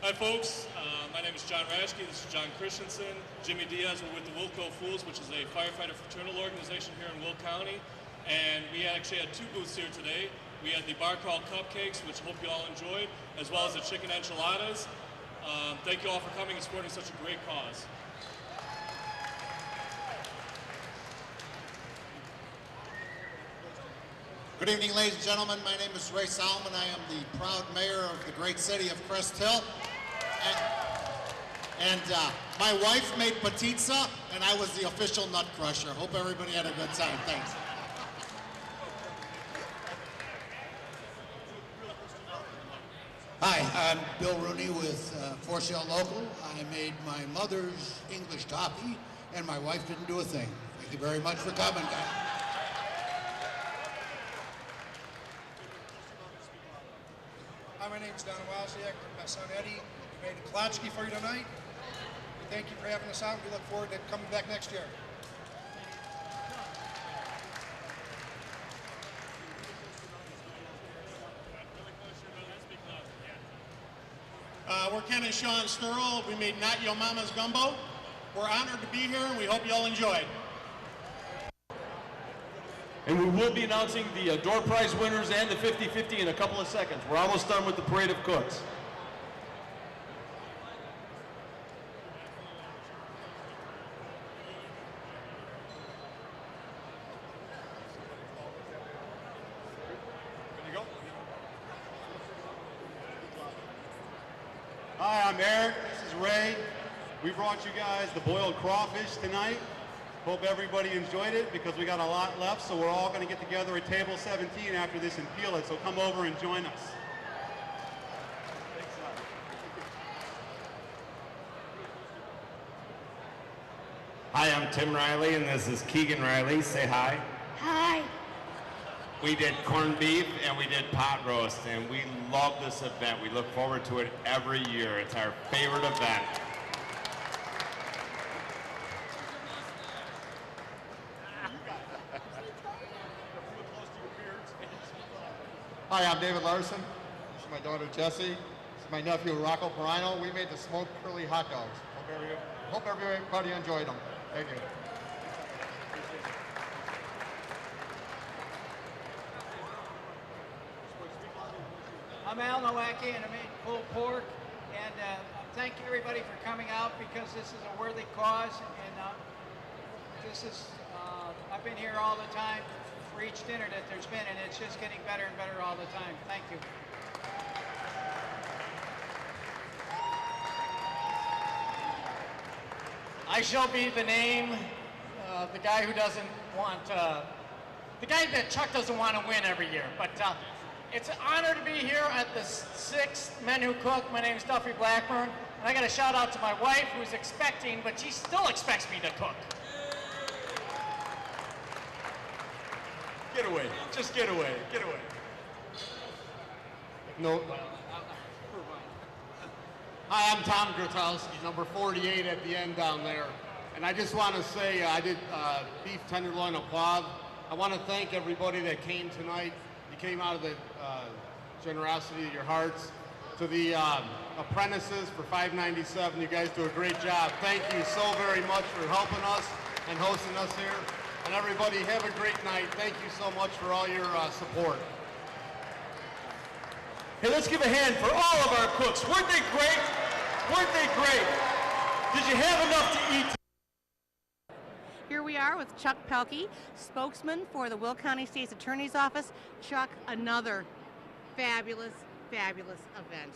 Hi folks, my name is John Raschke. This is John Christensen. Jimmy Diaz. We're with the Wilco Fools, which is a firefighter fraternal organization here in Will County. And we actually had 2 booths here today. We had the bar crawled cupcakes, which hope you all enjoyed, as well as the chicken enchiladas. Thank you all for coming and supporting such a great cause. Good evening, ladies and gentlemen. My name is Ray Solomon. I am the proud mayor of the great city of Crest Hill. And my wife made patizza, and I was the official nut crusher. Hope everybody had a good time. Thanks. Hi, I'm Bill Rooney with For Sale Local. I made my mother's English toffee, and my wife didn't do a thing. Thank you very much for coming, guys. Hi, my name's Don Wozniak with my son Eddie. We made a Klotchki for you tonight. Thank you for having us out. We look forward to coming back next year. We're Ken and Sean Sturl. We made Not Yo Mama's Gumbo. We're honored to be here, and we hope you all enjoy it. And we will be announcing the door prize winners and the 50-50 in a couple of seconds. We're almost done with the parade of cooks. Hi, I'm Eric. This is Ray. We brought you guys the boiled crawfish tonight. Hope everybody enjoyed it because we got a lot left, so we're all going to get together at table 17 after this and peel it, so come over and join us. Hi, I'm Tim Riley, and this is Keegan Riley. Say hi. Hi. We did corned beef and we did pot roast, and we love this event. We look forward to it every year. It's our favorite event. Hi, I'm David Larson. This is my daughter Jessie. This is my nephew Rocco Perino. We made the smoked curly hot dogs. Hope everybody enjoyed them. Thank you. I'm Al Nowacki, and I made pulled pork. And thank everybody for coming out because this is a worthy cause. And this is, I've been here all the time for each dinner that there's been, and it's just getting better and better all the time. Thank you. I shall be the name, the guy who doesn't want, the guy that Chuck doesn't want to win every year. But it's an honor to be here at the 6th Men Who Cook. My name is Duffy Blackburn, and I got a shout out to my wife who's expecting, but she still expects me to cook. Get away. Just get away. Get away. No. Hi, I'm Tom Grotowski, number 48 at the end down there. And I just want to say I did beef tenderloin au poivre. I want to thank everybody that came tonight. You came out of the generosity of your hearts. To the apprentices for $5.97, you guys do a great job. Thank you so very much for helping us and hosting us here. And everybody, have a great night. Thank you so much for all your support. Hey, let's give a hand for all of our cooks. Weren't they great? Weren't they great? Did you have enough to eat? Here we are with Chuck Pelkey, spokesman for the Will County State's Attorney's Office. Chuck, another fabulous, fabulous event.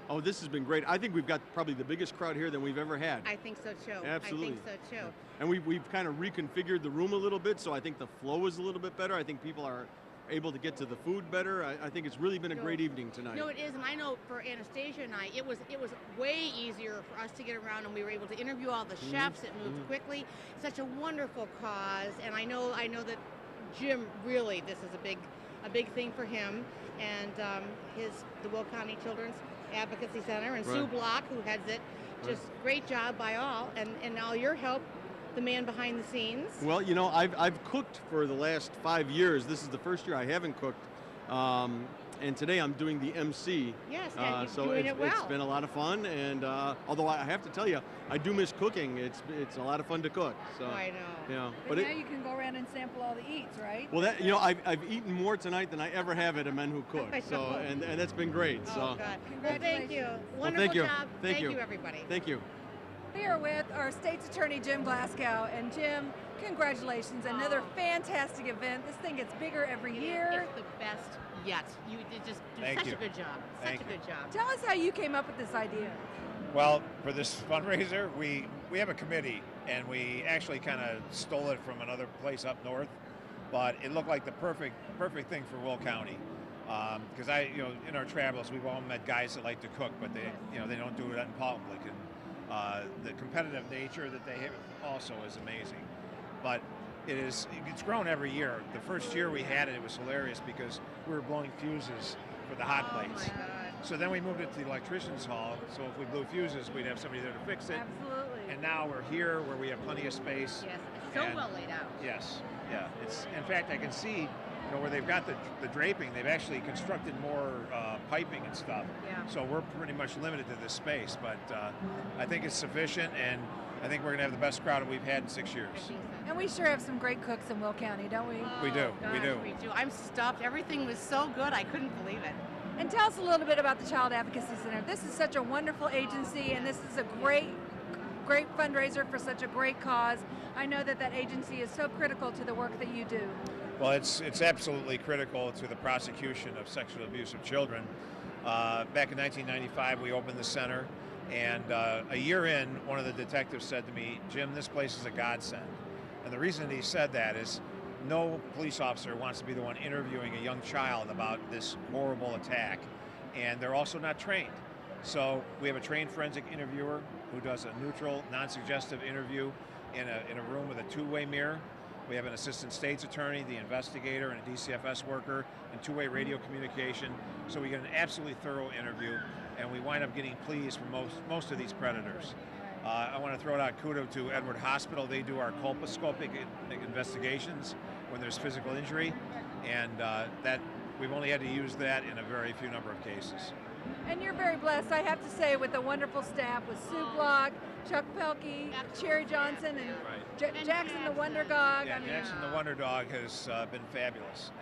Oh, this has been great. I think we've got probably the biggest crowd here than we've ever had. I think so too. Absolutely. I think so too. And we've kind of reconfigured the room a little bit, so I think the flow is a little bit better. I think people are able to get to the food better. I think it's really been a great evening tonight. No, it is, and I know for Anastasia and I, it was way easier for us to get around, and we were able to interview all the chefs. It moved quickly. Such a wonderful cause, and I know that Jim really, this is a big thing for him, and the Will County Children's Advocacy Center, and Sue Block, who heads it. Just great job by all, and all your help, the man behind the scenes. Well, you know, I've cooked for the last 5 years. This is the first year I haven't cooked. and today I'm doing the MC. Yes, and you're so doing it's it well. It's been a lot of fun, and although I have to tell you, I do miss cooking. It's a lot of fun to cook. So I know. you know, But now you can go around and sample all the eats, right? well, that I've eaten more tonight than I ever have at a Men Who Cook. So and that's been great. So Oh, God. Well, thank you. Well, Wonderful thank you. job. Thank you. everybody. Thank you. Here with our state's attorney, Jim Glasgow. And Jim, congratulations. Another fantastic event. This thing gets bigger every year. It's the best yet. You did just do Thank such you. a good job. Thank Such a good job. Tell us how you came up with this idea. Well, for this fundraiser, we have a committee, and we actually kind of stole it from another place up north, but it looked like the perfect thing for Will County. Because in our travels, we've all met guys that like to cook, but they don't do it in public, and the competitive nature that they have also is amazing. But it's grown every year. The first year we had it, it was hilarious because we were blowing fuses for the hot plates. So then we moved it to the electrician's hall. So if we blew fuses, we'd have somebody there to fix it. Absolutely. And now we're here where we have plenty of space. Yes, so And- well laid out. Yes, yeah. It's in fact I can see, where they've got the draping. They've actually constructed more piping and stuff. Yeah. So we're pretty much limited to this space, but I think it's sufficient, and I think we're going to have the best crowd that we've had in 6 years. And we sure have some great cooks in Will County, don't we? We do. We Gosh, do. We do. I'm stuffed. Everything was so good. I couldn't believe it. And tell us a little bit about the Child Advocacy Center. This is such a wonderful agency, and this is a great fundraiser for such a great cause. I know that agency is so critical to the work that you do. Well, it's absolutely critical to the prosecution of sexual abuse of children. Back in 1995, we opened the center, and a year in, one of the detectives said to me, "Jim, this place is a godsend." And the reason he said that is no police officer wants to be the one interviewing a young child about this horrible attack, and they're also not trained. So we have a trained forensic interviewer who does a neutral, non-suggestive interview in a room with a two-way mirror. We have an assistant state's attorney, the investigator, and a DCFS worker, and two-way radio communication. So we get an absolutely thorough interview, and we wind up getting pleas from most of these predators. I want to throw out kudos to Edward Hospital. They do our colposcopic investigations when there's physical injury, and that we've only had to use that in a very few number of cases. And you're very blessed, I have to say, with the wonderful staff, with Sue Block, Chuck Pelkey, Cherry Johnson, and Jackson the Wonder Dog. Yeah, Jackson the Wonder Dog has been fabulous,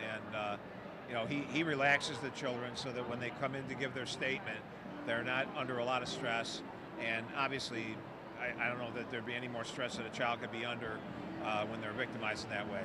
and he relaxes the children so that when they come in to give their statement, they're not under a lot of stress. And obviously, I don't know that there'd be any more stress that a child could be under when they're victimized in that way.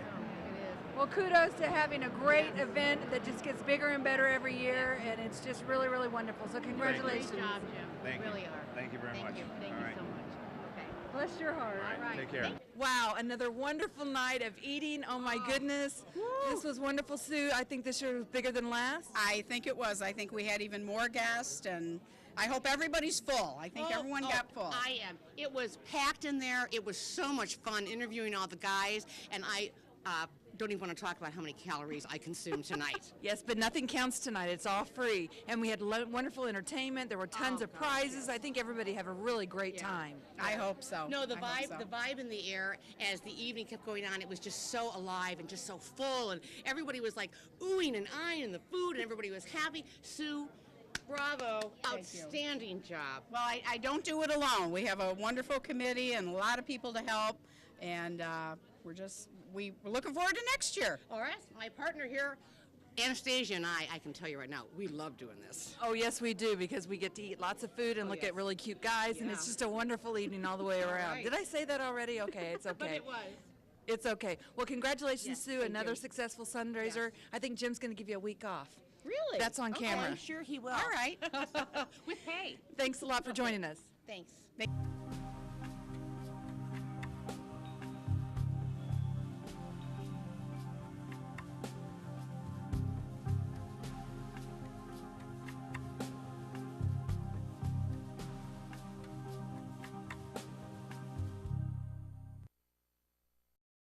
Well, kudos to having a great event that just gets bigger and better every year, and it's just really, really wonderful. So congratulations. Great job, Jim. Thank you really you. are. Thank you very much. Thank you. Thank All you right. so much. Okay. Bless your heart. All right. Take care. Wow, another wonderful night of eating. Oh my goodness. This was wonderful, Sue. I think this year was bigger than last. I think it was. I think we had even more guests, and I hope everybody's full. I think everyone got full. I am. It was packed in there. It was so much fun interviewing all the guys, and I don't even want to talk about how many calories I consumed tonight. Yes, but nothing counts tonight. It's all free. And we had wonderful entertainment. There were tons of prizes. I think everybody had a really great time. I hope so. No, the I hope vibe, so. the vibe in the air as the evening kept going on, it was just so alive and just so full, and everybody was like oohing and eyeing in the food, and everybody was happy. Sue, bravo, outstanding job. Well, I don't do it alone. We have a wonderful committee and a lot of people to help, and we're looking forward to next year. All right, my partner here, Anastasia, and I can tell you right now, we love doing this. Oh, yes, we do, because we get to eat lots of food and look at really cute guys, and it's just a wonderful evening all the way around. right. Did I say that already? Okay, it's okay. But it was. It's okay. Well, congratulations, Sue. thank Another you. successful fundraiser. I think Jim's going to give you a week off. Really? That's on Okay, camera. I'm sure he will. All right. With pay. Thanks a lot for joining us. Thanks.